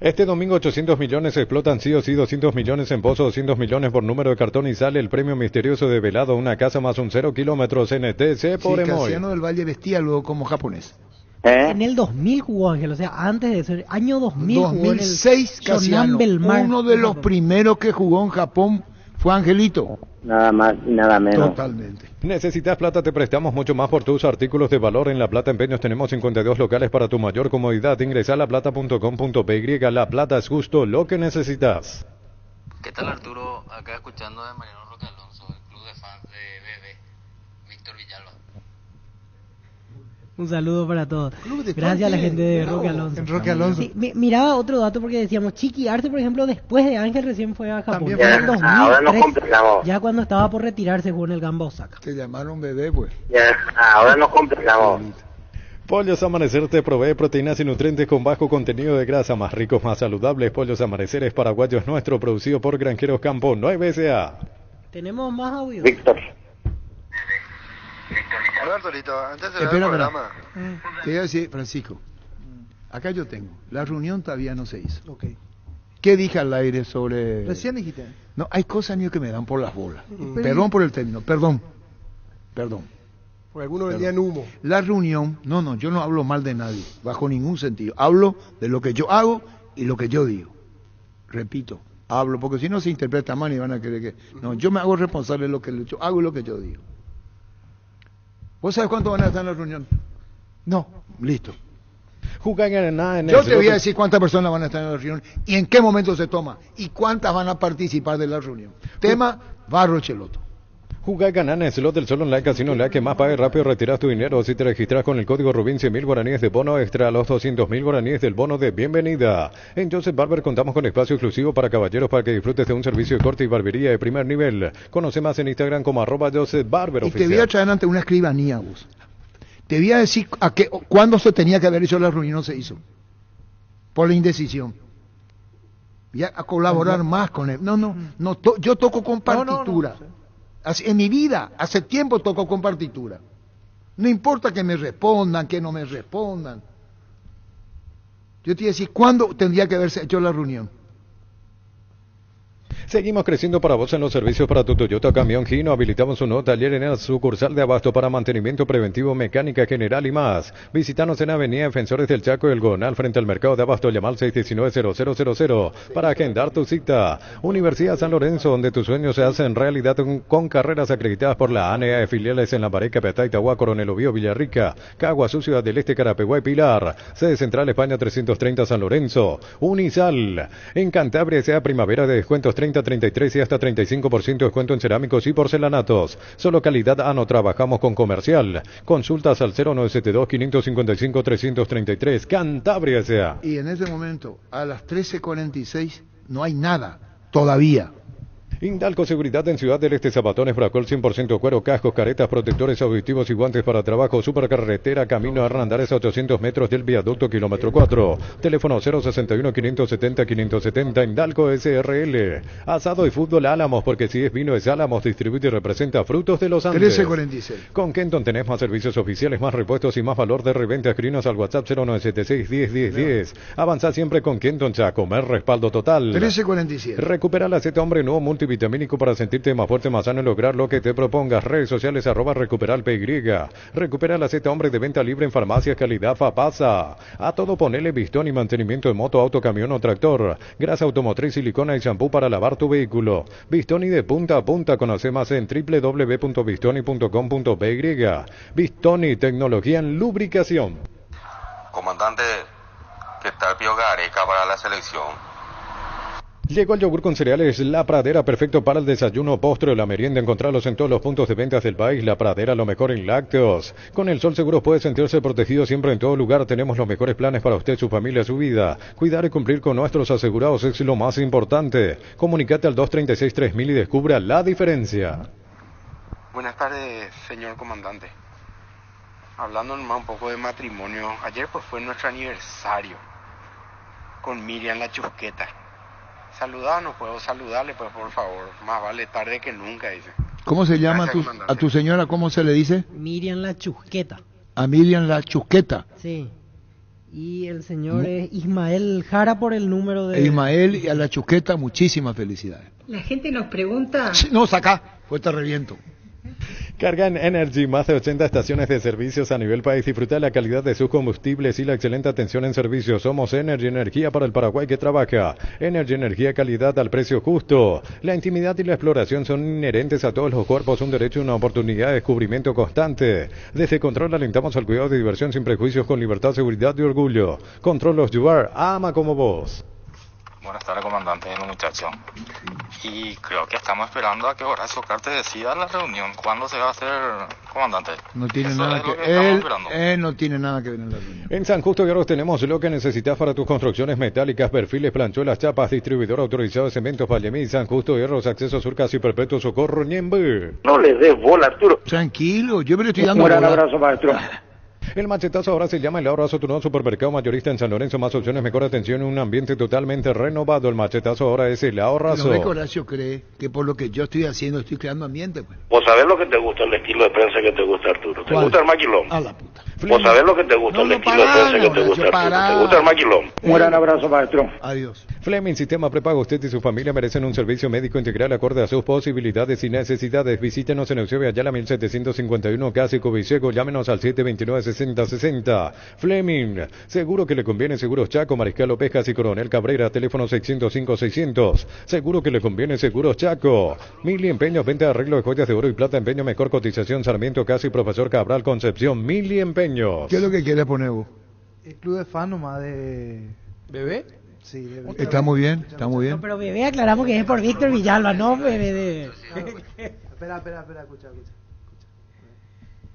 Este domingo 800 millones explotan sí o sí, 200 millones en pozo, 200 millones por número de cartón y sale el premio misterioso de velado, una casa más un 0 kilómetros NTC por Emoy. Casiano del Valle vestía luego como japonés. En el 2000 jugó Ángel, o sea, antes de ser año 2000 2006 jugó en el Casiano, Belmar. uno de los primeros que jugó en Japón fue Angelito. Nada más y nada menos. Totalmente. ¿Necesitas plata? Te prestamos mucho más por tus artículos de valor. En La Plata Empeños tenemos 52 locales para tu mayor comodidad. Ingresa a laplata.com.py. La Plata es justo lo que necesitas. ¿Qué tal, Arturo? Acá escuchando de Mariano Roque Alonso, el club de fans de BB, Víctor Villalba. Un saludo para todos. Gracias a la gente de Roque Alonso. Roque Alonso. Sí, miraba otro dato porque decíamos, Chiqui Arce, por ejemplo, después de Ángel recién fue a Japón. Ya, En el 2003, ahora nos complicamos. ya cuando estaba por retirarse jugó en el Gamba Osaka. Te llamaron bebé, pues. Ya, ahora nos complicamos. Pollos Amanecer te provee proteínas y nutrientes con bajo contenido de grasa, más ricos, más saludables. Pollos Amaneceres paraguayos nuestro, producido por Granjeros Campo 9 S.A. Tenemos más audio. Víctor. Hola, Arturito, antes de ver el Espera. programa. Te voy a decir, Francisco, acá yo tengo, la reunión todavía no se hizo. Ok. ¿Qué dije al aire sobre...? Recién dijiste. No, hay cosas mío que me dan por las bolas. Pero- Perdón por el término, perdón. Porque algunos vendían humo. La reunión, no, yo no hablo mal de nadie, bajo ningún sentido. Hablo de lo que yo hago y lo que yo digo. Repito, hablo, porque si no se interpreta mal y van a creer que... No, yo me hago responsable de lo que yo hago y lo que yo digo. ¿Vos sabés cuántos van a estar en la reunión? No, listo. Yo te voy a decir cuántas personas van a estar en la reunión y en qué momento se toma y cuántas van a participar de la reunión. Tema, Barro Cheloto. Jugar ganar en el slot del Sol Online Casino Online que más pague rápido retiras tu dinero si te registras con el código Rubín 100.000 guaraníes de bono extra a los 200.000 guaraníes del bono de bienvenida. En Joseph Barber contamos con espacio exclusivo para caballeros para que disfrutes de un servicio de corte y barbería de primer nivel. Conoce más en Instagram como @JosephBarber Y te voy a oficial. traer ante una escribanía, vos. Te voy a decir cuándo se tenía que haber hecho la reunión, no se hizo. Por la indecisión. Voy a colaborar más con él. Yo toco con partitura. En mi vida, hace tiempo toco con partitura. No importa que me respondan, que no me respondan. Yo te voy a decir cuándo tendría que haberse hecho la reunión. Seguimos creciendo para vos en los servicios para tu Toyota Camión Gino. Habilitamos un nuevo taller en la sucursal de Abasto para mantenimiento preventivo, mecánica general y más. Visítanos en Avenida Defensores del Chaco y el Gonal frente al mercado de Abasto. Llama al 619-0000 para agendar tu cita. Universidad San Lorenzo, donde tus sueños se hacen realidad con carreras acreditadas por la ANEA de filiales en Lambaré, Capiatá, Itagua, Coronel Obío, Villarrica, Caguazú, Ciudad del Este, Carapeguá y Pilar. Sede Central España 330 San Lorenzo. Unisal. En Cantabria sea primavera de descuentos 30, 33 y hasta 35% de descuento en cerámicos y porcelanatos. Solo calidad no trabajamos con comercial. Consultas al 0972-555-333. Cantabria sea. Y en ese momento, a las 13:46, no hay nada. Todavía. Indalco Seguridad en Ciudad del Este, zapatones Bracol 100% cuero, cascos, caretas, protectores auditivos y guantes para trabajo, supercarretera, camino a Hernandares a 800 metros del viaducto kilómetro 4. Teléfono 061-570-570, Indalco SRL. Asado y fútbol Álamos, porque si es vino es Álamos, distribuye y representa Frutos de los Andes. 13:46. Con Kenton tenés más servicios oficiales, más repuestos y más valor de reventa. Escribinos al WhatsApp 0976-101010. Avanza siempre con Kenton Chaco, comer respaldo total. 13:47. Recupera la Z Hombre Nuevo multivitamínico para sentirte más fuerte, más sano y lograr lo que te propongas. Redes sociales @recuperalpy. Recupera la Z Hombre de venta libre en farmacias, calidad Fapasa. A todo ponele pistón y mantenimiento de moto, auto, camión o tractor. Grasa automotriz, silicona y shampoo para lavar tu vehículo. Bistoni de punta a punta. Conoce más en www.bistoni.com.py. Bistoni, tecnología en lubricación. Comandante, ¿qué tal Pío Gareca para la selección? Llegó el yogur con cereales La Pradera, perfecto para el desayuno, postre o la merienda. Encontrarlos en todos los puntos de ventas del país. La Pradera, lo mejor en lácteos. Con el sol seguro puede sentirse protegido siempre en todo lugar. Tenemos los mejores planes para usted, su familia, su vida. Cuidar y cumplir con nuestros asegurados es lo más importante. Comunicate al 236-3000 y descubra la diferencia. Buenas tardes, señor comandante. Hablando nomás un poco de matrimonio, ayer pues fue nuestro aniversario con Miriam la Chusqueta. Saludarnos, puedo saludarle, pues por favor, más vale tarde que nunca, dice. ¿Cómo se llama Gracias, a tu señora? ¿Cómo se le dice? Miriam la Chusqueta. A Miriam la Chusqueta. Sí. Y el señor es Ismael Jara por el número de... Ismael y a la Chusqueta, muchísimas felicidades. La gente nos pregunta... No, saca, pues te reviento. Carga en Energy, más de 80 estaciones de servicios a nivel país. Disfruta de la calidad de sus combustibles y la excelente atención en servicio. Somos Energy, energía para el Paraguay que trabaja. Energy, energía, calidad al precio justo. La intimidad y la exploración son inherentes a todos los cuerpos, un derecho y una oportunidad de descubrimiento constante. Desde Control alentamos al cuidado de diversión sin prejuicios, con libertad, seguridad y orgullo. Control Los Yuar, ama como vos. Buenas tardes, comandante, muchacho. Y creo que estamos esperando a que Horacio Cartes decida la reunión. ¿Cuándo se va a hacer, comandante? No tiene Eso nada es lo que estamos él, esperando. él no tiene nada que ver en la reunión. En San Justo de Oros tenemos lo que necesitas para tus construcciones metálicas, perfiles, planchuelas, chapas, distribuidor autorizado de cementos Vallemí, San Justo de Oros, acceso sur casi perpetuo, Socorro, Ñembe. No le des bola, Arturo. Tranquilo, yo me le estoy dando Un gran bola. abrazo, maestro. El machetazo ahora se llama el Abrazo Turno Supermercado Mayorista en San Lorenzo. Más opciones, mejor atención y un ambiente totalmente renovado. El machetazo ahora es el Ahorrazo. No ve que Horacio cree que por lo que yo estoy haciendo estoy creando ambiente, pues. Vos sabés lo que te gusta, el estilo de prensa que te gusta, Arturo. ¿Te ¿Cuál? gusta el maquilón? A la puta. Vos sabés lo que te gusta, el estilo de prensa que te gusta, Arturo. ¿Te gusta el maquilón? Un gran abrazo, maestro. Adiós. Fleming Sistema Prepago. Usted y su familia merecen un servicio médico integral acorde a sus posibilidades y necesidades. Visítenos en Eusebio Ayala 1751, Casi Cubicego. Llámenos al 729-6060. Fleming, seguro que le conviene. Seguros Chaco, Mariscal Pescas y Coronel Cabrera. Teléfono 605-600. Seguro que le conviene. Seguros Chaco. Mili Empeños, venta de arreglo de joyas de oro y plata. Empeño, mejor cotización. Sarmiento Casi, Profesor Cabral, Concepción. Mili Empeños. ¿Qué es lo que quieres poner vos? El club de fan nomás de... ¿Bebé? Sí, de... Está muy bien, está muy bien. No, pero bebé aclaramos que es por Víctor Villalba, no bebé de... Espera, escucha.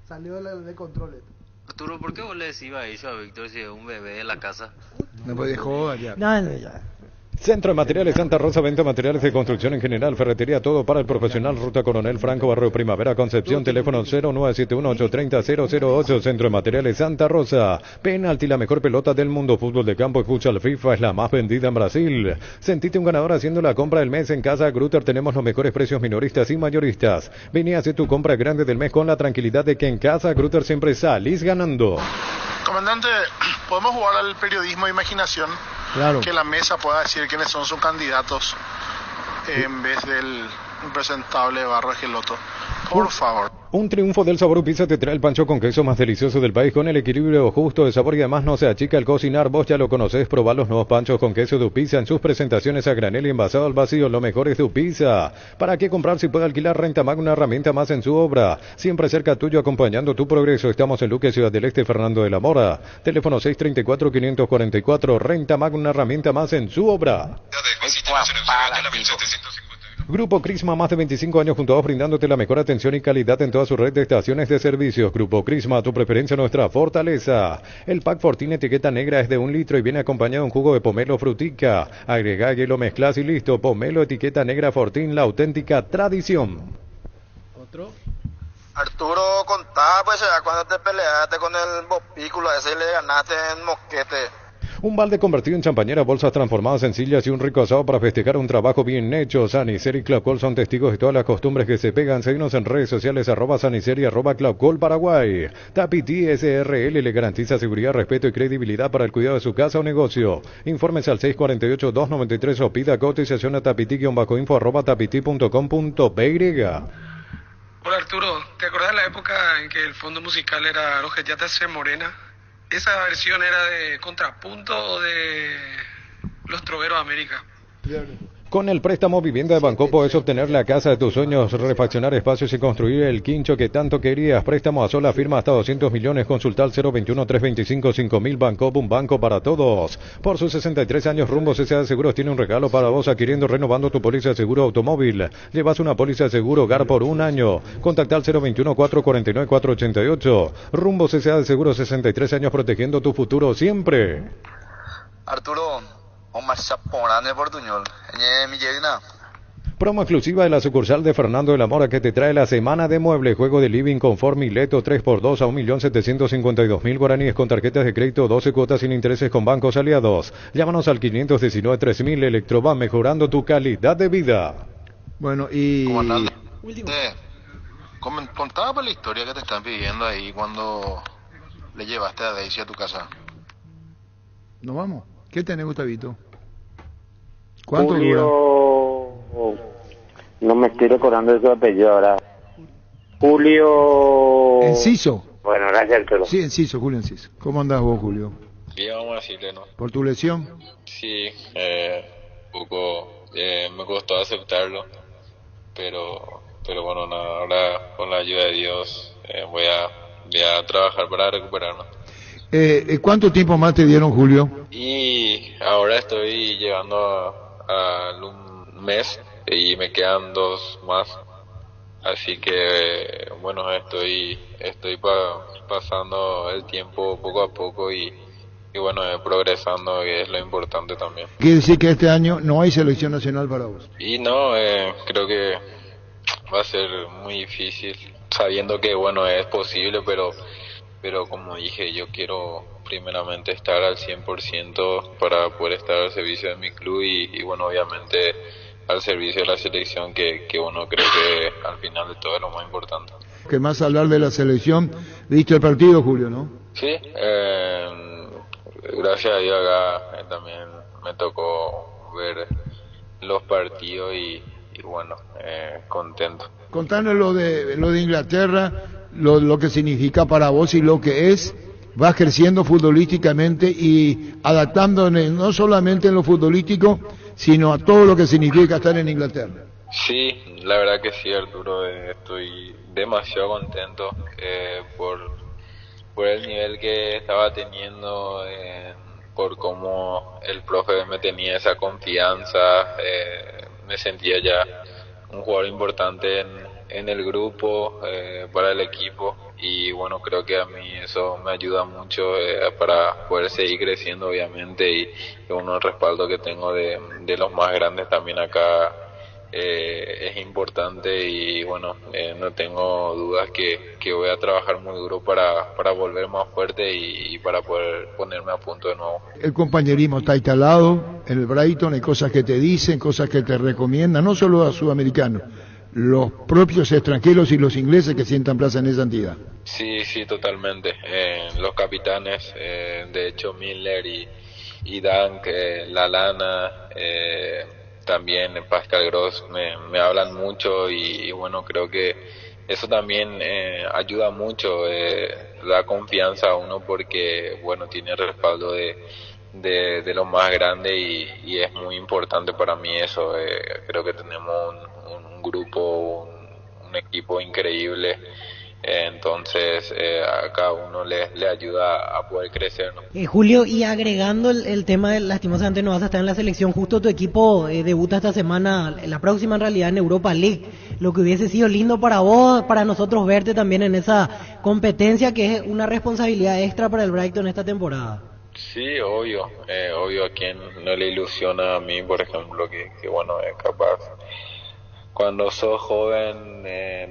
Salió de control esto. Arturo, ¿por qué vos le decís eso a Víctor si es un bebé de la casa? No puede joder ya. No, ya. Centro de Materiales Santa Rosa, venta de materiales de construcción en general, ferretería, todo para el profesional. Ruta Coronel Franco, Barrio Primavera, Concepción. Teléfono 0971-830-008. Centro de Materiales Santa Rosa. Penalti, la mejor pelota del mundo. Fútbol de campo y futsal FIFA es la más vendida en Brasil. Sentite un ganador haciendo la compra del mes en Casa Grutter. Tenemos los mejores precios minoristas y mayoristas. Vení a hacer tu compra grande del mes con la tranquilidad de que en Casa Grutter siempre salís ganando. Comandante, ¿podemos jugar al periodismo de imaginación? Claro. Que la mesa pueda decir quiénes son sus candidatos en vez del impresentable Barro Esqueloto. Por favor. Un triunfo del Sabor Pizza te trae el pancho con queso más delicioso del país, con el equilibrio justo de sabor y además no se achica el cocinar. Vos ya lo conocés, probá los nuevos panchos con queso de Pizza en sus presentaciones a granel y envasado al vacío. Lo mejor es de Pizza. ¿Para qué comprar si puede alquilar? Renta Mag, una herramienta más en su obra. Siempre cerca tuyo, acompañando tu progreso. Estamos en Luque, Ciudad del Este, Fernando de la Mora. Teléfono 634-544. Renta Mag, una herramienta más en su obra. Grupo Crisma, más de 25 años junto a vos, brindándote la mejor atención y calidad en toda su red de estaciones de servicios. Grupo Crisma, tu preferencia, nuestra fortaleza. El pack Fortín etiqueta negra es de 1 litro y viene acompañado de un jugo de pomelo frutica. Agrega hielo, mezclas y listo. Pomelo etiqueta negra Fortín, la auténtica tradición. Otro. Arturo, contá, pues ya cuando te peleaste con el bopículo ese y le ganaste en Mosquete. Un balde convertido en champañera, bolsas transformadas en sillas y un rico asado para festejar un trabajo bien hecho. Sanicer y Claucol son testigos de todas las costumbres que se pegan. Seguinos en redes sociales @Sanicer y @Claucol Paraguay. Tapiti SRL le garantiza seguridad, respeto y credibilidad para el cuidado de su casa o negocio. Infórmese al 648-293 o pida cotización a tapiti-info@tapiti.com.py. Hola Arturo, ¿te acordás de la época en que el fondo musical era Los que ya te hacen morena? ¿Esa versión era de Contrapunto o de Los Troveros de América? Con el préstamo vivienda de Banco podés obtener la casa de tus sueños, refaccionar espacios y construir el quincho que tanto querías. Préstamo a sola firma hasta 200 millones. Consulta al 021-325-5000. Bancopo, un banco para todos. Por sus 63 años, Rumbo CSA de Seguros tiene un regalo para vos adquiriendo, renovando tu póliza de seguro automóvil. Llevas una póliza de seguro hogar por un año. Contacta al 021-449-488. Rumbo CSA de Seguros, 63 años protegiendo tu futuro siempre. Arturo, Omar Chaporán de Portuñol. Mi llegna. Promo exclusiva de la sucursal de Fernando de la Mora que te trae la semana de muebles, juego de living confort Mileto 3x2 a 1.752.000 guaraníes con tarjetas de crédito, 12 cuotas sin intereses con bancos aliados. Llámanos al 519-3000. Electroban, mejorando tu calidad de vida. Bueno, y... Contaba la historia que te están pidiendo ahí cuando le llevaste a Daisy a tu casa. ¿Nos vamos? ¿Qué tenés, Gustavito? ¿Cuánto Julio... dura? No me estoy recordando de su apellido ahora. Julio... Enciso. Bueno, gracias, Arturo. Sí, Enciso, Julio Enciso. ¿Cómo andás vos, Julio? Bien, vamos a decirle, ¿no? ¿Por tu lesión? Sí, poco, me costó aceptarlo, pero bueno, nada, ahora con la ayuda de Dios voy a trabajar para recuperarme. ¿Cuánto tiempo más te dieron, Julio? Y ahora estoy llegando a un mes y me quedan 2 más, así que bueno, estoy pasando el tiempo poco a poco y bueno, progresando, que es lo importante también. Quiere decir que este año no hay selección nacional para vos. Y no, creo que va a ser muy difícil, sabiendo que bueno, es posible, pero como dije, yo quiero primeramente estar al 100% para poder estar al servicio de mi club y bueno, obviamente al servicio de la selección, que bueno, creo que al final de todo es lo más importante. Que más hablar de la selección, ¿viste el partido, Julio, no? Sí, gracias a Dios acá también me tocó ver los partidos y bueno, contento. Contanos lo de Inglaterra, lo que significa para vos y lo que es. Vas creciendo futbolísticamente y adaptándote no solamente en lo futbolístico, sino a todo lo que significa estar en Inglaterra. Sí, la verdad que sí, Arturo, estoy demasiado contento por el nivel que estaba teniendo, por cómo el profe me tenía esa confianza, me sentía ya un jugador importante en el grupo, para el equipo, y bueno, creo que a mí eso me ayuda mucho para poder seguir creciendo, obviamente, y uno, el respaldo que tengo de los más grandes también acá es importante, y bueno, no tengo dudas que voy a trabajar muy duro para volver más fuerte y para poder ponerme a punto de nuevo. El compañerismo está instalado en el Brighton, hay cosas que te dicen, cosas que te recomiendan, no solo a sudamericanos, los propios extranjeros y los ingleses que sientan plaza en esa entidad. Sí, totalmente. Los capitanes, de hecho Miller y Dunk, Lallana, también Pascal Gross me hablan mucho y bueno, creo que eso también ayuda mucho, da confianza a uno porque bueno, tiene el respaldo de los más grandes y es muy importante para mí eso. Creo que tenemos un grupo, un equipo increíble, entonces a cada uno le ayuda a poder crecer, ¿no? Julio, y agregando el tema de lastimosamente no vas a estar en la selección, justo tu equipo debuta esta semana, la próxima en realidad en Europa League, lo que hubiese sido lindo para vos, para nosotros verte también en esa competencia que es una responsabilidad extra para el Brighton esta temporada. Sí, obvio a quien no le ilusiona, a mí por ejemplo, que bueno, es capaz. Cuando sos joven,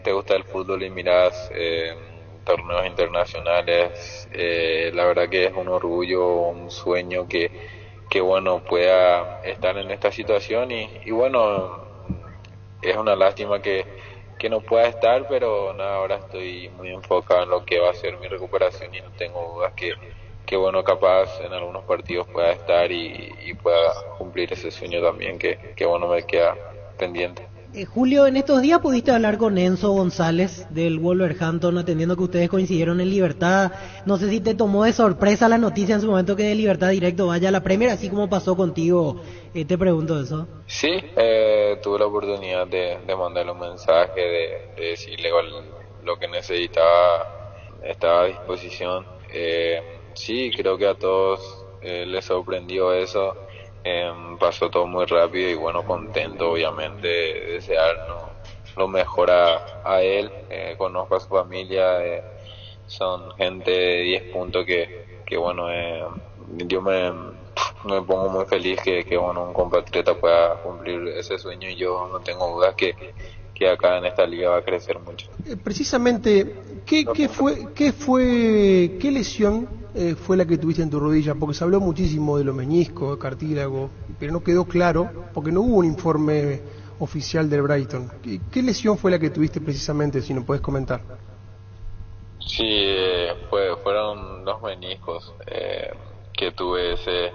te gusta el fútbol y mirás torneos internacionales, la verdad que es un orgullo, un sueño que bueno, pueda estar en esta situación y bueno, es una lástima que no pueda estar, pero nada, ahora estoy muy enfocado en lo que va a ser mi recuperación y no tengo dudas que bueno, capaz en algunos partidos pueda estar y pueda cumplir ese sueño también que bueno, me queda pendiente. Julio, en estos días pudiste hablar con Enzo González del Wolverhampton, atendiendo que ustedes coincidieron en Libertad. No sé si te tomó de sorpresa la noticia en su momento que de Libertad directo vaya a la Premier, así como pasó contigo. Te pregunto eso. Sí, tuve la oportunidad de mandarle un mensaje, de decirle lo que necesitaba, estaba a disposición. Sí, creo que a todos les sorprendió eso. Pasó todo muy rápido y bueno, contento obviamente, desear lo mejor a él. Conozco a su familia, son gente de 10 puntos que bueno, yo me pongo muy feliz que bueno, un compatriota pueda cumplir ese sueño, y yo no tengo dudas que acá en esta liga va a crecer mucho. Precisamente, ¿qué lesión fue la que tuviste en tu rodilla? Porque se habló muchísimo de los meniscos, de cartílago, pero no quedó claro, porque no hubo un informe oficial del Brighton. ¿Qué lesión fue la que tuviste precisamente, si nos puedes comentar? Sí, fueron los meniscos que tuve, se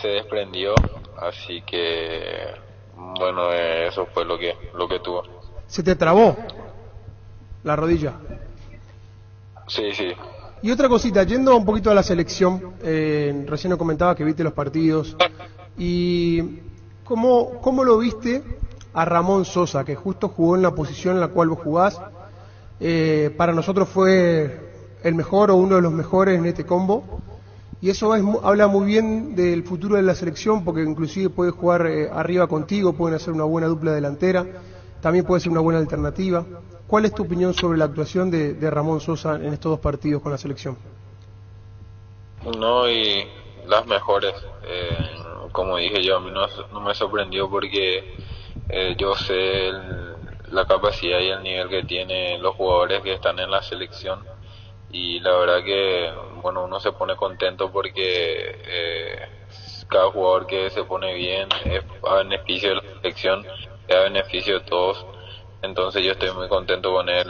desprendió, así que bueno, eso fue lo que tuvo. ¿Se te trabó la rodilla? Sí. Y otra cosita, yendo un poquito a la selección, recién nos comentaba que viste los partidos, y ¿cómo lo viste a Ramón Sosa, que justo jugó en la posición en la cual vos jugás? Para nosotros fue el mejor o uno de los mejores en este combo, y eso habla muy bien del futuro de la selección, porque inclusive puede jugar arriba contigo, pueden hacer una buena dupla delantera, también puede ser una buena alternativa. ¿Cuál es tu opinión sobre la actuación de Ramón Sosa en estos dos partidos con la selección? No, y las mejores. Como dije yo, a mí no me sorprendió porque yo sé la capacidad y el nivel que tienen los jugadores que están en la selección, y la verdad que bueno, uno se pone contento porque cada jugador que se pone bien es a beneficio de la selección, es a beneficio de todos. Entonces yo estoy muy contento con él.